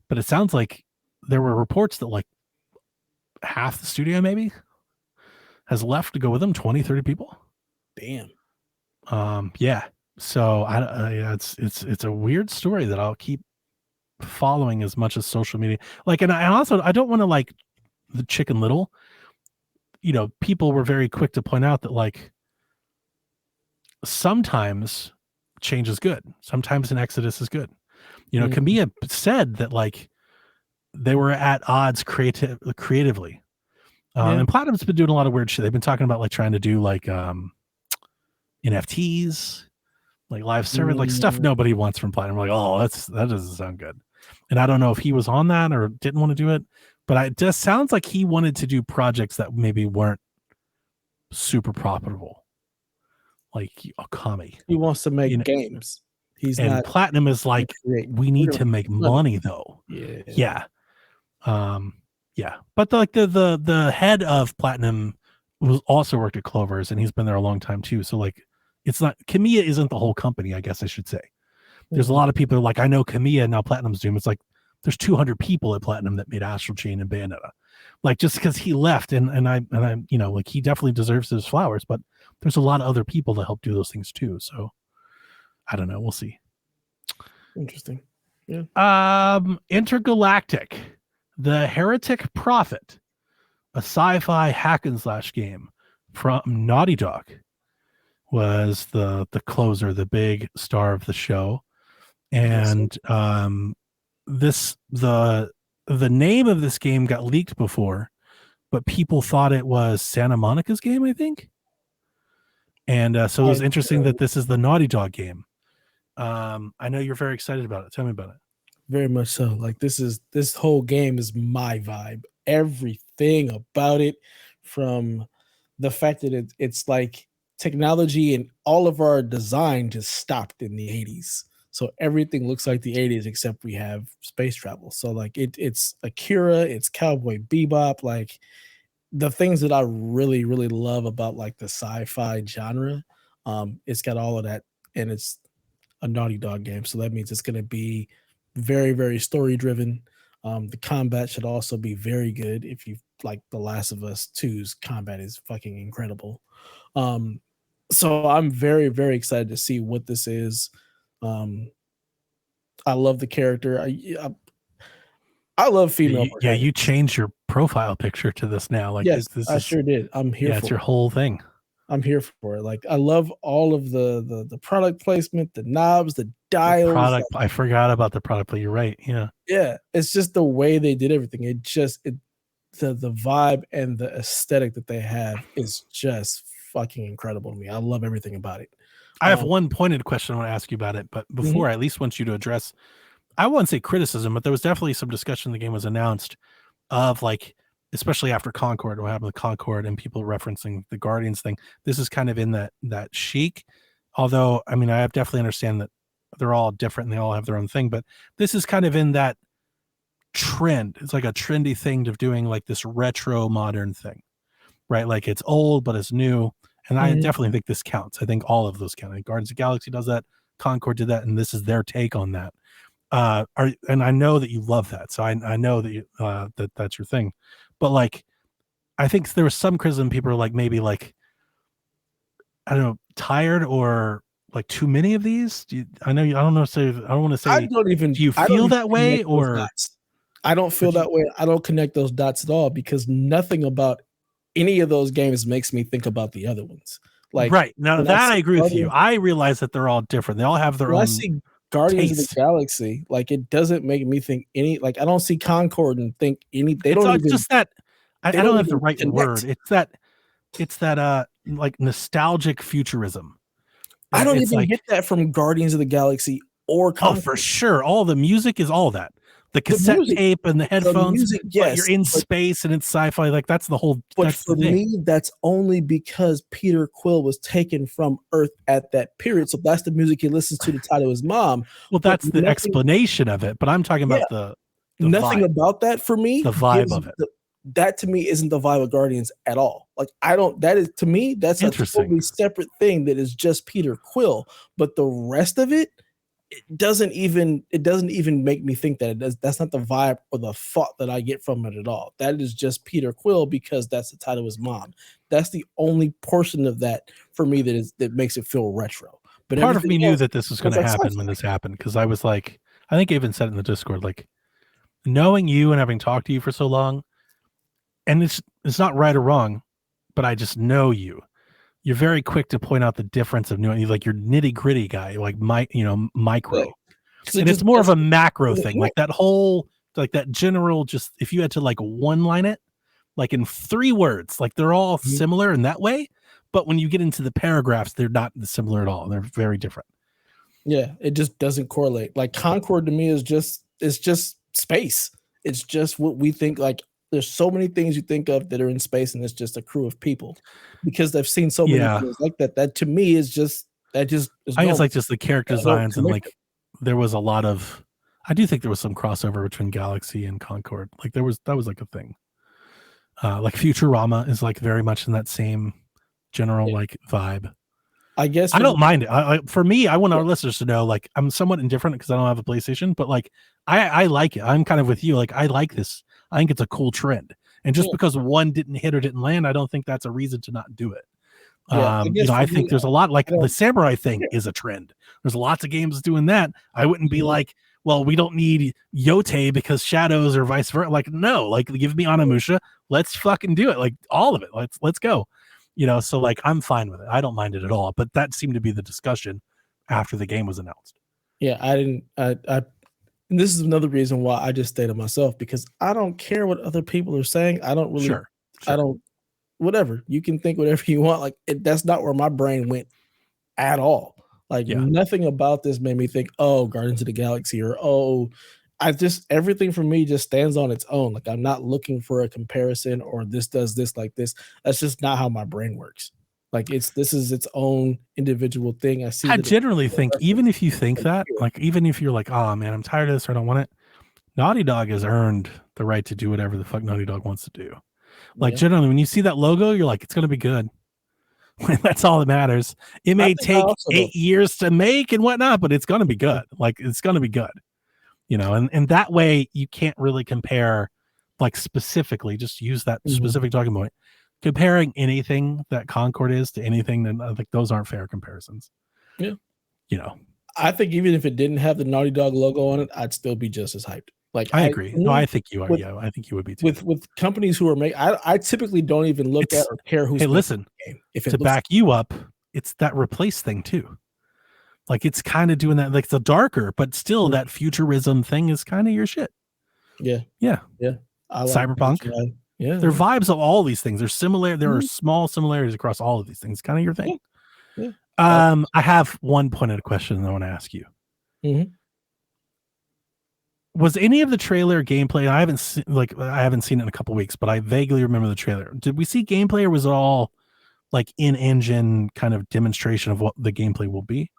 But it sounds like there were reports that like half the studio maybe has left to go with them, 20, 30 people. Damn. Yeah. So it's a weird story that I'll keep following as much as social media. Like, and I don't want to like the Chicken Little. People were very quick to point out that like sometimes change is good. Sometimes an exodus is good. Kamiya said that like they were at odds creatively. And Platinum's been doing a lot of weird shit. They've been talking about like trying to do like NFTs, like live service, like stuff nobody wants from Platinum. We're like, oh, that doesn't sound good. And I don't know if he was on that or didn't want to do it, but it just sounds like he wanted to do projects that maybe weren't super profitable, like Okami. He wants to make games. And Platinum is like, we need to make money though. Yeah. Yeah. But the head of Platinum was also worked at Clover's, and he's been there a long time too. So like, it's not, Kamiya isn't the whole company, I guess I should say. There's a lot of people like, I know Kamiya, now Platinum's doing. It's like there's 200 people at Platinum that made Astral Chain and Bayonetta. Like, just because he left, and I like, he definitely deserves his flowers, but there's a lot of other people that help do those things too. So I don't know. We'll see. Interesting. Yeah. Intergalactic, the Heretic Prophet, a sci-fi hack and slash game from Naughty Dog, was the closer, the big star of the show. And the name of this game got leaked before, but people thought it was Santa Monica's game, I think. And so it was interesting that this is the Naughty Dog game. I know you're very excited about it. Tell me about it. Very much so. Like, this whole game is my vibe. Everything about it, from the fact that it's like technology and all of our design just stopped in the 80s. So everything looks like the 80s except we have space travel. So like it's Akira, it's Cowboy Bebop, like the things that I really, really love about like the sci-fi genre. It's got all of that, and it's a Naughty Dog game. So that means it's going to be very, very story driven. The combat should also be very good. If you like The Last of Us 2's combat is fucking incredible. So I'm very, very excited to see what this is. I love the character. I love female. Yeah, you changed your profile picture to this now. Like, yes, this I sure did. I'm here. Yeah, it's your whole thing. I'm here for it. Like I love all of the product placement, the knobs, the dials. Product, I forgot about the product, but you're right. Yeah. Yeah, it's just the way they did everything. The vibe and the aesthetic that they have is just fucking incredible to me. I love everything about it. I have one pointed question I want to ask you about it, but before I at least want you to address, I wouldn't say criticism, but there was definitely some discussion the game was announced of like, especially after Concord, what happened with Concord and people referencing the Guardians thing. This is kind of in that chic. Although, I mean, I definitely understand that they're all different and they all have their own thing, but this is kind of in that trend. It's like a trendy thing of doing like this retro modern thing, right? Like it's old, but it's new. And I definitely think this counts. I think all of those count. Like Guardians of the Galaxy does that. Concord did that. And this is their take on that. And I know that you love that. So I know that that's your thing, but like, I think there was some criticism. People are like, maybe like, I don't know, tired or like too many of these. I don't want to say, do you feel that way or I don't feel that way. I don't connect those dots at all because nothing about any of those games makes me think about the other ones. Like right now that I agree with you. I realize that they're all different. They all have their own. I see Guardians of the Galaxy, like it doesn't make me think any. Like I don't see Concord and think any. They don't even just that. I don't have the right word. It's that like nostalgic futurism. I don't even get that from Guardians of the Galaxy or Concord. Oh, for sure. All the music is all that. The cassette tape and the headphones. The music, yes, you're in space and it's sci-fi. Like that's the whole. But for me, that's only because Peter Quill was taken from Earth at that period. So that's the music he listens to tie to his mom. Well, that's the explanation of it. But I'm talking about the nothing vibe. About that for me. The vibe of it. That to me isn't the vibe of Guardians at all. Like I don't. That is to me. That's a totally separate thing. That is just Peter Quill. But the rest of it. It doesn't even make me think that it does. That's not the vibe or the thought that I get from it at all. That is just Peter Quill because that's the title of his mom. That's the only portion of that for me that makes it feel retro. But part of me knew that this was going to happen when this happened because I was like, I think I even said it in the Discord, like knowing you and having talked to you for so long, and it's not right or wrong, but I just know you. You're very quick to point out the difference of new, like you're nitty gritty guy, like micro. Right. And it's more of a macro thing, like that whole, like that general, just if you had to like one line it, like in 3 words, like they're all similar in that way. But when you get into the paragraphs, they're not similar at all. They're very different. Yeah. It just doesn't correlate. Like Concord to me is just space. It's just what we think like. There's so many things you think of that are in space, and it's just a crew of people because they've seen so many things like that. That to me is just I think it's like just the character designs and like there was a lot of. I do think there was some crossover between Galaxy and Concord. Like that was like a thing. Like Futurama is like very much in that same general like vibe. I guess I don't mind it. For me, I want our listeners to know like I'm somewhat indifferent because I don't have a PlayStation, but like I like it. I'm kind of with you. Like I like this. I think it's a cool trend. And just because one didn't hit or didn't land, I don't think that's a reason to not do it. I think there's a lot like the samurai thing is a trend. There's lots of games doing that. I wouldn't be like, well, we don't need Yote because shadows or vice versa. Like, no, like give me Onimusha. Let's fucking do it. Like all of it. Let's go. So like I'm fine with it. I don't mind it at all. But that seemed to be the discussion after the game was announced. Yeah, I didn't. And this is another reason why I just stay to myself because I don't care what other people are saying. I don't really. Sure. I don't. Whatever you can think, whatever you want. Like that's not where my brain went at all. Like nothing about this made me think, oh, Guardians of the Galaxy or everything for me just stands on its own. Like I'm not looking for a comparison or this does this like this. That's just not how my brain works. Like this is its own individual thing. I generally think even if you think that, like even if you're like, oh man, I'm tired of this or I don't want it, Naughty Dog has earned the right to do whatever the fuck Naughty Dog wants to do. Like generally when you see that logo, you're like, it's gonna be good. That's all that matters. It may take 8 years to make and whatnot, but it's gonna be good. Like it's gonna be good. And that way you can't really compare like specifically, just use that specific talking point. Comparing anything that Concord is to anything, then I think those aren't fair comparisons. Yeah. I think even if it didn't have the Naughty Dog logo on it, I'd still be just as hyped. Like I agree. No, I think you are. with, Yeah, I think you would be too. with companies who are making, I typically don't even look at or care who's making listen, the game. If it to looks back you up, it's that replace thing too. Like it's kind of doing that, like the darker, but still that futurism thing is kind of your shit. Yeah. I like Cyberpunk. Yeah. There are vibes of all these things. There's similar. There are small similarities across all of these things. Kind of your thing. Yeah. I have one pointed question I want to ask you. Was any of the trailer gameplay? I haven't seen it in a couple weeks, but I vaguely remember the trailer. Did we see gameplay, or was it all like in-engine kind of demonstration of what the gameplay will be?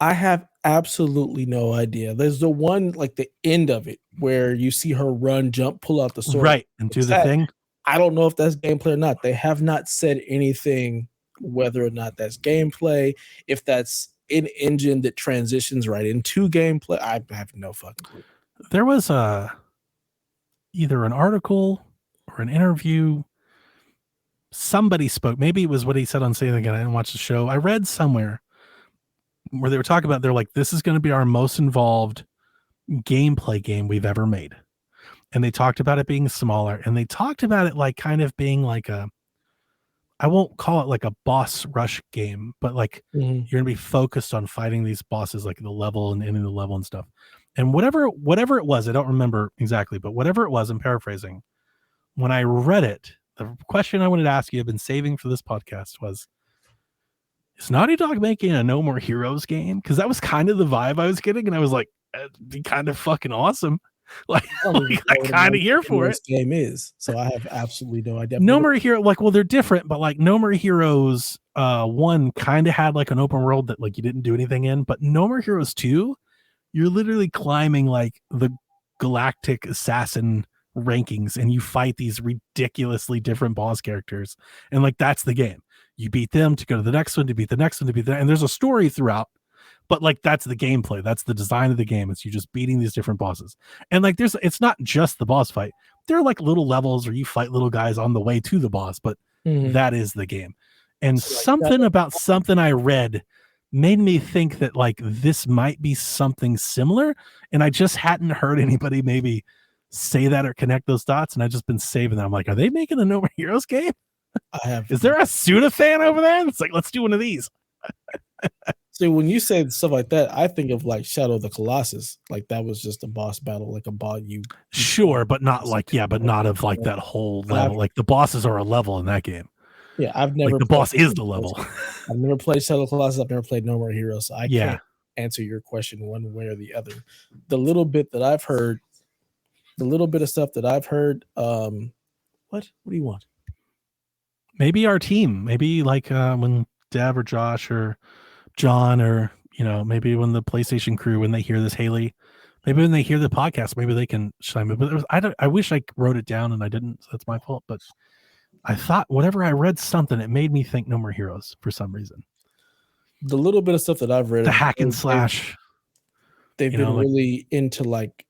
I have absolutely no idea. There's the one, like the end of it, where you see her run, jump, pull out the sword, right, and do the thing. I don't know if that's gameplay or not. They have not said anything whether or not that's gameplay. If that's an engine that transitions right into gameplay, I have no fucking clue. There was either an article or an interview. Somebody spoke. Maybe it was what he said on Say It Again. I didn't watch the show. I read somewhere where they were talking about, they're like, this is going to be our most involved gameplay game we've ever made. And they talked about it being smaller, and they talked about it like kind of being like I won't call it like a boss rush game, but like you're going to be focused on fighting these bosses, like the level and ending the level and stuff. And whatever it was, I don't remember exactly, but whatever it was, I'm paraphrasing. When I read it, the question I wanted to ask you, I've been saving for this podcast, was, is Naughty Dog making a No More Heroes game? Because that was kind of the vibe I was getting, and I was like, it'd be kind of fucking awesome. Like I kind of here for it. Game is, so I have absolutely no idea. No More Hero, like, well, they're different, but like No More Heroes 1 kind of had like an open world that like you didn't do anything in, but No More Heroes 2, you're literally climbing like the galactic assassin rankings, and you fight these ridiculously different boss characters, and like that's the game. You beat them to go to the next one, to beat the next one, to beat that, and there's a story throughout. But like that's the gameplay, that's the design of the game. It's you just beating these different bosses, and like it's not just the boss fight. There are like little levels where you fight little guys on the way to the boss, but that is the game. And so, like, something about something I read made me think that like this might be something similar, and I just hadn't heard anybody maybe say that or connect those dots, and I've just been saving them. I'm like, are they making a No More Heroes game? Is there a Suda fan over there? It's like, let's do one of these. See, when you say stuff like that, I think of like Shadow of the Colossus. Like that was just a boss battle, like a boss sure, but not like but not of like that whole level. Like the bosses are a level in that game. Yeah, I've never. Like the boss is the level. I've never played Shadow of the Colossus. I've never played No More Heroes. So I can't answer your question one way or the other. The little bit that I've heard, the little bit of stuff that I've heard. What do you want? Maybe our team. Maybe like when Dev or Josh or John, or maybe when the PlayStation crew, when they hear this, Haley, maybe when they hear the podcast, maybe they can chime in. But I wish I wrote it down and I didn't, so that's my fault. But I thought whatever I read something, it made me think No More Heroes for some reason. The little bit of stuff that I've read, the hack and slash, they've been really into like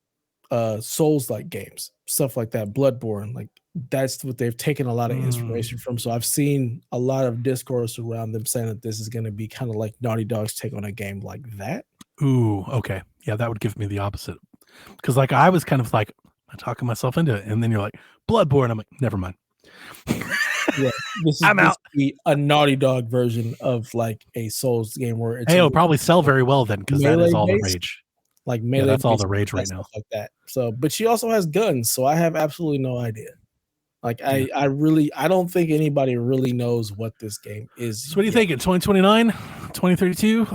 Souls like games, stuff like that, Bloodborne, like that's what they've taken a lot of inspiration from. So I've seen a lot of discourse around them saying that this is going to be kind of like Naughty Dog's take on a game like that. Ooh, okay. Yeah, that would give me the opposite. Because like I was kind of like talking myself into it, and then you're like, Bloodborne. I'm like, never mind. Yeah, this is out. A Naughty Dog version of like a Souls game where it's it'll probably sell very well then, because that is all the rage. Like melee, that's all the rage right now. Like that. So, but she also has guns, so I have absolutely no idea. Like I don't think anybody really knows what this game is. So what do you think? In 2029, 2032?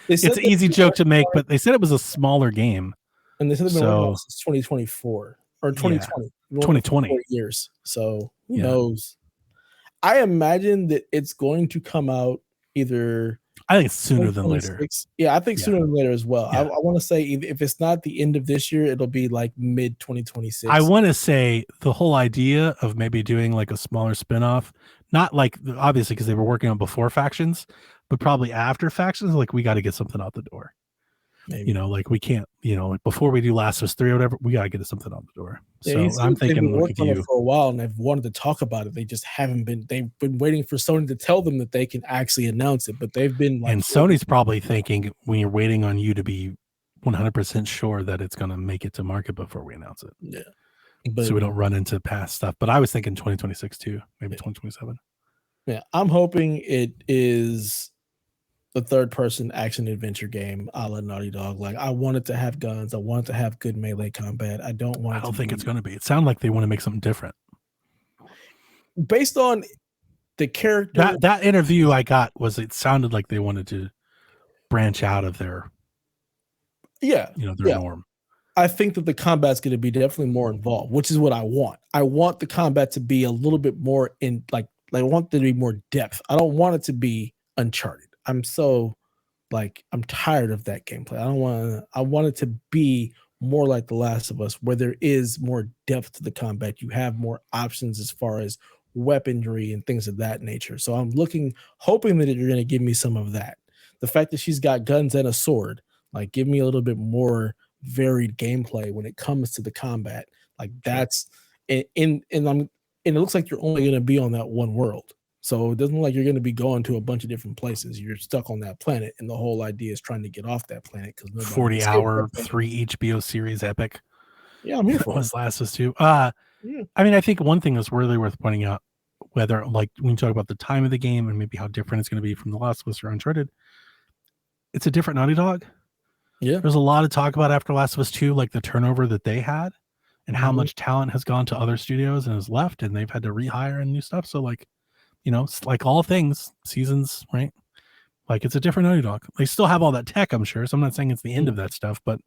It's an easy joke to make, but they said it was a smaller game. And they said they've been working on it since 2024 or 2020. 2020 4 years. So who knows? I imagine that it's going to come out either. I think it's sooner than later. Yeah, I think sooner than later as well. Yeah. I want to say if it's not the end of this year, it'll be like mid 2026. I want to say the whole idea of maybe doing like a smaller spinoff, not like obviously because they were working on before Factions, but probably after Factions. Like we got to get something out the door. Maybe. Like we can't, like before we do Last of Us 3 or whatever, we got to get something on the door. So I'm thinking, they've been working on it for a while and they've wanted to talk about it. They just haven't been. They've been waiting for Sony to tell them that they can actually announce it, but they've been like. And Sony's probably thinking, when you're waiting on you to be 100% sure that it's going to make it to market before we announce it. Yeah. So we don't run into past stuff. But I was thinking 2026 too, maybe 2027. Yeah, I'm hoping it is the third-person action-adventure game a la Naughty Dog. Like, I want it to have guns. I want it to have good melee combat. I don't think it's going to be. It sounds like they want to make something different. Based on the character... That interview I got it sounded like they wanted to branch out of their norm. I think that the combat's going to be definitely more involved, which is what I want. I want the combat to be a little bit more in I want there to be more depth. I don't want it to be Uncharted. I'm tired of that gameplay. I want it to be more like The Last of Us, where there is more depth to the combat. You have more options as far as weaponry and things of that nature. So I'm hoping that you're going to give me some of that. The fact that she's got guns and a sword, like, give me a little bit more varied gameplay when it comes to the combat. Like, that's and it looks like you're only going to be on that one world. So it doesn't look like you're going to be going to a bunch of different places. You're stuck on that planet, and the whole idea is trying to get off that planet. 40-hour, 3 HBO series epic. Yeah, I'm here for it. Last of Us 2. I mean, I think one thing that's really worth pointing out, whether, like, when you talk about the time of the game and maybe how different it's going to be from The Last of Us or Uncharted, it's a different Naughty Dog. Yeah. There's a lot of talk about after Last of Us 2, like the turnover that they had and how much talent has gone to other studios and has left, and they've had to rehire and new stuff. So, like, it's like all things, seasons, right? Like, it's a different Naughty Dog. They still have all that tech, I'm sure. So I'm not saying it's the end of that stuff, but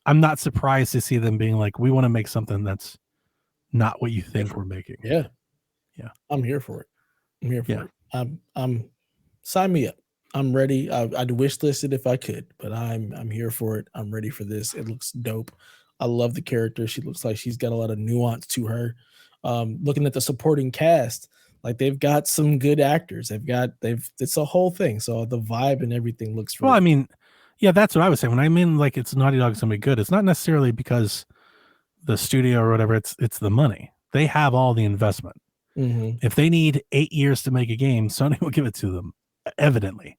I'm not surprised to see them being like, we want to make something that's not what you think we're making. Yeah. Yeah. I'm here for it. I'm sign me up. I'm ready. I'd wish listed if I could, but I'm here for it. I'm ready for this. It looks dope. I love the character. She looks like she's got a lot of nuance to her. Looking at the supporting cast, like, they've got some good actors. It's a whole thing. So the vibe and everything looks really well. I mean, yeah, that's what I was saying. When I mean, like, it's Naughty Dog's gonna be good, it's not necessarily because the studio or whatever. It's the money. They have all the investment. Mm-hmm. If they need 8 years to make a game, Sony will give it to them. Evidently,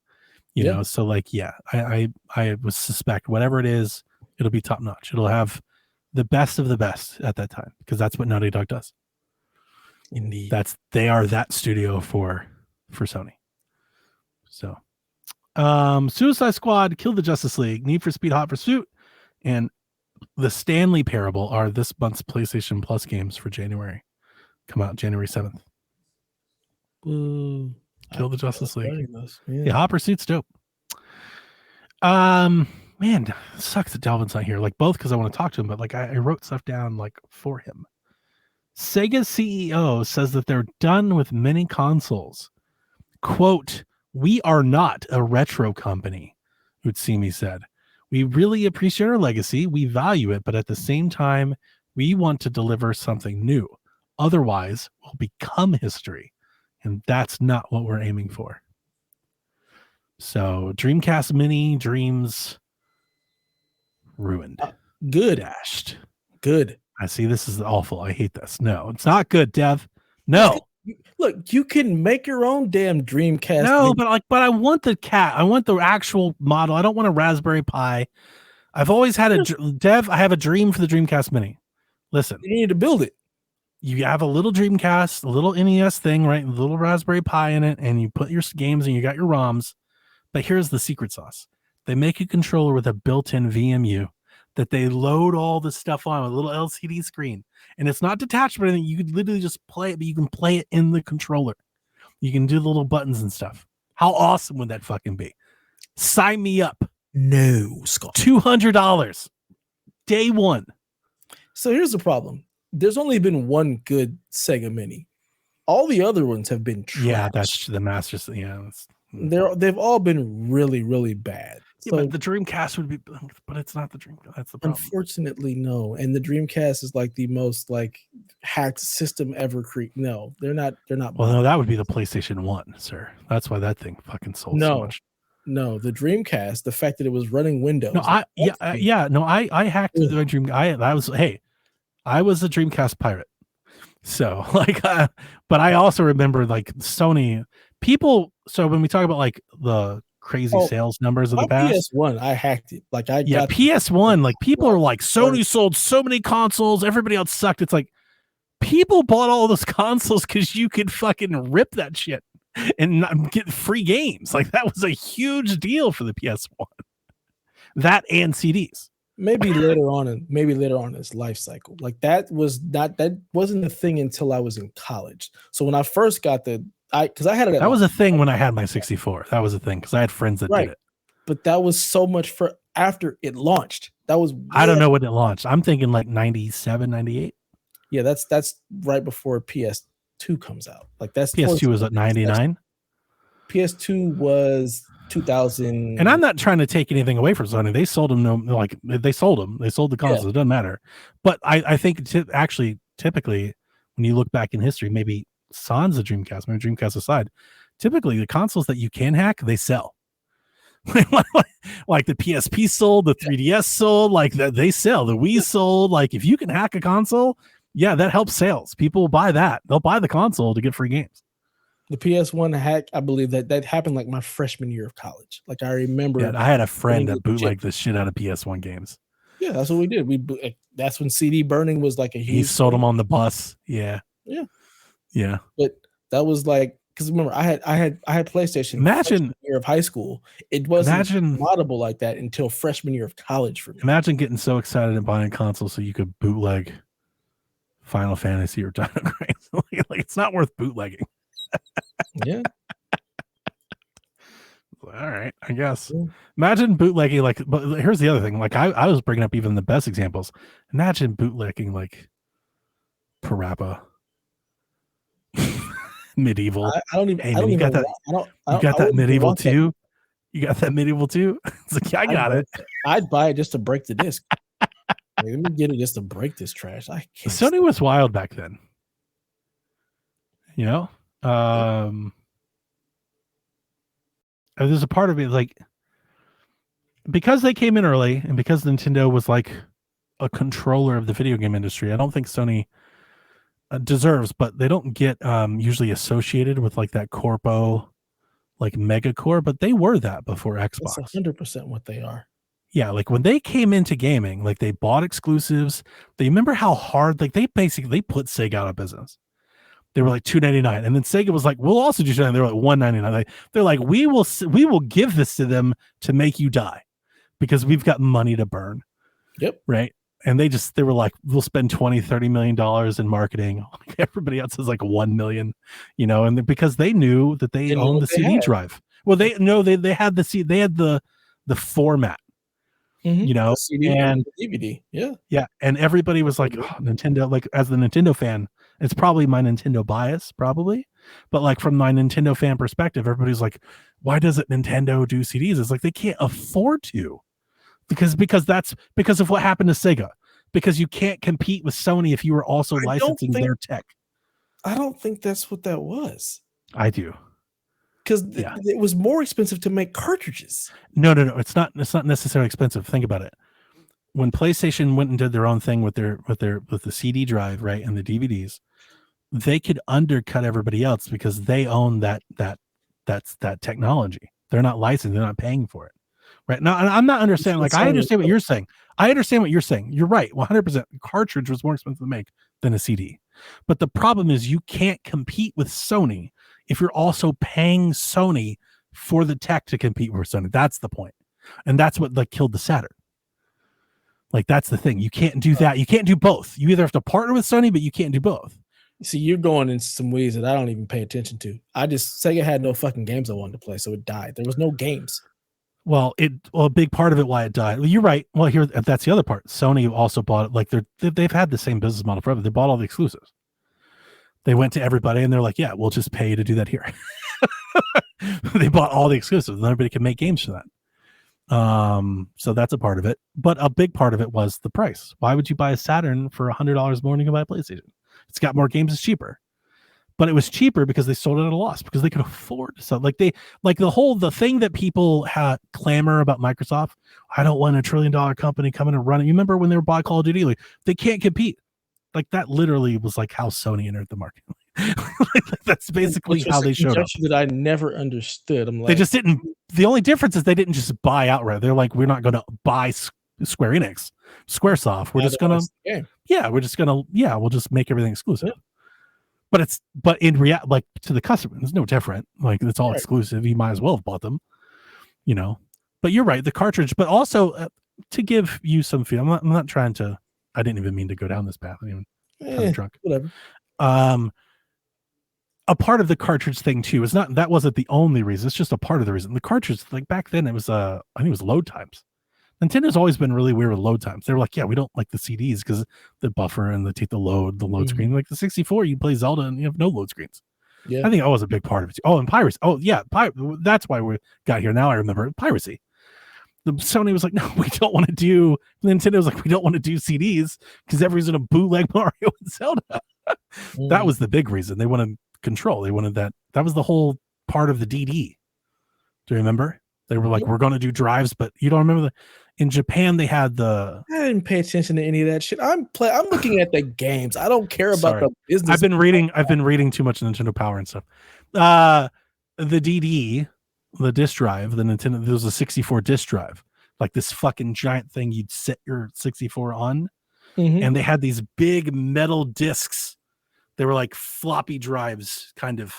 you know. So, like, I would suspect whatever it is, it'll be top notch. It'll have the best of the best at that time, because that's what Naughty Dog does. Indeed. They are that studio for Sony. So, Suicide Squad, Kill the Justice League, Need for Speed Hot Pursuit, and the Stanley Parable are this month's PlayStation Plus games for January. Come out January 7th. Kill the Justice League. Yeah, Hot Pursuit's dope. Man, it sucks that Delvin's not here. Like, both because I want to talk to him, but, like, I wrote stuff down, like, for him. Sega CEO says that they're done with mini consoles. Quote, "We are not a retro company," Utsumi said. "We really appreciate our legacy. We value it, but at the same time, we want to deliver something new. Otherwise, we'll become history. And that's not what we're aiming for." So, Dreamcast Mini dreams ruined. Good. Dashed. Good. I see. This is awful. I hate this. No, it's not good, Dev. No. Look, you can make your own damn Dreamcast. No, but I want the cat. I want the actual model. I don't want a Raspberry Pi. I've always had Dev. I have a dream for the Dreamcast Mini. Listen, you need to build it. You have a little Dreamcast, a little NES thing, right? A little Raspberry Pi in it, and you put your games and you got your ROMs. But here's the secret sauce. They make a controller with a built-in VMU that they load all the stuff on, a little LCD screen. And it's not detached, but you could literally just play it, but you can play it in the controller. You can do the little buttons and stuff. How awesome would that fucking be? Sign me up. No, Scott. $200. Day one. So here's the problem. There's only been one good Sega Mini. All the other ones have been trash. Yeah, that's the Masters. Yeah. They've all been really, really bad. Yeah, but the Dreamcast would be, but it's not the Dreamcast. That's the problem. Unfortunately, no. And the Dreamcast is like the most like hacked system ever created. No, they're not. Well, no, that would be the PlayStation 1, sir. That's why that thing fucking sold so much. No, the Dreamcast, the fact that it was running Windows. No, I hacked the Dream. I was a Dreamcast pirate. So like, but I also remember like Sony people. So when we talk about like the crazy sales numbers of the past. PS1, I hacked it. Like I got PS1. Like people are like, Sony sold so many consoles, everybody else sucked. It's like people bought all those consoles because you could fucking rip that shit and not get free games. Like that was a huge deal for the PS1. That and CDs. Maybe later on in its life cycle. Like that wasn't a thing until I was in college. So when I first got because I had it. That was a thing when I had my 64. That was a thing because I had friends that did it. But that was so much for after it launched. That was I don't know when it launched. I'm thinking like 97, 98. Yeah, that's right before PS2 comes out. Like that's PS2 was at 99. PS2 was 2000. And I'm not trying to take anything away from Sony. They sold them. They sold them. They sold the consoles. Yeah. It doesn't matter. But I think typically, when you look back in history, maybe sans the Dreamcast, maybe Dreamcast aside, typically the consoles that you can hack, they sell. Like the PSP sold, the 3DS sold, like they sell. The Wii sold. Like if you can hack a console, yeah, that helps sales. People will buy that. They'll buy the console to get free games. The PS1 hack, I believe that happened like my freshman year of college. Like I remember. Yeah, I had a friend that bootlegged the shit out of PS1 games. Yeah, that's what we did. That's when CD burning was like a huge. He sold them on the bus. Yeah. But that was like, because remember, I had PlayStation. Imagine year of high school. It wasn't moddable like that until freshman year of college for me. Imagine getting so excited and buying a console so you could bootleg Final Fantasy or Dino Crisis. Like it's not worth bootlegging. Yeah. All right, I guess. Yeah. Imagine bootlegging but here's the other thing. Like I was bringing up even the best examples. Imagine bootlegging like Parappa. Medieval. I don't even. Hey, man, you got that. You got that Medieval too. You got that Medieval too. It's like I got it. I'd buy it just to break the disc. Let me get it just to break this trash. I can't. Sony was wild back then. You know, there's a part of me like because they came in early and because Nintendo was like a controller of the video game industry. I don't think Sony deserves, but they don't get usually associated with like that corpo, like mega core, but they were that before Xbox. That's 100% what they are. Yeah, like when they came into gaming, like they bought exclusives. They remember how hard, like they put Sega out of business. They were like $2.99, and then Sega was like, "We'll also do $2.99." They were like $1.99. They're like, "We will give this to them to make you die, because we've got money to burn." Yep. Right. And they were like, we'll spend $20-30 million in marketing. Everybody else is like 1 million, you know, and because they knew that they owned the CD drive. Well, they had the format, you know, the CD and the DVD. Yeah. Yeah. And everybody was like, oh, Nintendo, like as the Nintendo fan, it's probably my Nintendo bias, probably. But like from my Nintendo fan perspective, everybody's like, why doesn't Nintendo do CDs? It's like they can't afford to. Because that's because of what happened to Sega. Because you can't compete with Sony if you were also licensing their tech. I don't think that's what that was. I do. Because it was more expensive to make cartridges. No. It's not necessarily expensive. Think about it. When PlayStation went and did their own thing with the CD drive, right, and the DVDs, they could undercut everybody else because they own that technology. They're not licensed. They're not paying for it. Right now, I'm not understanding. Like, I understand what you're saying. You're right. 100%. Cartridge was more expensive to make than a CD. But the problem is you can't compete with Sony if you're also paying Sony for the tech to compete with Sony. That's the point. And that's what like killed the Saturn. Like, that's the thing. You can't do that. You can't do both. You either have to partner with Sony, but you can't do both. See, you're going into some ways that I don't even pay attention to. Sega had no fucking games I wanted to play, so it died. There was no games. Well, a big part of it why it died. Well, you're right. Well, here that's the other part. Sony also bought it. Like they've had the same business model forever. They bought all the exclusives. They went to everybody and they're like, yeah, we'll just pay you to do that here. They bought all the exclusives and everybody can make games for that. So that's a part of it. But a big part of it was the price. Why would you buy a Saturn for $100 more than you can buy a PlayStation? It's got more games, it's cheaper. But it was cheaper because they sold it at a loss because they could afford to sell. Like the thing that people had clamor about Microsoft. I don't want $1 trillion company coming and running. You remember when they were buying Call of Duty? Like they can't compete. Like that literally was like how Sony entered the market. That's basically Which was how a they showed up. conjunction that I never understood. I'm like, They just didn't. The only difference is they didn't just buy outright. They're like, we're not going to buy Square Enix, SquareSoft. We're just gonna, we're just gonna, we'll just make everything exclusive. Yeah. But in reality, like to the customer, it's no different. Like it's all exclusive. You might as well have bought them, you know. But you're right, the cartridge. But also to give you some feel, I'm not trying to. I didn't even mean to go down this path. I'm even kind of drunk. Whatever. A part of the cartridge thing too is not that wasn't the only reason. It's just a part of the reason. The cartridge, like back then, it was I think it was load times. Nintendo's always been really weird with load times. They were like, yeah, we don't like the CDs because the buffer and they take the load screen. Like the 64, you play Zelda and you have no load screens. Yeah, I think that was a big part of it. Oh, and piracy. Oh, yeah, that's why we got here. Now I remember piracy. The Sony was like, no, we don't want to do. Nintendo was like, we don't want to do CDs because everyone's gonna bootleg Mario and Zelda. That was the big reason. They wanted control. They wanted that. That was the whole part of the DD. Do you remember? They were like, we're going to do drives, but you don't remember in Japan they had the. I didn't pay attention to any of that shit. I'm looking at the games. I don't care about the business. I've been reading too much Nintendo Power and stuff. The DD, the disc drive, the Nintendo. There was a 64 disc drive, like this fucking giant thing you'd set your 64 on, and they had these big metal discs. They were like floppy drives, kind of.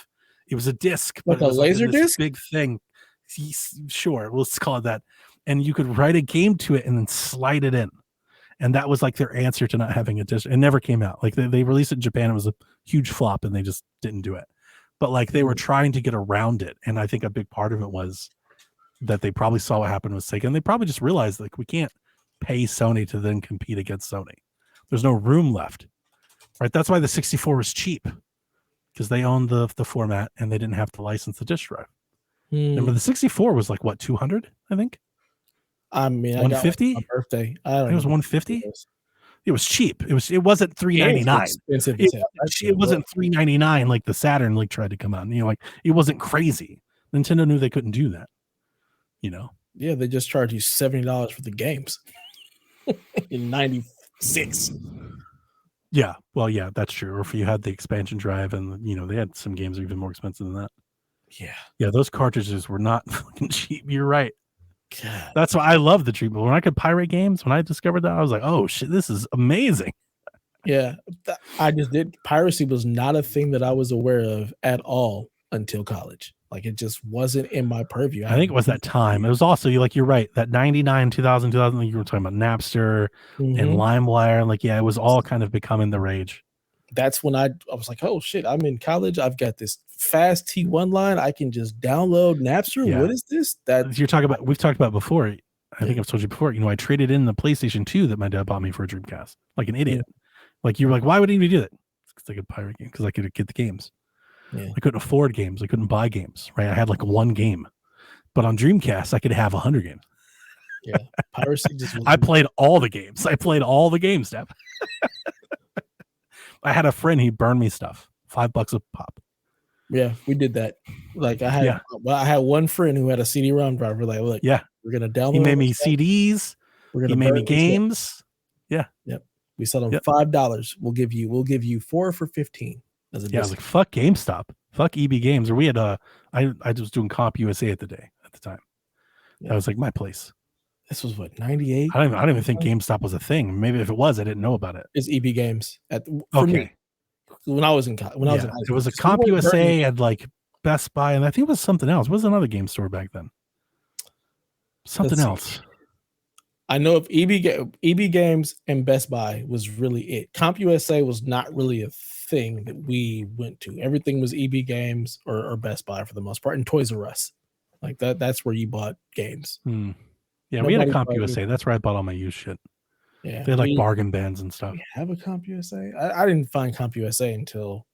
It was a disc, like but it was a laser disc, big thing. Sure, let's call it that. And you could write a game to it and then slide it in. And that was like their answer to not having a disc. It never came out. Like they released it in Japan. It was a huge flop and they just didn't do it. But like they were trying to get around it. And I think a big part of it was that they probably saw what happened with Sega. And they probably just realized like we can't pay Sony to then compete against Sony. There's no room left. Right. That's why the 64 was cheap. Because they owned the format and they didn't have to license the disc drive. Remember the 64 was like what, 200, I think? I mean, 150? My birthday. I don't know. It was 150. It was cheap. It wasn't $399. It wasn't $399 like the Saturn like tried to come out. And like it wasn't crazy. Nintendo knew they couldn't do that. Yeah, they just charged you $70 for the games in '96. Yeah, well, yeah, that's true. Or if you had the expansion drive, and they had some games that were even more expensive than that. Yeah, those cartridges were not fucking cheap. You're right. God. That's why I love the treatment. When I could pirate games, when I discovered that, I was like, oh shit, this is amazing. Yeah, I just did. Piracy was not a thing that I was aware of at all until college. Like it just wasn't in my purview. I think it was that time. It was also you're right. That 99, 2000, you were talking about Napster and LimeWire. Like, yeah, it was all kind of becoming the rage. That's when I was like, oh shit, I'm in college. I've got this fast T1 line. I can just download Napster. Yeah. What is this? That you're talking about? We've talked about before. I think I've told you before. I traded in the PlayStation 2 that my dad bought me for a Dreamcast, like an idiot. Yeah. Like you were like, why would he do that? Because I could pirate game. Because I could get the games. Yeah. I couldn't afford games. I couldn't buy games. Right? I had like one game, but on Dreamcast I could have 100 games. Yeah, piracy. I played all the games. Steph. I had a friend. He burned me stuff. $5 a pop. Yeah, we did that. Like I had one friend who had a CD-ROM driver. Like, look, we're gonna download. He made me CDs. He made me games. Yeah. Yep. We sold them $5. We'll give you 4 for $15. I was like, fuck GameStop, fuck EB Games. Or we had I was doing Comp USA at the time. That was like my place. This was what, 98? I don't even think GameStop was a thing. Maybe if it was, I didn't know about it. It's EB Games me, when I was in college. When I was in high school. It was a Comp USA and like Best Buy, and I think it was something else. It was another game store back then. Something else. I know if EB Games and Best Buy was really it. Comp USA was not really a thing that we went to. Everything was EB Games or Best Buy for the most part, and Toys R Us. Like that's where you bought games. Yeah, we had a Comp USA. That's where I bought all my used shit. Yeah, they had like bargain bans and stuff. We have a Comp USA. I didn't find Comp USA until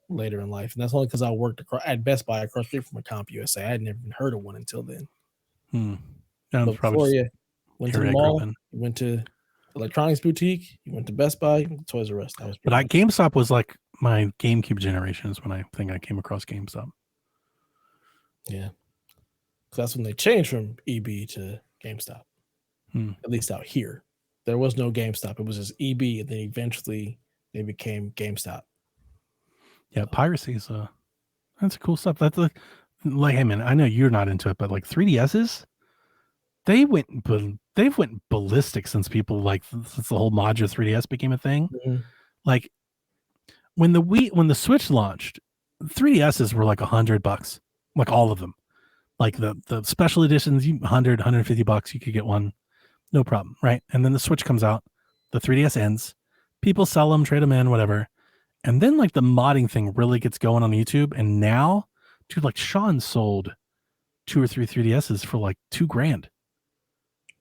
later in life, and that's only because I worked at Best Buy across the street from a Comp USA. I had never even heard of one until then. Before you went to the mall, you went to electronics boutique, you went to Best Buy, Toys R Us. But GameStop was like my GameCube generations when I think I came across GameStop. Yeah, because that's when they changed from EB to GameStop. At least out here, there was no GameStop. It was just EB, and then eventually they became GameStop. Yeah, piracy is that's cool stuff. That's like, hey man, I know you're not into it, but like 3DSs, they've went ballistic since since the whole modular 3DS became a thing. Mm-hmm. Like when the Switch launched, 3DSs were like $100, like all of them. Like the special editions, $150, you could get one, no problem, right? And then the Switch comes out, the 3DS ends, people sell them, trade them in, whatever. And then like the modding thing really gets going on YouTube. And now, dude, like Sean sold 2 or 3 3DSs for like $2,000.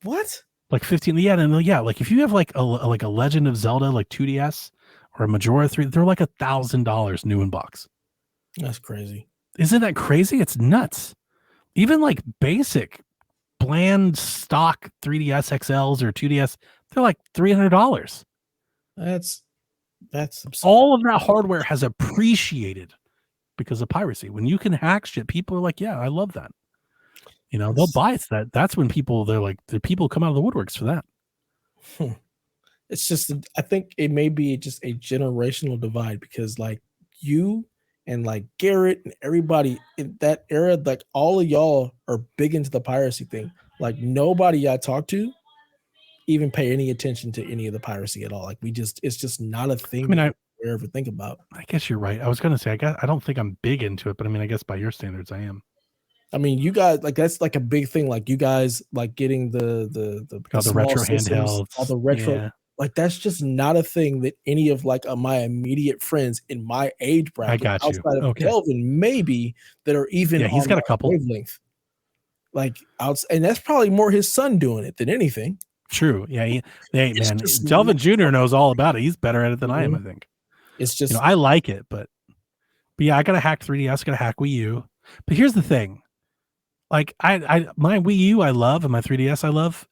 What? Like 15? Yeah, and yeah, like if you have like a Legend of Zelda like 2DS or a Majora 3, they're like $1,000 new in box. That's crazy. Isn't that crazy? It's nuts. Even like basic, bland stock 3DS XLs or 2DS, they're like $300. That's absurd. All of that hardware has appreciated because of piracy. When you can hack shit, people are like, yeah, I love that. You know, they'll buy it. That's when the people come out of the woodworks for that. It's just, I think it may be just a generational divide because like you and like Garrett and everybody in that era, like all of y'all are big into the piracy thing. Like nobody I talk to even pay any attention to any of the piracy at all. Like it's just not a thing. I mean, we ever think about. I guess you're right. I was gonna say I don't think I'm big into it, but I mean, I guess by your standards, I am. I mean, you guys like that's like a big thing. Like you guys like getting the retro handhelds, all the retro. Yeah. Like that's just not a thing that any of like my immediate friends in my age bracket outside of Delvin maybe that are even he's got a couple wavelength. Like and that's probably more his son doing it than anything. True. Yeah. Man, Delvin Jr. knows all about it. He's better at it than I am, I think. It's just, I like it, but yeah, I got to hack 3DS, got to hack Wii U. But here's the thing. Like my Wii U I love and my 3DS I love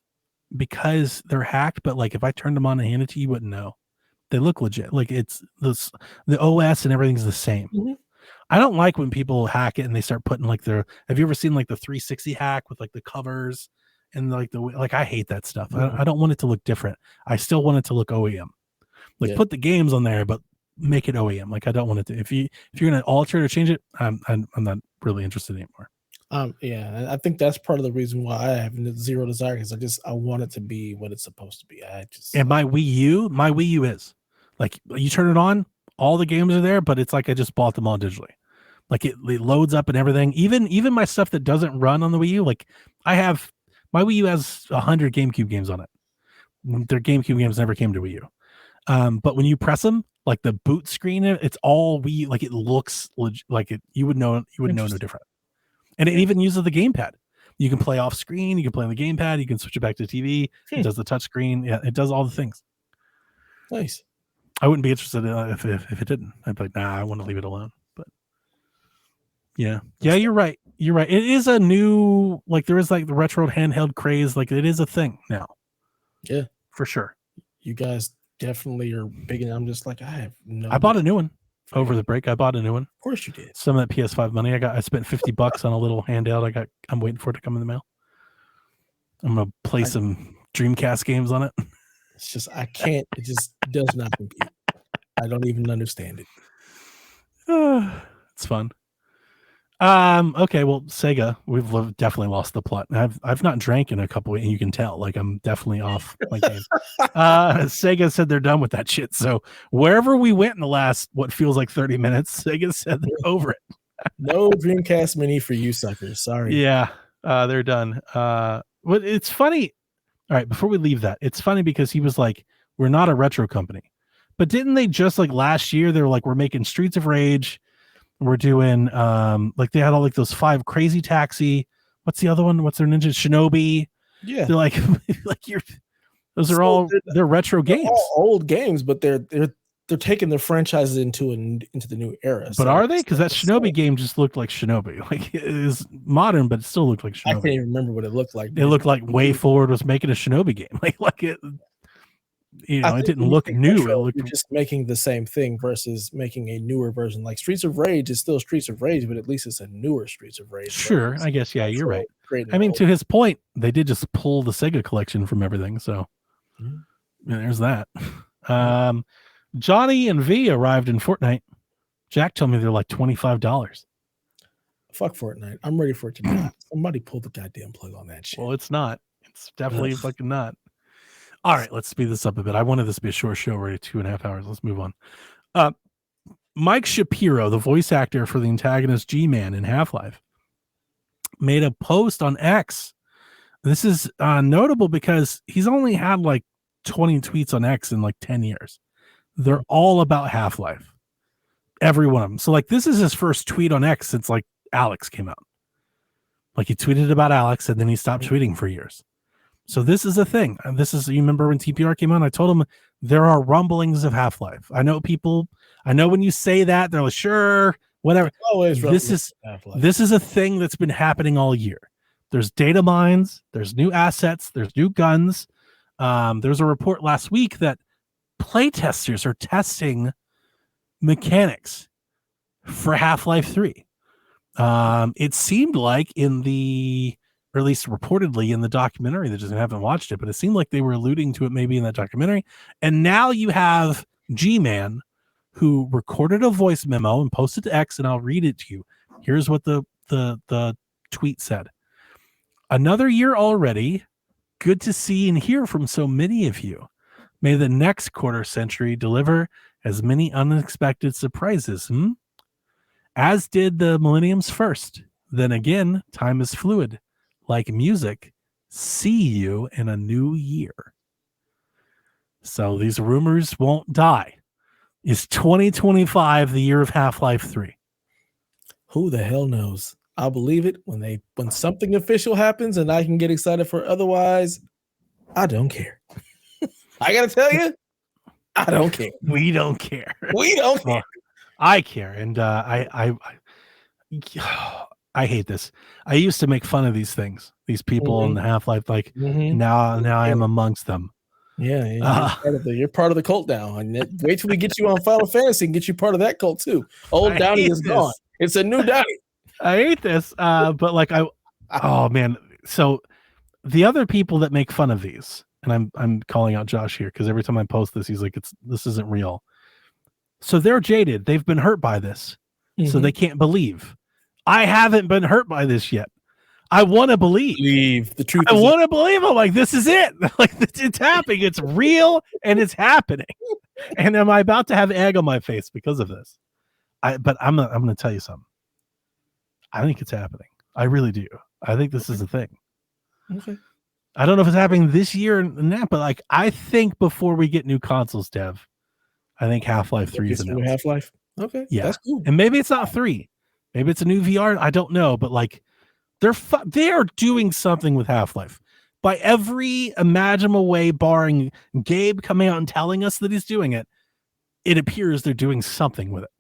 because they're hacked, but like if I turned them on and handed it to you, you wouldn't know. They look legit. Like it's the OS and everything's the same. Mm-hmm. I don't like when people hack it and they start putting like have you ever seen like the 360 hack with like the covers and like I hate that stuff. Mm-hmm. I don't want it to look different. I still want it to look OEM. Like put the games on there, but make it OEM. Like I don't want it to. If you're gonna alter it or change it, I'm not really interested anymore. Yeah, I think that's part of the reason why I have zero desire because I want it to be what it's supposed to be. And my Wii U is like you turn it on, all the games are there, but it's like I just bought them all digitally. Like it loads up and everything. Even my stuff that doesn't run on the Wii U, like my Wii U has 100 GameCube games on it. Their GameCube games never came to Wii U. But when you press them, like the boot screen, it's all Wii. Like it looks like it. You would know no different. And it even uses the gamepad. You can play off screen. You can play on the gamepad. You can switch it back to TV. It does the touch screen. Yeah, it does all the things. Nice. I wouldn't be interested if it didn't. I'd be like, nah, I want to leave it alone. But yeah, you're right. You're right. It is a new, like there is like the retro handheld craze. Like it is a thing now. Yeah, for sure. You guys definitely are big, and I'm just like I bought a new one. Over the break, I bought a new one. Of course you did. Some of that PS5 money I spent $50 on a little handheld. I'm waiting for it to come in the mail. I'm gonna play some Dreamcast games on it. It's just I can't. It just does not compute. I don't even understand it. It's fun. Okay, well, Sega, we've definitely lost the plot. I've not drank in a couple weeks, and you can tell. Like I'm definitely off my game. Sega said they're done with that shit. So wherever we went in the last what feels like 30 minutes, Sega said they're over it. No Dreamcast Mini for you suckers. Sorry. Yeah, they're done. But it's funny. All right, before we leave that, it's funny because he was like, "We're not a retro company," but didn't they just like last year? They were like, "We're making Streets of Rage." We're doing like they had all like those 5 Crazy Taxi. What's the other one? What's their Ninja Shinobi? Yeah, they're like those are all they're retro games, all old games, but they're taking their franchises into the new era. But are they? Because that Shinobi game just looked like Shinobi. Like it is modern, but it still looked like Shinobi. I can't even remember what it looked like. It looked like Way Forward was making a Shinobi game. Like it. It didn't look new. It looked you're just making the same thing versus making a newer version. Like Streets of Rage is still Streets of Rage, but at least it's a newer Streets of Rage. Sure, I guess. Yeah, you're right. I mean, to his point, they did just pull the Sega collection from everything. So there's that. Johnny and V arrived in Fortnite. Jack told me they're like $25. Fuck Fortnite. I'm ready for it to die. Somebody pull the goddamn plug on that shit. Well, it's not. It's definitely fucking not. All right, let's speed this up a bit. I wanted this to be a short show, already 2.5 hours. Let's move on. Mike Shapiro, the voice actor for the antagonist G-Man in Half-Life, made a post on X. This is notable because he's only had like 20 tweets on X in like 10 years. They're all about Half-Life. Every one of them. So like this is his first tweet on X since like Alex came out. Like he tweeted about Alex and then he stopped tweeting for years. So this is a thing. And you remember when TPR came out, I told him there are rumblings of Half-Life. I know when you say that, they're like, sure, whatever. This is a thing that's been happening all year. There's data mines, there's new assets, there's new guns. There's a report last week that playtesters are testing mechanics for Half-Life 3. It seemed like or at least reportedly in the documentary, that just haven't watched it, but it seemed like they were alluding to it maybe in that documentary. And now you have G-Man, who recorded a voice memo and posted to X, and I'll read it to you. Here's what the tweet said. Another year already. Good to see and hear from so many of you. May the next quarter century deliver as many unexpected surprises, as did the millennium's first. Then again, time is fluid. Like music, see you in a new year. So these rumors won't die. Is 2025 the year of Half-Life 3? Who the hell knows? I'll believe it when something official happens and I can get excited for it. Otherwise, I don't care. I gotta tell you, I don't care. We don't care. We don't care. Well, I care, and I hate this. I used to make fun of these things, these people in the Half-Life. Like now I am amongst them. Yeah, you're part of the cult now. And wait till we get you on Final Fantasy and get you part of that cult too. Old Donnie is gone. It's a new Donnie. I hate this, but like oh man. So the other people that make fun of these, and I'm calling out Josh here because every time I post this, he's like, this isn't real. So they're jaded. They've been hurt by this, so they can't believe. I haven't been hurt by this yet. I want to believe the truth. I want to believe. I'm like, this is it. Like it's happening. It's real and it's happening. And am I about to have egg on my face because of this? But I'm going to tell you something. I think it's happening. I really do. I think this is a thing. Okay. I don't know if it's happening this year and that, but like I think before we get new consoles, Dev, I think Half-Life 3 is announced. Half-Life. Okay. Yeah. That's cool. And maybe it's not 3. Maybe it's a new VR. I don't know, but like they are doing something with Half-Life by every imaginable way, barring Gabe coming out and telling us that he's doing it. It appears they're doing something with it.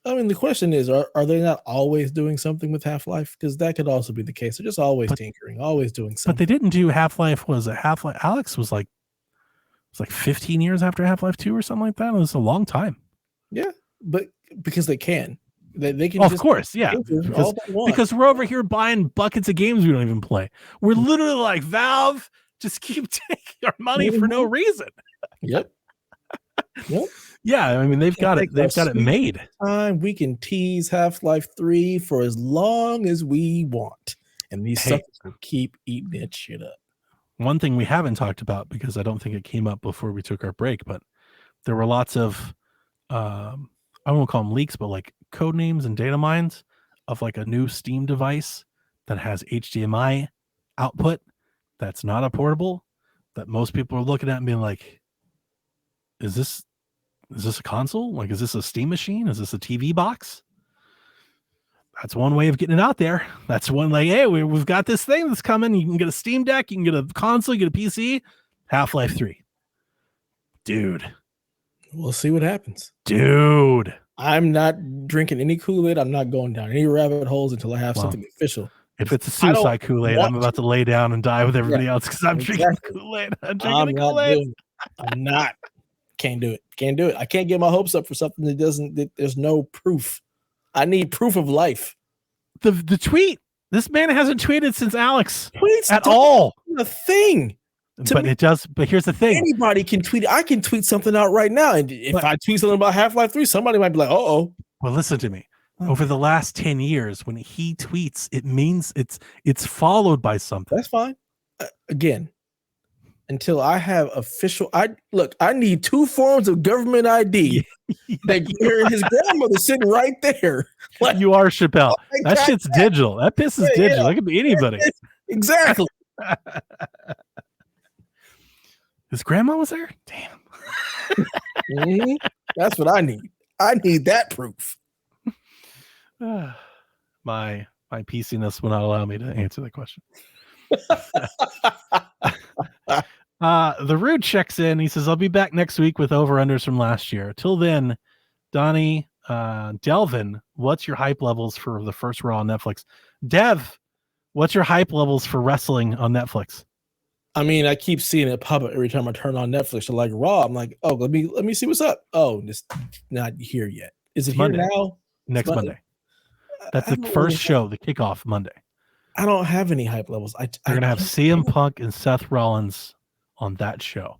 I mean, the question is, are they not always doing something with Half-Life? Because that could also be the case. They're just always tinkering, always doing something. But they didn't do Half-Life. Was it Half-Life? Alex was like, it's like 15 years after Half-Life 2 or something like that. It was a long time. Yeah, but because they can. They can. Of course, yeah. Because we're over here buying buckets of games we don't even play. We're literally like, Valve, just keep taking our money for no reason. Yep. Yeah, I mean they've got it made. We can tease Half-Life 3 for as long as we want, and these suckers will keep eating that shit up. One thing we haven't talked about, because I don't think it came up before we took our break, but there were lots of I won't call them leaks, but like code names and data mines of like a new Steam device that has HDMI output that's not a portable, that most people are looking at and being like, is this a console? Like, is this a Steam machine? Is this a TV box? That's one way of getting it out there. That's one, like, hey, we've got this thing that's coming. You can get a Steam Deck, you can get a console, you get a PC. Half-Life 3. Dude. We'll see what happens. Dude. I'm not drinking any Kool-Aid. I'm not going down any rabbit holes until I have something official. If it's a suicide Kool-Aid, I'm about to lay down and die with everybody else because I'm drinking Kool-Aid. I'm drinking Kool-Aid. I'm not. Can't do it. I can't get my hopes up for something that there's no proof. I need proof of life. The tweet. This man hasn't tweeted since Alex at all. The thing. But it does. But here's the thing. Anybody can tweet. I can tweet something out right now. And if I tweet something about Half-Life 3, somebody might be like, uh-oh. Well, listen to me. Over the last 10 years, when he tweets, it means it's followed by something. That's fine. Again, until I have official, I need 2 forms of government ID. His grandmother sitting right there. Like, you are Chappelle. That shit's digital. That piss is digital. It could be anybody. Exactly. His grandma was there? Damn. Mm-hmm. That's what I need. I need that proof. My PC-ness will not allow me to answer the question. The Rude checks in. He says, I'll be back next week with over-unders from last year. Till then, Donnie, Delvin, what's your hype levels for the first Raw on Netflix? Dev, what's your hype levels for wrestling on Netflix? I mean, I keep seeing it pop up every time I turn on Netflix. So like Raw, I'm like, oh, let me see what's up. Oh, it's not here yet. Is it here now? Next Monday. That's the first show, the kickoff Monday. I don't have any hype levels. They're going to have CM Punk and Seth Rollins on that show.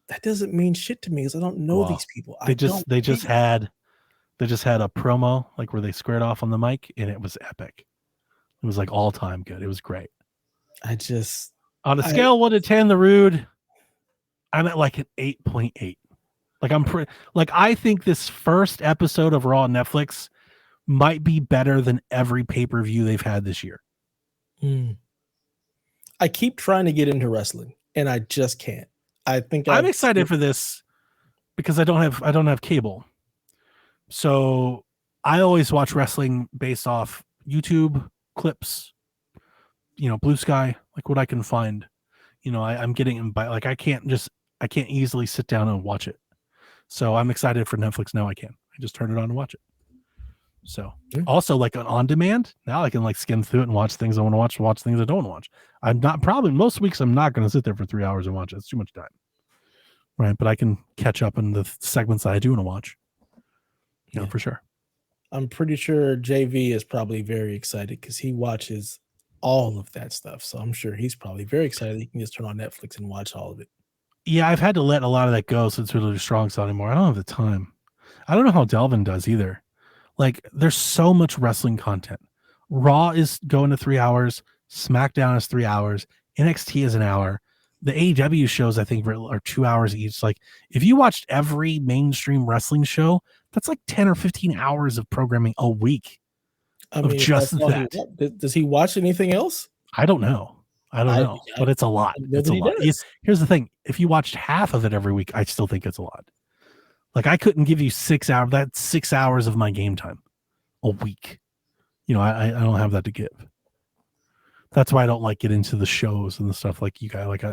That doesn't mean shit to me because I don't know these people. They just had a promo like where they squared off on the mic, and it was epic. It was like all time good. It was great. On a scale of 1 to 10, the Rude, I'm at like an 8.8. Like I think this first episode of Raw on Netflix might be better than every pay-per-view they've had this year. I keep trying to get into wrestling and I just can't. I'm excited for this because I don't have cable. So I always watch wrestling based off YouTube clips, Blue Sky, like what I can find. I'm getting by, like I can't easily sit down and watch it. So I'm excited for Netflix now. I just turn it on and watch it. So also like on demand, now I can like skim through it and watch things I want to watch things I don't want to watch. Most weeks I'm not going to sit there for 3 hours and watch it. It's too much time. Right. But I can catch up in the segments that I do want to watch. For sure. I'm pretty sure JV is probably very excited because he watches all of that stuff. So I'm sure he's probably very excited he can just turn on Netflix and watch all of it. Yeah, I've had to let a lot of that go since we're strong style anymore. I don't have the time. I don't know how Delvin does either. Like, there's so much wrestling content. Raw is going to 3 hours. SmackDown is 3 hours. NXT is an hour. The AEW shows, I think, are 2 hours each. Like, if you watched every mainstream wrestling show, that's like 10 or 15 hours of programming a week. Just that. Does he watch anything else? I don't know. But it's a lot. It's a lot. Here's the thing. If you watched half of it every week, I still think it's a lot. Like, I couldn't give you 6 hours. That's 6 hours of my game time a week. I don't have that to give. That's why I don't like get into the shows and the stuff like you guys. Like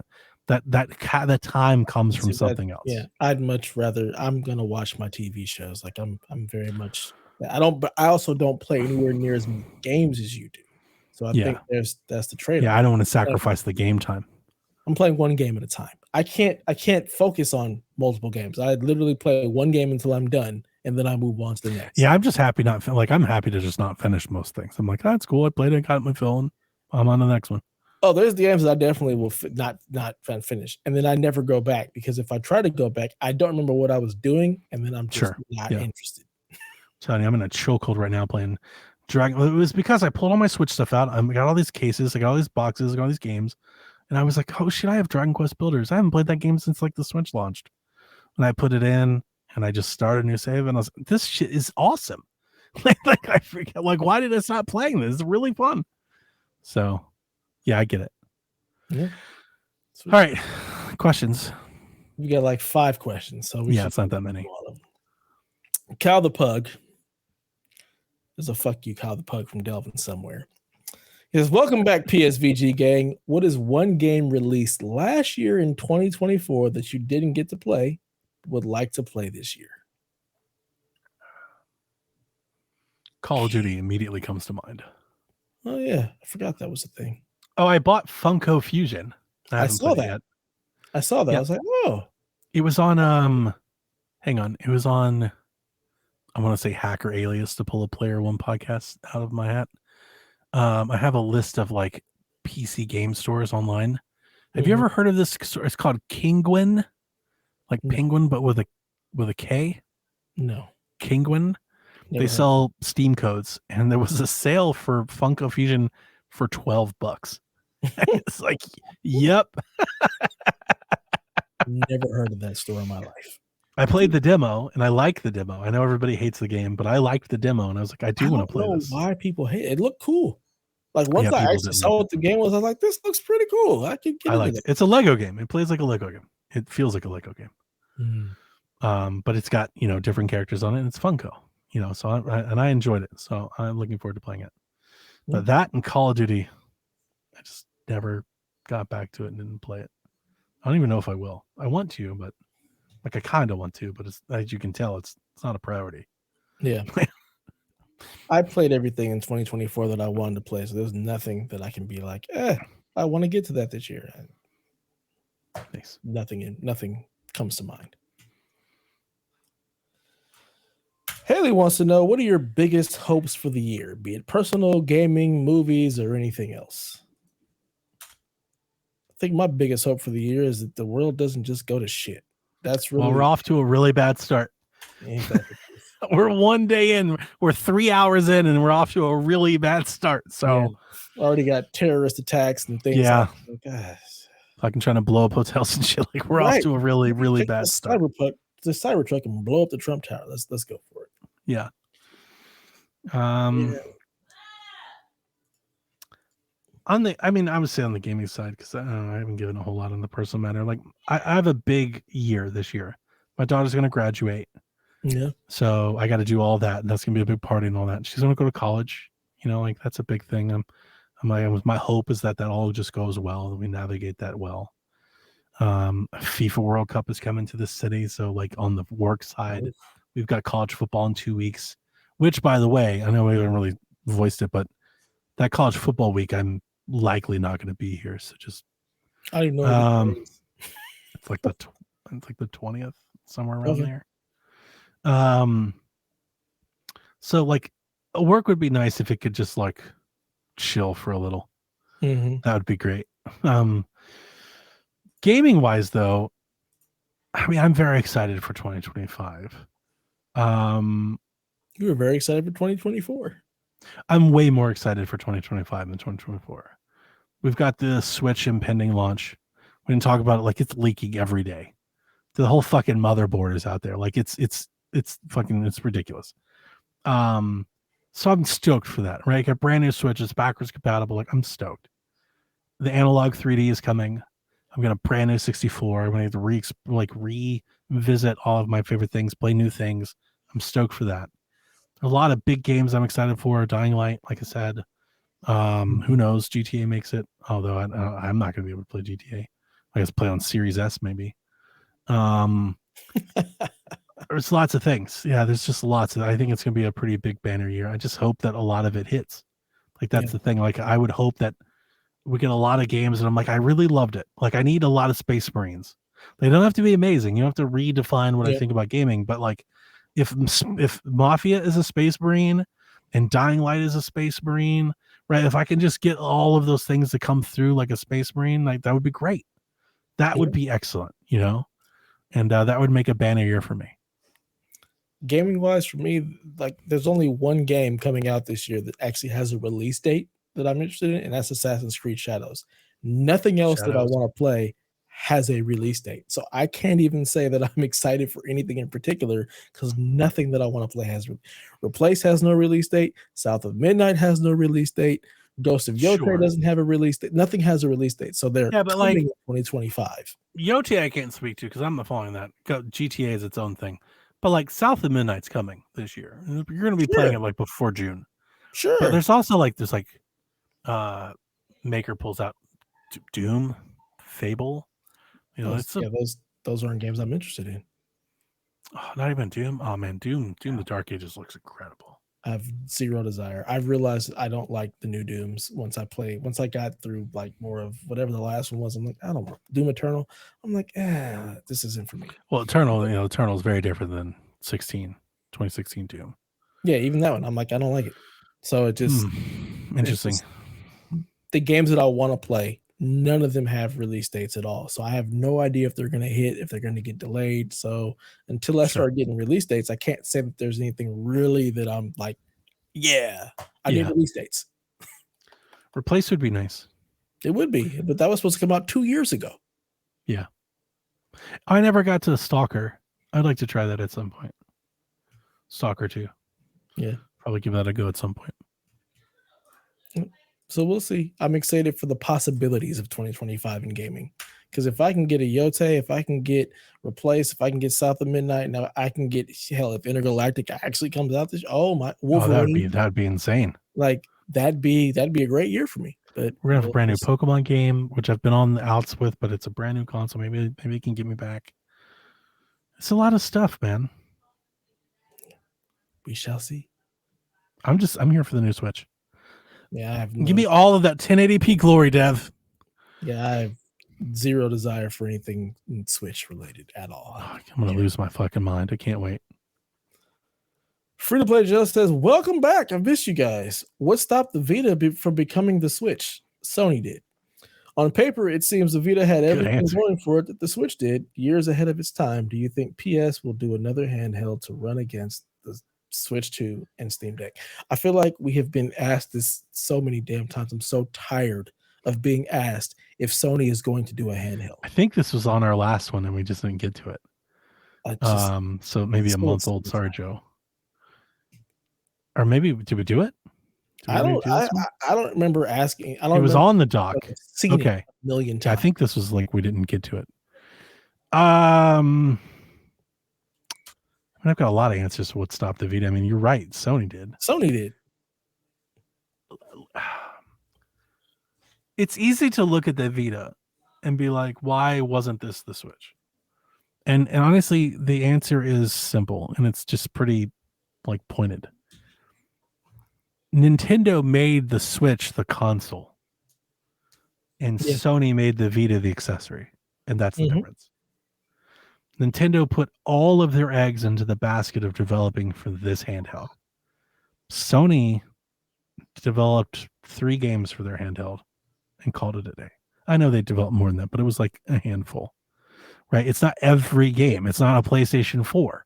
that time comes from something else. Yeah, I'd much rather. I'm gonna watch my TV shows. Like I'm very much. I also don't play anywhere near as many games as you do. So I think that's the trade-off. Yeah, I don't want to sacrifice the game time. I'm playing one game at a time. I can't focus on multiple games. I literally play one game until I'm done, and then I move on to the next. Yeah, I'm just happy I'm happy to just not finish most things. I'm like, that's cool. I played it, got my fill, and I'm on the next one. Oh, there's the games that I definitely will not finish, and then I never go back because if I try to go back, I don't remember what I was doing, and then I'm just not interested. Telling you, I'm in a chokehold right now playing Dragon. It was because I pulled all my Switch stuff out. I got all these cases, I got all these boxes, I got all these games. And I was like, oh shit, I have Dragon Quest Builders. I haven't played that game since like the Switch launched. And I put it in and I just started a new save and I was like, this shit is awesome. like I forget, like, why did I stop playing this? It's really fun. So yeah, I get it. Yeah. Sweet. All right. Questions. You got like 5 questions. So it's not that many. Kyle the Pug. There's a fuck you, Kyle the Pug from Delvin somewhere. He says, welcome back, PSVG gang. What is one game released last year in 2024 that you didn't get to play, would like to play this year? Call of Duty immediately comes to mind. Oh, yeah. I forgot that was a thing. Oh, I bought Funko Fusion. I saw that. Yet. I saw that. Yeah. I was like, oh. It was on, hang on. It was on, I want to say Hacker Alias to pull a Player One podcast out of my hat. I have a list of like PC game stores online. Have you ever heard of this store? It's called Kingwin, like penguin, but with a K. No, Kingwin. They sell Steam codes, and there was a sale for Funko Fusion for $12. It's like, yep. Never heard of that store in my life. I played the demo, and I like the demo. I know everybody hates the game, but I liked the demo, and I was like, I do want to play this. Why people hate it? It looked cool. Like once I actually saw what the game was, I was like, this looks pretty cool. I can get into it. It's a Lego game. It plays like a Lego game. It feels like a Lego game. But it's got, different characters on it, and it's Funko, so I enjoyed it. So I'm looking forward to playing it. But that and Call of Duty, I just never got back to it and didn't play it. I don't even know if I will. I want to, but I kind of want to, but it's, as you can tell, it's not a priority. Yeah. I played everything in 2024 that I wanted to play, so there's nothing that I can be like, I want to get to that this year. Nice. Nothing comes to mind. Haley wants to know, what are your biggest hopes for the year, be it personal, gaming, movies, or anything else? I think my biggest hope for the year is that the world doesn't just go to shit. That's really. Well, we're off to a really bad start. We're 1 day in, we're 3 hours in, and we're off to a really bad start. So already got terrorist attacks and things. Yeah. Like that. Fucking trying to blow up hotels and shit. Like we're off to a really, really bad start. The Cybertruck and blow up the Trump Tower. Let's go for it. Yeah. I would say on the gaming side, because I haven't given a whole lot on the personal matter. Like I have a big year this year. My daughter's going to graduate. Yeah. So I got to do all that, and that's going to be a big party and all that. She's going to go to college. That's a big thing. My hope is that all just goes well, that we navigate that well. FIFA World Cup is coming to the city, so on the work side, we've got college football in 2 weeks. Which, by the way, I know we haven't really voiced it, but that college football week, I'm likely not going to be here. So just, I don't know. It's like the 20th, somewhere around there. So work would be nice if it could just chill for a little. That would be great. Gaming wise though, I'm very excited for 2025. You were very excited for 2024. I'm way more excited for 2025 than 2024. We've got the Switch impending launch. We didn't talk about it, it's leaking every day. The whole fucking motherboard is out there. It's ridiculous. So I'm stoked for that, right? Got brand new Switch, it's backwards compatible. I'm stoked. The analog 3D is coming. I'm gonna brand new 64. I'm gonna have to revisit all of my favorite things, play new things. I'm stoked for that. A lot of big games I'm excited for. Dying Light, like I said. Who knows? GTA makes it. Although I'm not gonna be able to play GTA. I guess play on Series S maybe. There's lots of things. Yeah, there's just lots of. I think it's gonna be a pretty big banner year. I just hope that a lot of it hits. That's the thing. I would hope that we get a lot of games, and I'm I really loved it. I need a lot of Space Marines. They don't have to be amazing. You don't have to redefine what I think about gaming. But if Mafia is a Space Marine and Dying Light is a Space Marine, right? If I can just get all of those things to come through like a Space Marine, that would be great. That would be excellent, and that would make a banner year for me. Gaming wise, for me, there's only one game coming out this year that actually has a release date that I'm interested in, and that's Assassin's Creed Shadows. Nothing else that I want to play has a release date. So I can't even say that I'm excited for anything in particular, because nothing that I want to play has. Replace has no release date. South of Midnight has no release date. Ghost of Yote doesn't have a release date. Nothing has a release date. So they're coming in 2025. Yote I can't speak to because I'm not following that. GTA is its own thing. But South of Midnight's coming this year. You're going to be playing it before June. Sure. But there's also Maker pulls out Doom, Fable. Those aren't games I'm interested in. Oh, not even Doom. Oh man, Doom the Dark Ages looks incredible. I have zero desire. I've realized I don't like the new Dooms. Once I got through more of whatever the last one was, I'm I don't want Doom Eternal. I'm this isn't for me. Well, Eternal is very different than 2016 Doom. Yeah, even that one, I'm I don't like it. So it just interesting. The games that I want to play None of them have release dates at all. So I have no idea if they're going to hit, if they're going to get delayed. So until I start getting release dates, I can't say that there's anything really that I'm like, yeah, I need release dates. Replace would be nice. It would be, but that was supposed to come out 2 years ago. Yeah. I never got to Stalker. I'd like to try that at some point. Stalker 2. Yeah. Probably give that a go at some point. So we'll see. I'm excited for the possibilities of 2025 in gaming. Because if I can get a Yote, if I can get Replace, if I can get South of Midnight, now I can get, hell, if Intergalactic actually comes out this, Wolverine. That'd be insane. Like that'd be a great year for me. But we're gonna have a brand new Pokemon game, which I've been on the outs with, but it's a brand new console. Maybe it can get me back. It's a lot of stuff, man. We shall see. I'm here for the new Switch. Yeah, give me all of that 1080p glory, Dev. Yeah, I have zero desire for anything Switch related at all. I'm gonna lose my fucking mind. I can't wait. Free to Play Just says, "Welcome back. I've missed you guys. What stopped the Vita from becoming the Switch? Sony did. On paper, it seems the Vita had everything going for it that the Switch did, years ahead of its time. Do you think PS will do another handheld to run against the Switch 2 and Steam Deck?" I feel like we have been asked this so many damn times. I'm so tired of being asked if Sony is going to do a handheld. I think this was on our last one and we just didn't get to it. So maybe a month old. Sorry, Joe. Or maybe did we do it? I don't remember asking. It was on the dock. Okay, a million times. I think this was like we didn't get to it. I've got a lot of answers to what stopped the Vita. I mean, you're right. Sony did. It's easy to look at the Vita and be like, why wasn't this the Switch? And honestly, the answer is simple, and it's just pretty like pointed. Nintendo made the Switch the console, and Sony made the Vita the accessory, and that's the difference. Nintendo put all of their eggs into the basket of developing for this handheld. Sony developed 3 games for their handheld and called it a day. I know they developed more than that, but it was like a handful, right? It's not every game. It's not a PlayStation 4.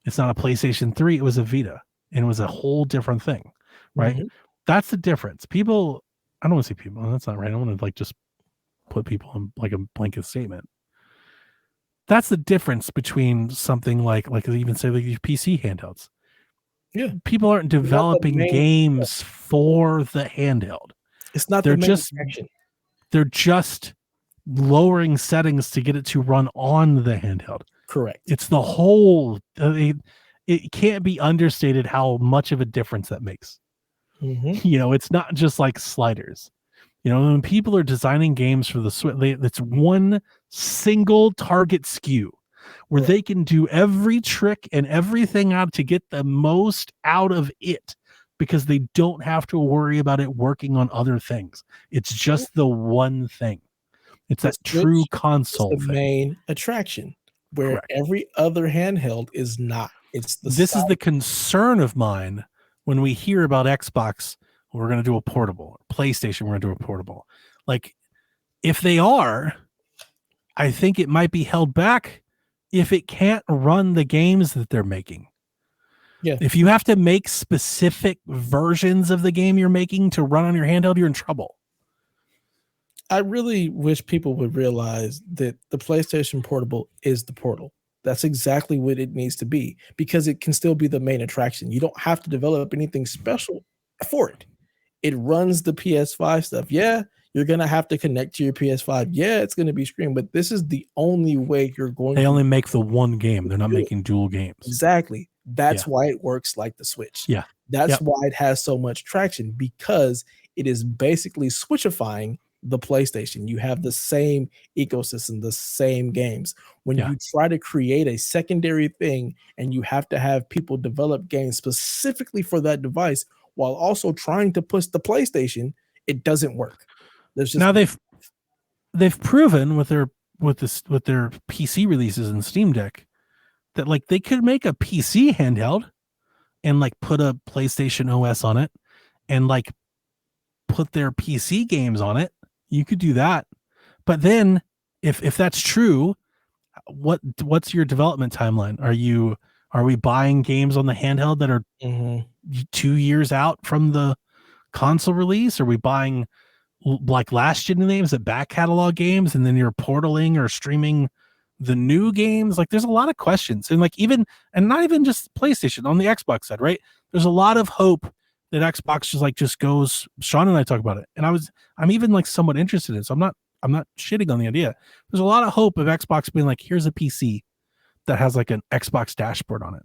It's not a PlayStation 3. It was a Vita, and it was a whole different thing, right? That's the difference. People, I don't want to say people. That's not right. I want to like just put people in like a blanket statement. That's the difference between something like even say like these PC handhelds. Yeah, people aren't developing games for the handheld. It's not. They're just lowering settings to get it to run on the handheld. Correct. It's the whole. It can't be understated how much of a difference that makes. You know, it's not just like sliders. You know, when people are designing games for the Switch, it's one single target SKU where they can do every trick and everything out to get the most out of it because they don't have to worry about it working on other things. It's just the one thing. It's that true console thing. The main attraction where every other handheld is not. This is the concern of mine when we hear about Xbox. We're going to do a portable. PlayStation, we're going to do a portable. Like, if they are, I think it might be held back if it can't run the games that they're making. Yeah. If you have to make specific versions of the game you're making to run on your handheld, you're in trouble. I really wish people would realize that the PlayStation Portable is the Portal. That's exactly what it needs to be because it can still be the main attraction. You don't have to develop anything special for it. It runs the PS5 stuff. Yeah, you're going to have to connect to your PS5. Yeah, it's going to be streamed, but this is the only way you're going They only make the one game. They're not making dual games. Exactly. That's why it works like the Switch. Yeah. That's why it has so much traction because it is basically Switchifying the PlayStation. You have the same ecosystem, the same games. When you try to create a secondary thing and you have to have people develop games specifically for that device while also trying to push the PlayStation, it doesn't work. Now they've proven with their PC releases and Steam Deck that like they could make a PC handheld and like put a PlayStation OS on it and like put their PC games on it, You could do that. But then if that's true, what's your development timeline? Are we buying games on the handheld that are 2 years out from the console release? Are we buying like last gen games, that back catalog games, and then you're portaling or streaming the new games? Like there's a lot of questions, and like even, and not even just PlayStation, on the Xbox side, right? There's a lot of hope that Xbox just goes. Sean and I talk about it, and I'm even like somewhat interested in it. So I'm not shitting on the idea. There's a lot of hope of Xbox being like, here's a PC that has like an Xbox dashboard on it.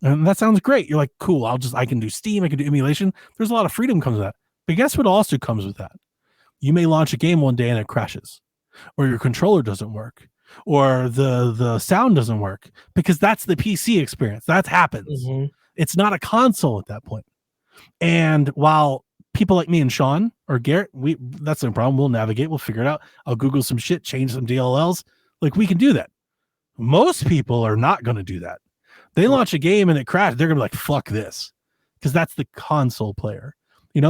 And that sounds great. You're like, cool, I can do Steam, I can do emulation. There's a lot of freedom comes with that. But guess what also comes with that? You may launch a game one day and it crashes, or your controller doesn't work, or the sound doesn't work, because that's the PC experience. That happens. It's not a console at that point. And while people like me and Sean or Garrett, that's no problem. We'll navigate. We'll figure it out. I'll Google some shit, change some DLLs. Like we can do that. Most people are not going to do that. They launch a game and it crashes. They're going to be like, fuck this. Because that's the console player,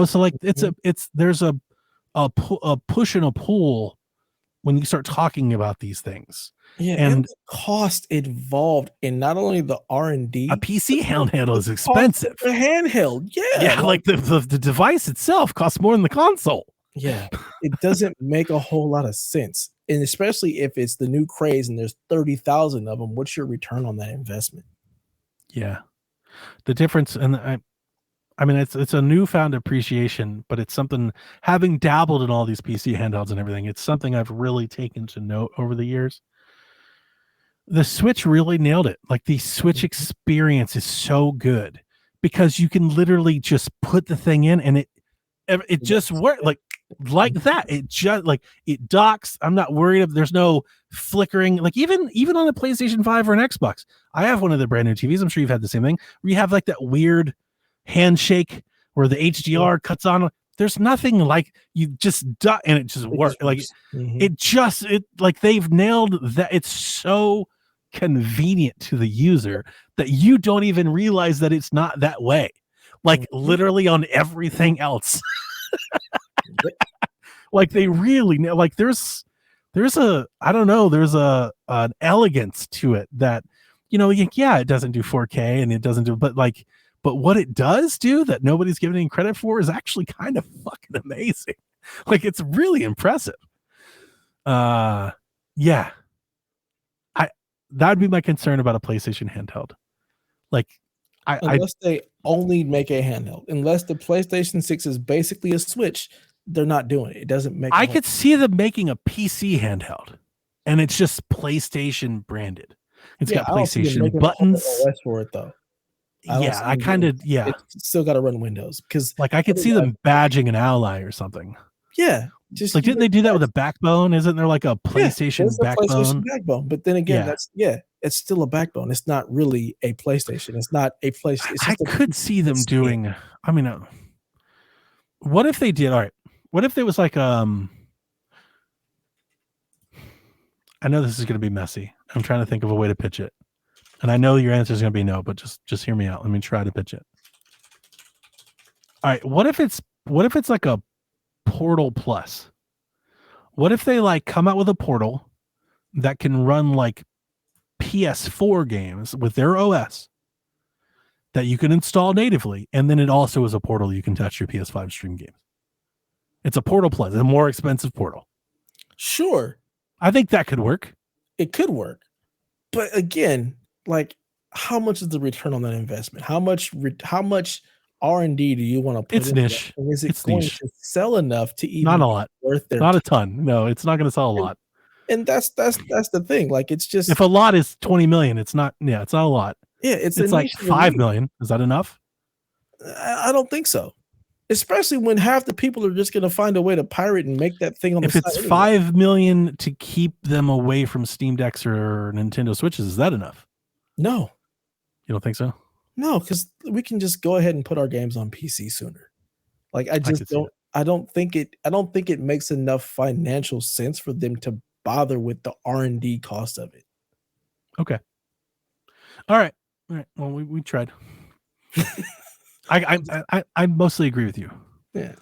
So like there's a push and a pull when you start talking about these things. Yeah, and the cost involved in not only the R&D. A PC handheld is expensive. A handheld, yeah. Yeah, like the device itself costs more than the console. Yeah, it doesn't make a whole lot of sense. And especially if it's the new craze and there's 30,000 of them, what's your return on that investment? Yeah. The difference, and I mean, it's a newfound appreciation, but it's something, having dabbled in all these PC handhelds and everything, it's something I've really taken to note over the years. The Switch really nailed it. Like the Switch experience is so good because you can literally just put the thing in and it just works like that. It just like it docks. I'm not worried if there's no flickering. Like even on the PlayStation 5 or an Xbox, I have one of the brand new TVs. I'm sure you've had the same thing where you have like that weird handshake where the HDR cuts on. There's nothing like you just duck and it just works. Like it like they've nailed that. It's so convenient to the user that you don't even realize that it's not that way. Like literally on everything else. Like they really like there's a, I don't know, there's an elegance to it that, yeah, it doesn't do 4K and it doesn't do, but what it does do that nobody's giving any credit for is actually kind of fucking amazing. Like it's really impressive. Yeah. That would be my concern about a PlayStation handheld. Like unless they only make a handheld, unless the PlayStation 6 is basically a Switch, they're not doing it. It doesn't make. I could see them making a PC handheld, and it's just PlayStation branded. It's got PlayStation buttons for it though. It's still got to run Windows because like I could see them badging an Ally or something. Yeah, just like didn't they do that with a backbone? Isn't there like a PlayStation backbone? But then again, it's still a backbone. It's not really a PlayStation. It's not a PlayStation. I could see them doing. I mean, what if they did? All right, what if there was like I know this is going to be messy. I'm trying to think of a way to pitch it, and I know your answer is going to be no, but just hear me out. Let me try to pitch it. All right, what if it's like a Portal Plus? What if they like come out with a portal that can run like PS4 games with their OS that you can install natively, and then it also is a portal you can touch your PS5 stream games? It's a Portal Plus, a more expensive portal. Sure, I think that could work. It could work, but again, like, how much is the return on that investment? How much R&D do you want to put? It's niche. Is it going to sell enough to even not a lot? Worth their not a ton. No, it's not going to sell a lot. And that's the thing. Like, it's just, if a lot is 20 million, it's not. Yeah, it's not a lot. Yeah, it's like 5 million. Is that enough? I don't think so. Especially when half the people are just going to find a way to pirate and make that thing on the side. If it's 5 million to keep them away from Steam Decks or Nintendo Switches, is that enough? No. You don't think so? No, because we can just go ahead and put our games on PC sooner. Like, I don't think it makes enough financial sense for them to bother with the R&D cost of it. Okay. All right. Well, we tried. I mostly agree with you. Yeah,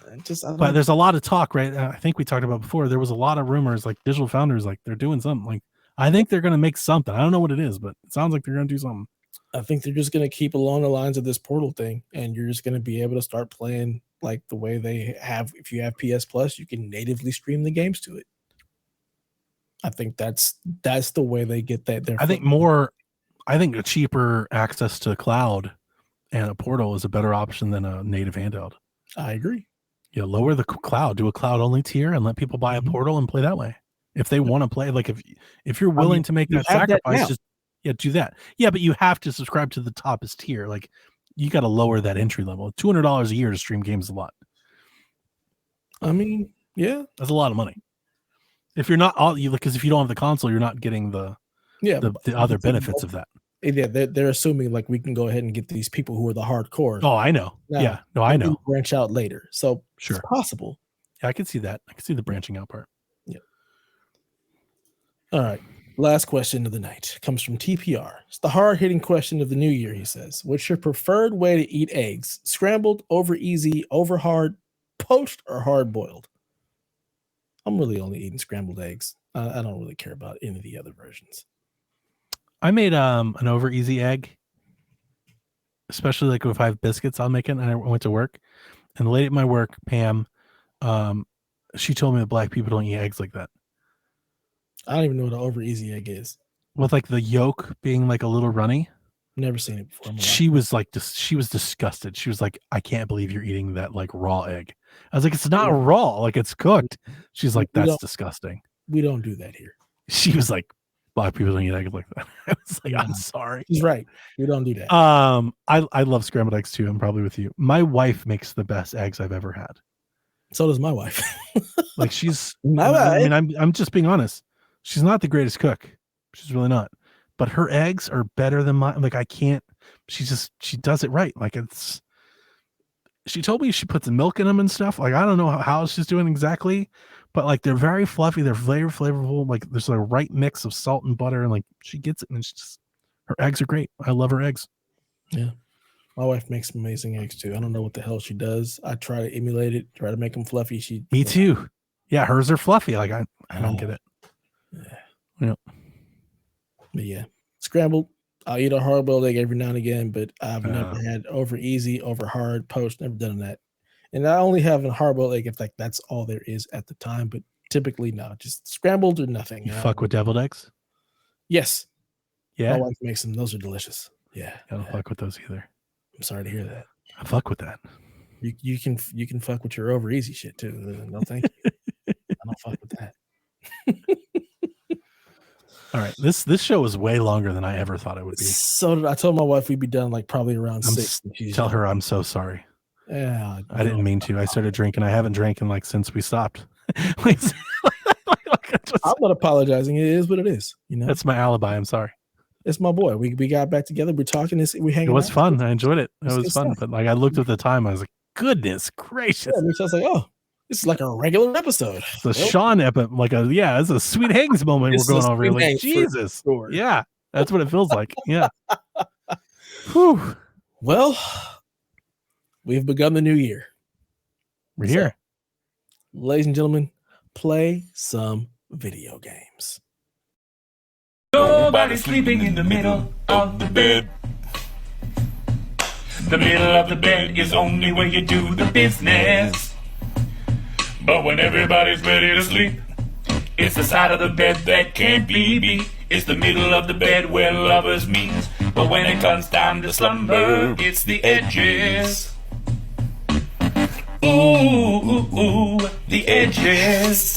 but there's a lot of talk, right? I think we talked about before. There was a lot of rumors, like Digital Founders, like they're doing something. Like I think they're going to make something. I don't know what it is, but it sounds like they're going to do something. I think they're just going to keep along the lines of this Portal thing, and you're just going to be able to start playing like the way they have. If you have PS Plus, you can natively stream the games to it. I think that's the way they get that. I think a cheaper access to the cloud and a Portal is a better option than a native handheld. I agree. Yeah, lower the cloud, do a cloud only tier, and let people buy a Portal and play that way. If they want to play, like if you're willing to make that sacrifice, just do that. Yeah, but you have to subscribe to the toppest tier. Like you got to lower that entry level. $200 a year to stream games is a lot. I mean, yeah, that's a lot of money. If you're not because if you don't have the console, you're not getting the other benefits of that. Yeah, they're assuming like we can go ahead and get these people who are the hardcore. Oh, I know. Now, I know. Branch out later, so sure, it's possible. Yeah, I can see that. I can see the branching out part. Yeah. All right. Last question of the night comes from TPR. It's the hard-hitting question of the new year. He says, "What's your preferred way to eat eggs? Scrambled, over easy, over hard, poached, or hard boiled?" I'm really only eating scrambled eggs. I don't really care about any of the other versions. I made an over easy egg, especially like if I have biscuits, I'll make it. And I went to work, and the lady at my work, Pam, she told me that black people don't eat eggs like that. I don't even know what an over easy egg is. With like the yolk being like a little runny. Never seen it before. She was disgusted. She was like, "I can't believe you're eating that like raw egg." I was like, "It's not raw, like it's cooked." She's like, "That's disgusting." We don't do that here. She was like, "Black people don't eat eggs like that." I was like, "I'm sorry." She's right. We don't do that. I love scrambled eggs too. I'm probably with you. My wife makes the best eggs I've ever had. So does my wife. Like she's I mean, I'm just being honest. She's not the greatest cook. She's really not. But her eggs are better than mine. Like I can't. She does it right. Like she told me she puts milk in them and stuff. Like I don't know how she's doing exactly, but like they're very fluffy. They're flavorful. Like there's a right mix of salt and butter, and like she gets it. And her eggs are great. I love her eggs. Yeah, my wife makes amazing eggs too. I don't know what the hell she does. I try to emulate it, try to make them fluffy. Me too. Yeah, hers are fluffy. Like I don't get it. Yeah. But yeah, scrambled. I'll eat a hard-boiled egg every now and again, but I've never had over easy, over hard, poached. Never done that. And I only have a hard-boiled egg if like that's all there is at the time. But typically, no, just scrambled or nothing. You fuck with deviled eggs? Yes. Yeah. My wife makes them. Those are delicious. Yeah. I don't fuck with those either. I'm sorry to hear that. I fuck with that. You can fuck with your over easy shit too. No, thank you. I don't fuck with that. All right, this show was way longer than I ever thought it would be. So I told my wife we'd be done like probably around 6. Tell her I'm so sorry. Yeah, I didn't mean to. I started drinking. I haven't drinking like since we stopped. I'm not apologizing. It is what it is. You know, that's my alibi. I'm sorry. It's my boy. We got back together. We're talking. We hanging. It was out. fun. I enjoyed it. It was fun. But like I looked at the time, I was like, goodness gracious. Yeah, I was like, oh. This is like a regular episode. The Sean episode, it's a Sweet Hangs moment we're going over. Like Jesus, sure. Yeah, that's what it feels like. Yeah. Whew. Well, we've begun the new year. We're here, ladies and gentlemen. Play some video games. Nobody's sleeping in the middle of the bed. The middle of the bed is only where you do the business. But when everybody's ready to sleep, it's the side of the bed that can't be beat. It's the middle of the bed where lovers meet. But when it comes time to slumber, it's the edges. Ooh, the edges.